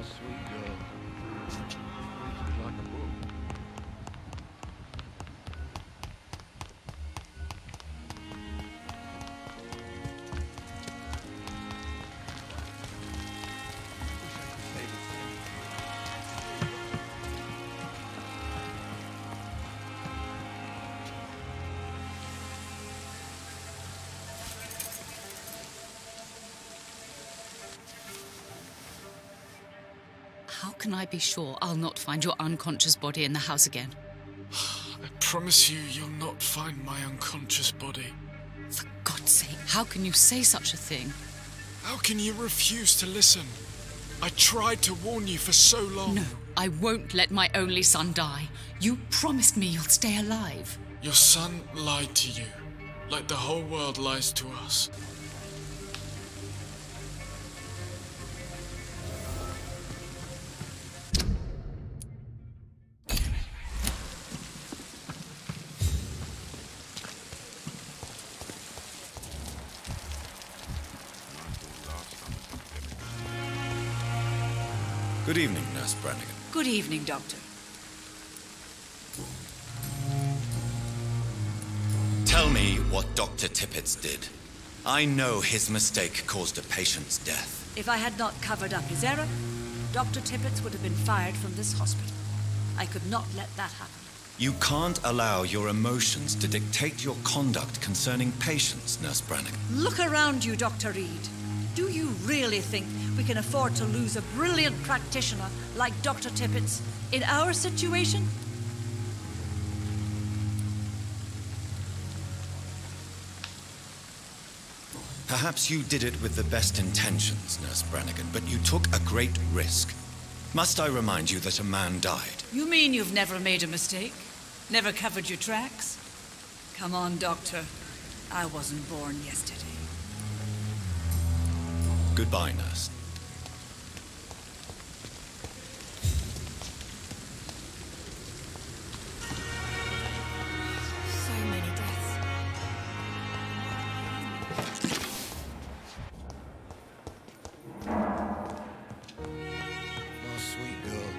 Speaker 18: sweet girl. Reads like a book.
Speaker 9: How can I be sure I'll not find your unconscious body in the house again?
Speaker 12: I promise you, you'll not find my unconscious body.
Speaker 9: For God's sake, how can you say such a thing?
Speaker 12: How can you refuse to listen? I tried to warn you for so long.
Speaker 9: No, I won't let my only son die. You promised me you'll stay alive.
Speaker 12: Your son lied to you, like the whole world lies to us.
Speaker 3: Good evening, Nurse Brannigan.
Speaker 6: Good evening, Doctor.
Speaker 3: Tell me what Dr. Tippett did. I know his mistake caused a patient's death.
Speaker 6: If I had not covered up his error, Dr. Tippett would have been fired from this hospital. I could not let that happen.
Speaker 3: You can't allow your emotions to dictate your conduct concerning patients, Nurse Brannigan.
Speaker 6: Look around you, Dr. Reed. Do you really think we can afford to lose a brilliant practitioner like Dr. Tippett in our situation?
Speaker 3: Perhaps you did it with the best intentions, Nurse Brannigan, but you took a great risk. Must I remind you that a man died?
Speaker 6: You mean you've never made a mistake? Never covered your tracks? Come on, Doctor. I wasn't born yesterday.
Speaker 3: Goodbye, Nurse.
Speaker 9: So many deaths.
Speaker 10: My sweet girl.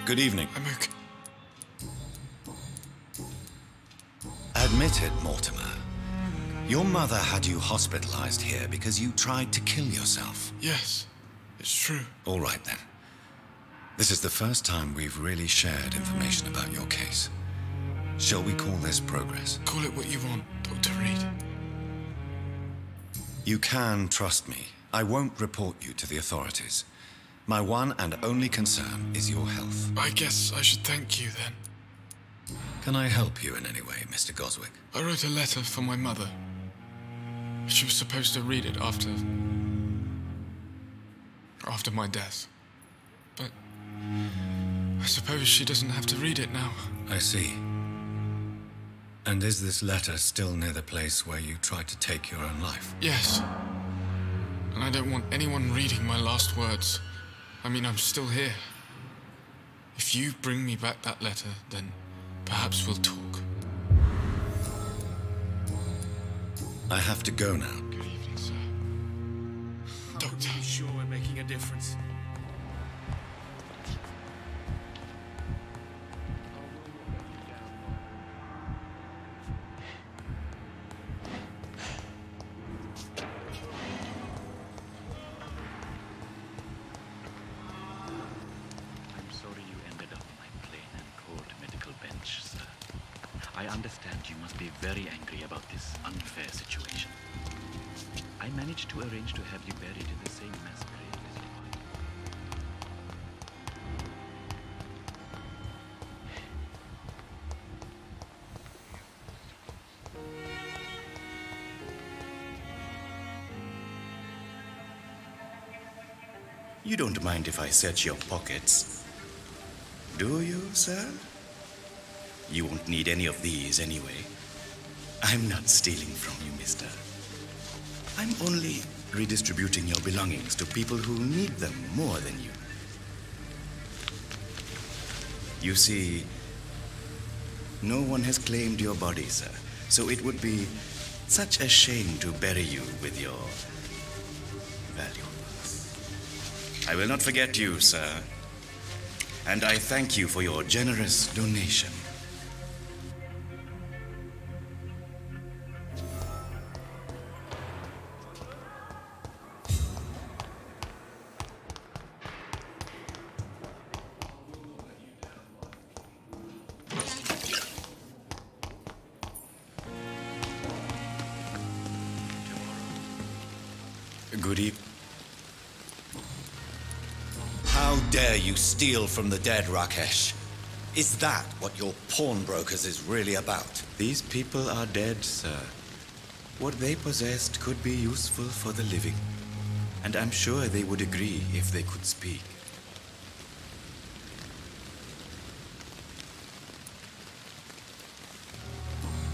Speaker 3: Good evening.
Speaker 12: I'm okay.
Speaker 3: Admit it, Mortimer. Your mother had you hospitalized here because you tried to kill yourself.
Speaker 12: Yes, it's true.
Speaker 3: All right, then. This is the first time we've really shared information about your case. Shall we call this progress?
Speaker 12: Call it what you want, Dr. Reed.
Speaker 3: You can trust me. I won't report you to the authorities. My one and only concern is your health.
Speaker 12: I guess I should thank you, then.
Speaker 3: Can I help you in any way, Mr. Goswick?
Speaker 12: I wrote a letter for my mother. She was supposed to read it after my death. But I suppose she doesn't have to read it now.
Speaker 3: I see. And is this letter still near the place where you tried to take your own life?
Speaker 12: Yes. And I don't want anyone reading my last words. I mean, I'm still here. If you bring me back that letter, then perhaps we'll talk.
Speaker 3: I have to go now.
Speaker 12: Good evening, sir.
Speaker 13: Doctor, I'm sure we're making a difference.
Speaker 23: I'm sorry you ended up on my plain and cold medical bench, sir. I understand you must be very angry about this unfair situation. I managed to arrange to have you buried in the same mass grave as your wife.
Speaker 24: You don't mind if I search your pockets, do you, sir? You won't need any of these anyway. I'm not stealing from you, mister. I'm only redistributing your belongings to people who need them more than you. You see, no one has claimed your body, sir, so it would be such a shame to bury you with your valuables. I will not forget you, sir. And I thank you for your generous donation. Good evening.
Speaker 3: How dare you steal from the dead, Rakesh? Is that what your pawnbrokers is really about?
Speaker 2: These people are dead, sir. What they possessed could be useful for the living. And I'm sure they would agree if they could speak.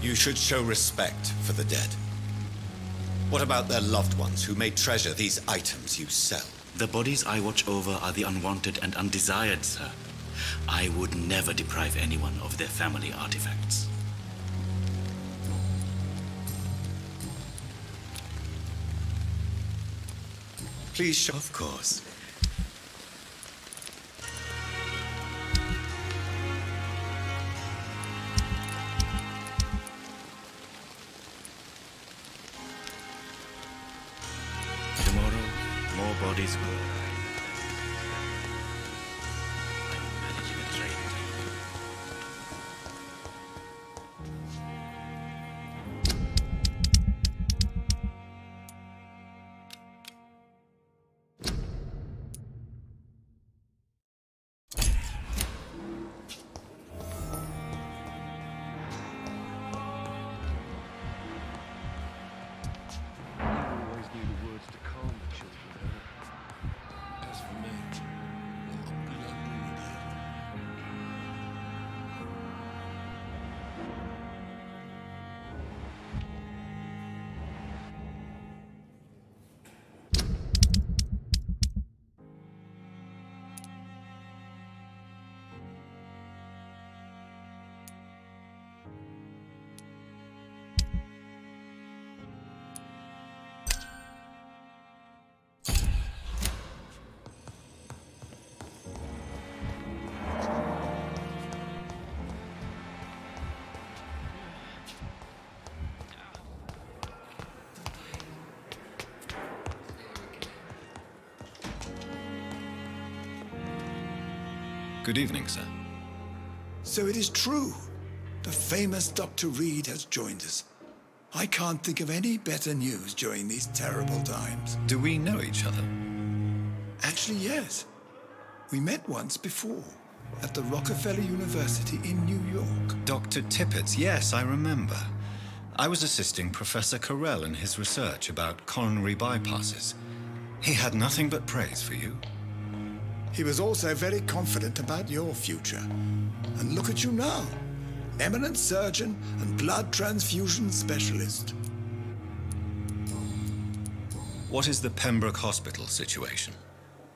Speaker 3: You should show respect for the dead. What about their loved ones who may treasure these items you sell?
Speaker 24: The bodies I watch over are the unwanted and undesired, sir. I would never deprive anyone of their family artifacts.
Speaker 3: Please show.
Speaker 2: Of course.
Speaker 24: Tomorrow, more bodies will arrive. I'm managing a trade.
Speaker 21: Always knew the words to calm the children. As for me, I'll be like Bruno did.
Speaker 2: Good evening, sir.
Speaker 1: So it is true. The famous Dr. Reed has joined us. I can't think of any better news during these terrible times.
Speaker 2: Do we know each other?
Speaker 1: Actually, yes. We met once before, at the Rockefeller University in New York.
Speaker 2: Dr. Tippett, yes, I remember. I was assisting Professor Carell in his research about coronary bypasses. He had nothing but praise for you.
Speaker 1: He was also very confident about your future. And look at you now. Eminent surgeon and blood transfusion specialist.
Speaker 2: What is the Pembroke Hospital situation?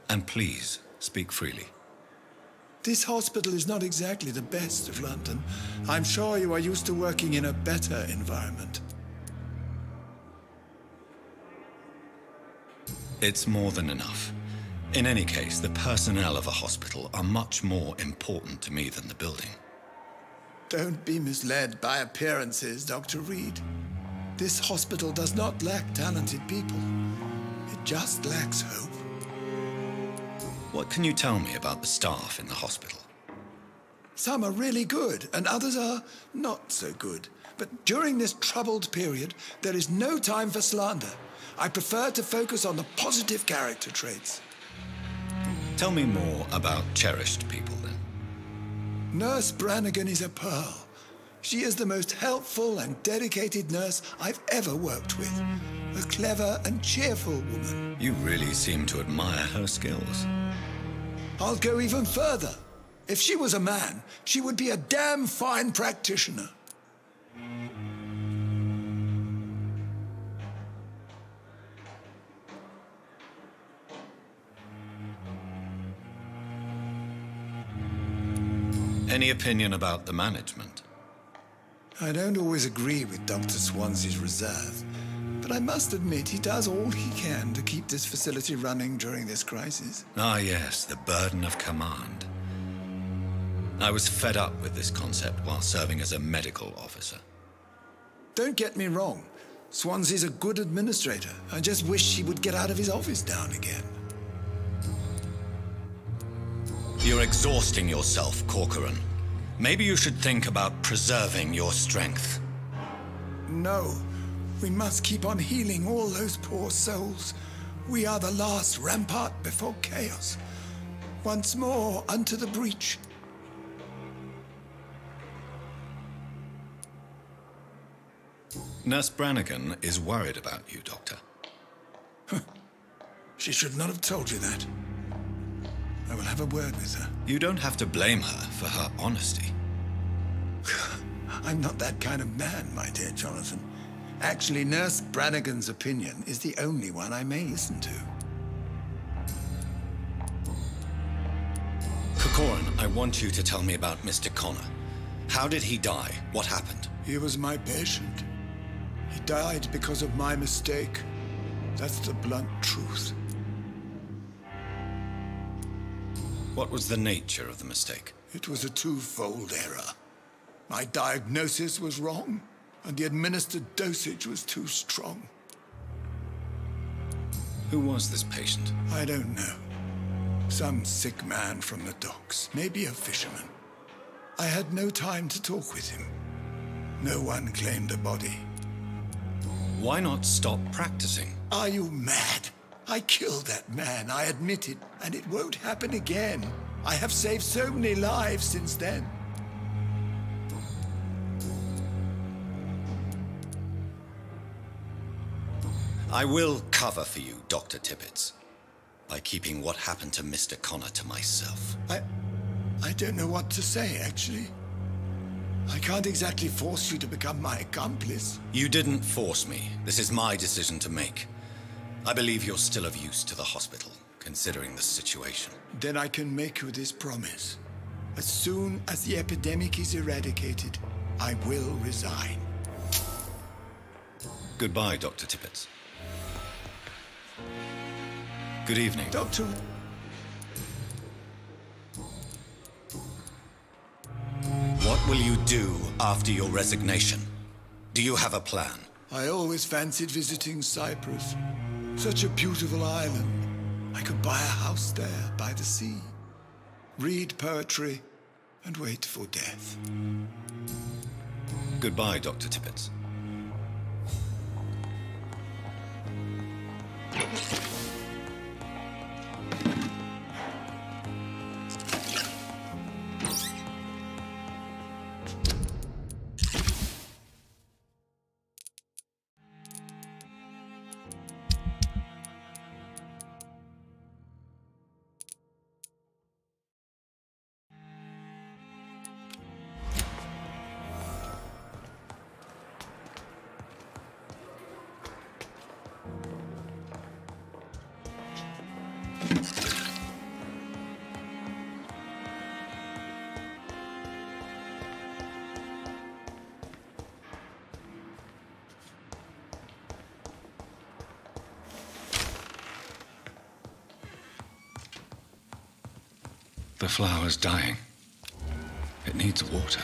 Speaker 2: And please, speak freely.
Speaker 1: This hospital is not exactly the best of London. I'm sure you are used to working in a better environment.
Speaker 2: It's more than enough. In any case, the personnel of a hospital are much more important to me than the building.
Speaker 1: Don't be misled by appearances, Dr. Reed. This hospital does not lack talented people. It just lacks hope.
Speaker 2: What can you tell me about the staff in the hospital?
Speaker 1: Some are really good, and others are not so good. But during this troubled period, there is no time for slander. I prefer to focus on the positive character traits.
Speaker 2: Tell me more about cherished people, then.
Speaker 1: Nurse Brannigan is a pearl. She is the most helpful and dedicated nurse I've ever worked with. A clever and cheerful woman.
Speaker 2: You really seem to admire her skills.
Speaker 1: I'll go even further. If she was a man, she would be a damn fine practitioner.
Speaker 2: Any opinion about the management?
Speaker 1: I don't always agree with Dr. Swansea's reserve, but But I must admit, he does all he can to keep this facility running during this crisis.
Speaker 2: Ah, yes, the burden of command. I was fed up with this concept while serving as a medical officer.
Speaker 1: Don't get me wrong. Swansea's a good administrator. I just wish he would get out of his office down again.
Speaker 3: You're exhausting yourself, Corcoran. Maybe you should think about preserving your strength.
Speaker 1: No. We must keep on healing all those poor souls. We are the last rampart before chaos. Once more, unto the breach.
Speaker 2: Nurse Brannigan is worried about you, Doctor.
Speaker 1: She should not have told you that. I will have a word with her.
Speaker 2: You don't have to blame her for her honesty.
Speaker 1: I'm not that kind of man, my dear Jonathan. Actually, Nurse Brannigan's opinion is the only one I may listen to.
Speaker 3: Corcoran, I want you to tell me about Mr. Connor. How did he die? What happened?
Speaker 1: He was my patient. He died because of my mistake. That's the blunt truth.
Speaker 3: What was the nature of the mistake?
Speaker 1: It was a twofold error. My diagnosis was wrong, and the administered dosage was too strong.
Speaker 2: Who was this patient?
Speaker 1: I don't know. Some sick man from the docks, maybe a fisherman. I had no time to talk with him. No one claimed a body.
Speaker 3: Why not stop practicing?
Speaker 1: Are you mad? I killed that man, I admit it, and it won't happen again. I have saved so many lives since then.
Speaker 3: I will cover for you, Dr. Tippett, by keeping what happened to Mr. Connor to myself.
Speaker 1: I don't know what to say, actually. I can't exactly force you to become my accomplice.
Speaker 3: You didn't force me. This is my decision to make. I believe you're still of use to the hospital, considering the situation.
Speaker 1: Then I can make you this promise. As soon as the epidemic is eradicated, I will resign.
Speaker 2: Goodbye, Dr. Tippett. Good evening.
Speaker 1: Doctor...
Speaker 3: What will you do after your resignation? Do you have a plan?
Speaker 1: I always fancied visiting Cyprus. Such a beautiful island. I could buy a house there by the sea, read poetry, and wait for death.
Speaker 2: Goodbye, Dr. Tippett. The flower's dying. It needs water.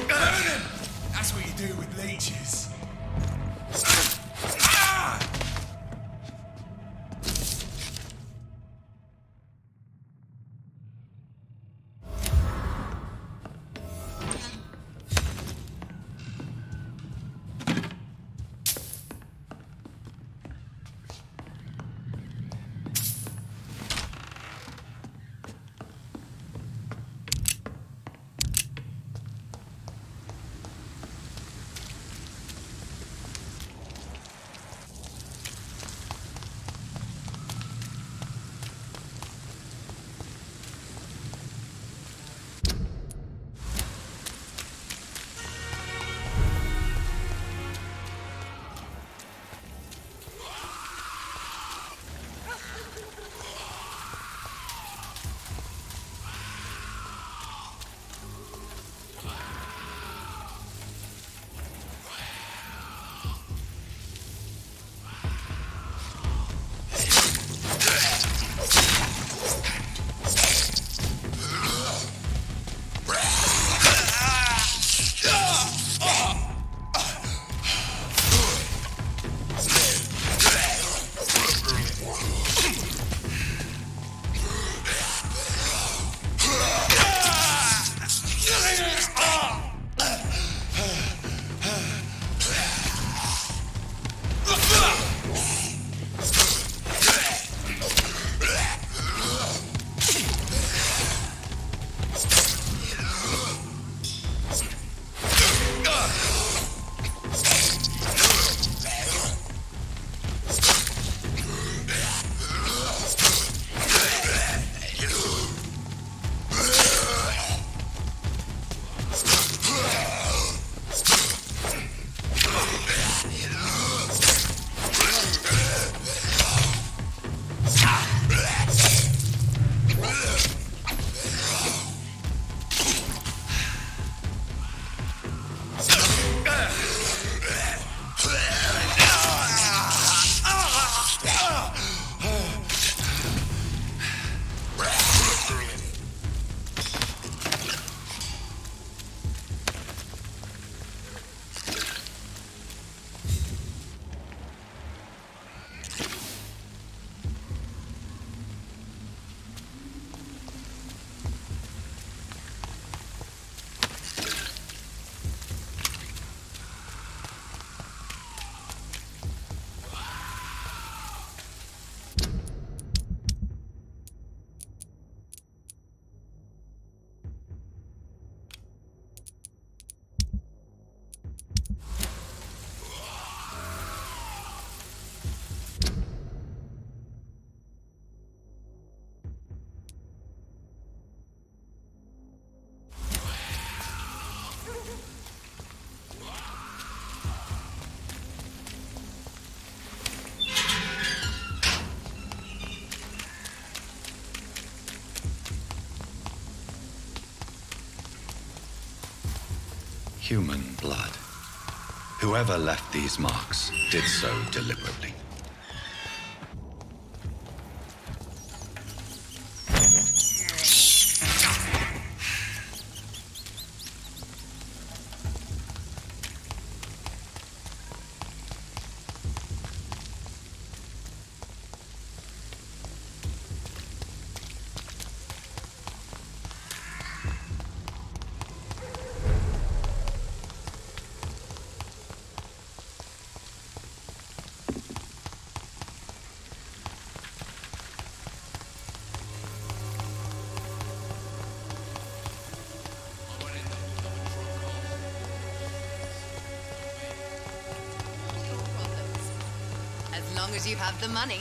Speaker 7: Burn him! That's what you do with leeches.
Speaker 2: Human blood. Whoever left these marks did so deliberately.
Speaker 11: As long as you have the money.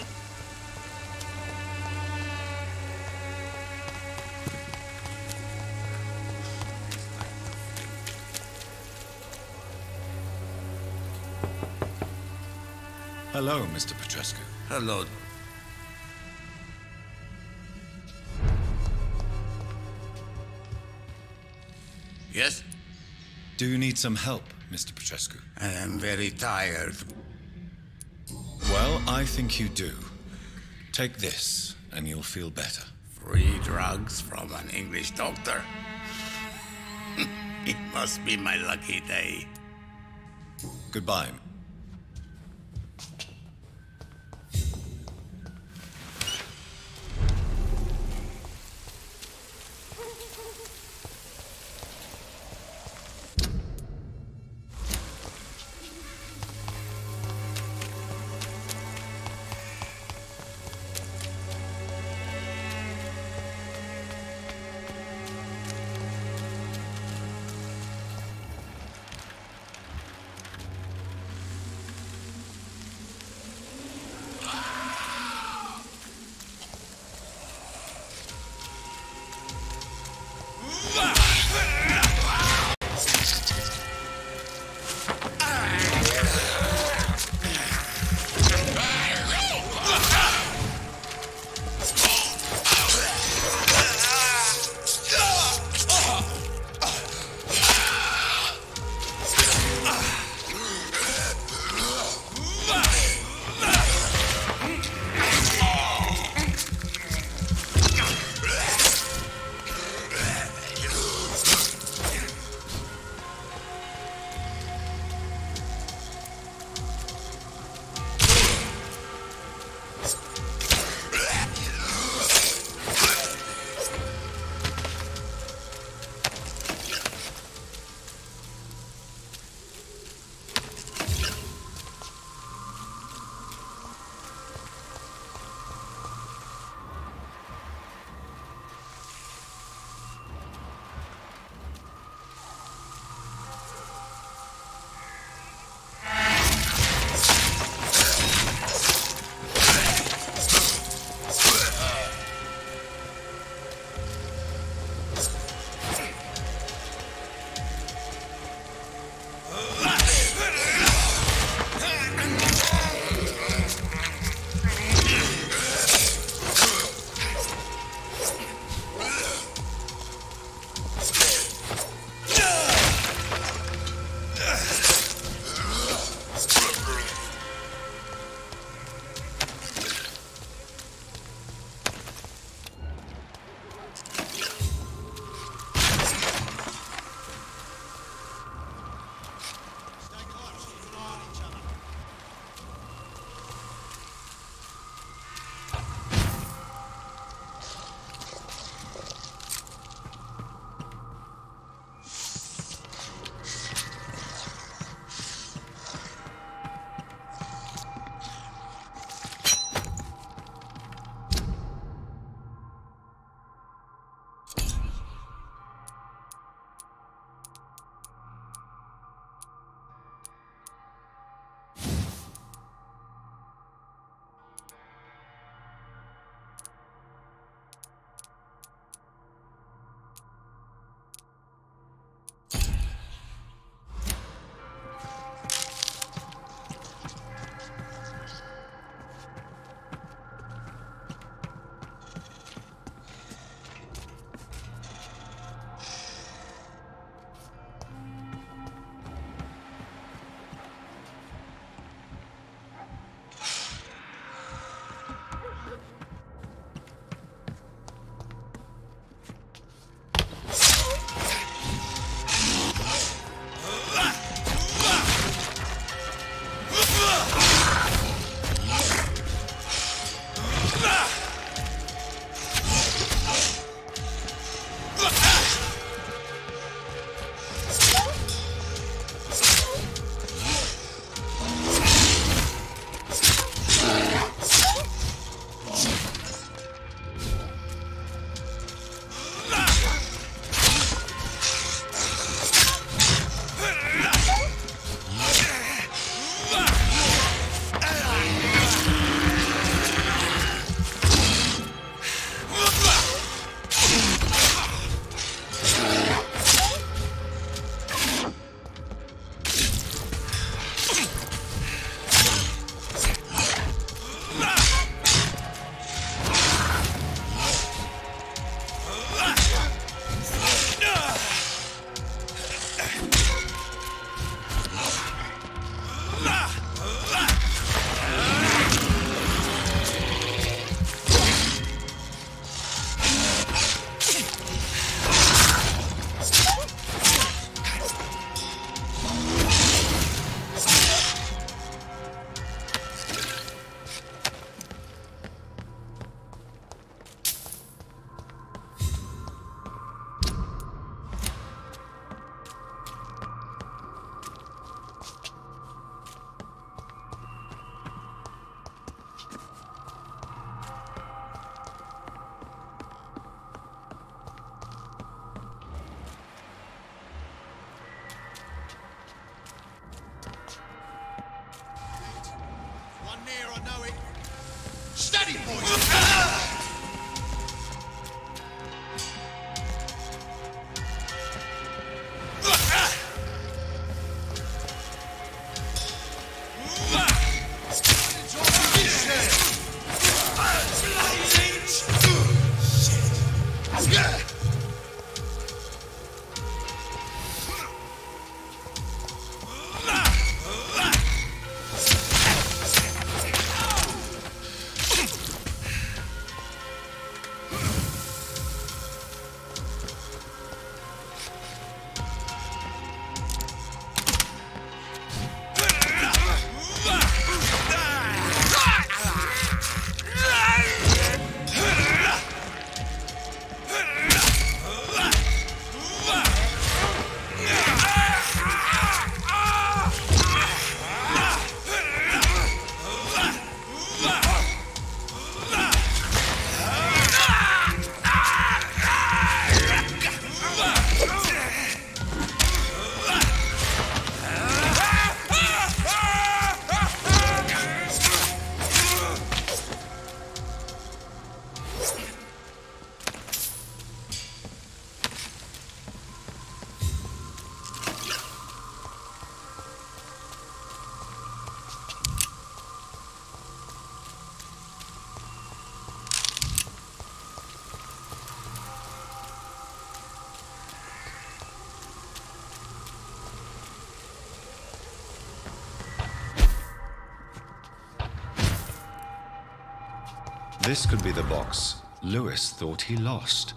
Speaker 2: Hello, Mr. Petrescu.
Speaker 16: Hello. Yes?
Speaker 2: Do you need some help, Mr. Petrescu?
Speaker 16: I am very tired.
Speaker 2: Well, I think you do. Take this, and you'll feel better.
Speaker 16: Free drugs from an English doctor. It must be my lucky day.
Speaker 2: Goodbye. This could be the box Lewis thought he lost.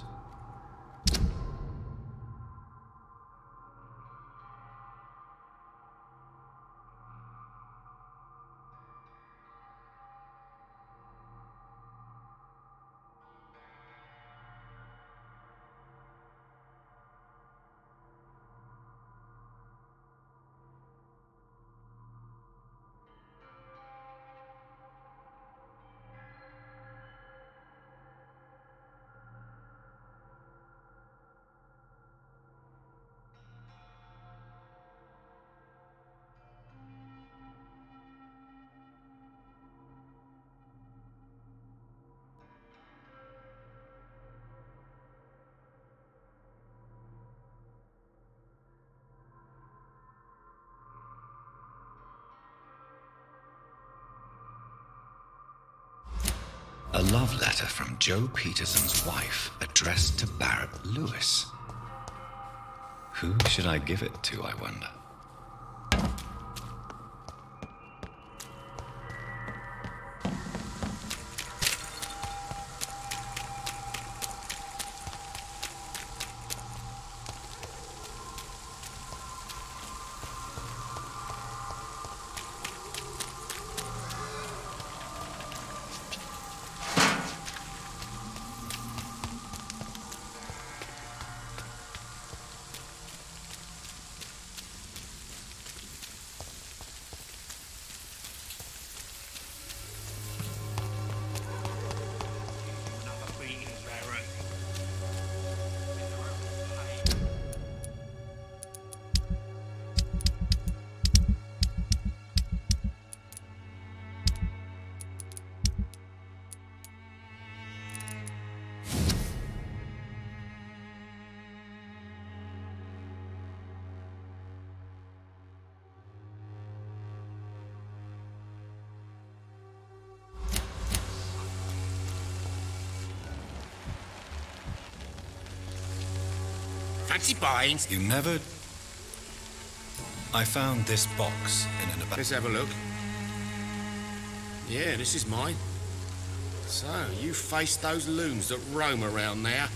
Speaker 2: A love letter from Joe Peterson's wife addressed to Barrett Lewis. Who should I give it to, I wonder?
Speaker 13: Fancy buyings?
Speaker 2: You never... I found this box in an...
Speaker 13: Let's have a look. Yeah, this is mine. So, you faced those loons that roam around there.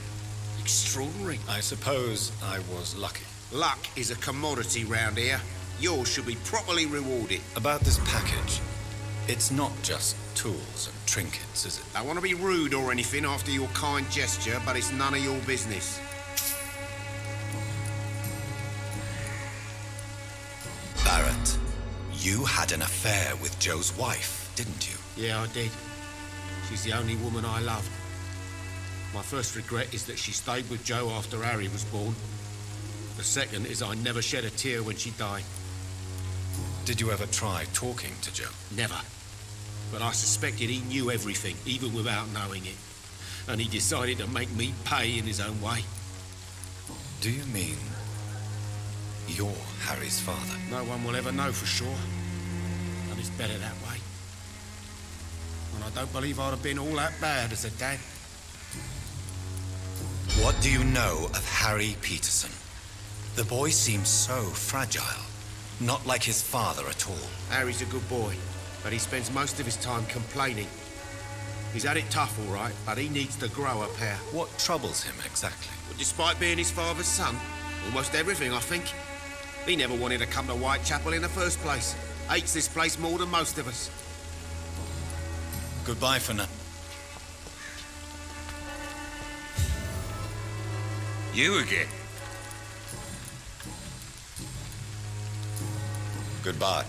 Speaker 13: Extraordinary.
Speaker 2: I suppose I was lucky.
Speaker 13: Luck is a commodity round here. Yours should be properly rewarded.
Speaker 2: About this package, it's not just tools and trinkets, is it?
Speaker 13: I want to be rude or anything after your kind gesture, but it's none of your business.
Speaker 2: Barrett, you had an affair with Joe's wife, didn't you?
Speaker 13: Yeah, I did. She's the only woman I loved. My first regret is that she stayed with Joe after Harry was born. The second is I never shed a tear when she died.
Speaker 2: Did you ever try talking to Joe?
Speaker 13: Never. But I suspected he knew everything, even without knowing it. And he decided to make me pay in his own way.
Speaker 2: Do you mean you're Harry's father?
Speaker 13: No one will ever know for sure. And it's better that way. And I don't believe I'd have been all that bad as a dad.
Speaker 2: What do you know of Harry Peterson? The boy seems so fragile. Not like his father at all.
Speaker 13: Harry's a good boy, but he spends most of his time complaining. He's had it tough, all right, but he needs to grow a pair.
Speaker 2: What troubles him exactly?
Speaker 13: Well, despite being his father's son, almost everything, I think. He never wanted to come to Whitechapel in the first place. Hates this place more than most of us.
Speaker 2: Goodbye for now.
Speaker 13: You again?
Speaker 2: Goodbye.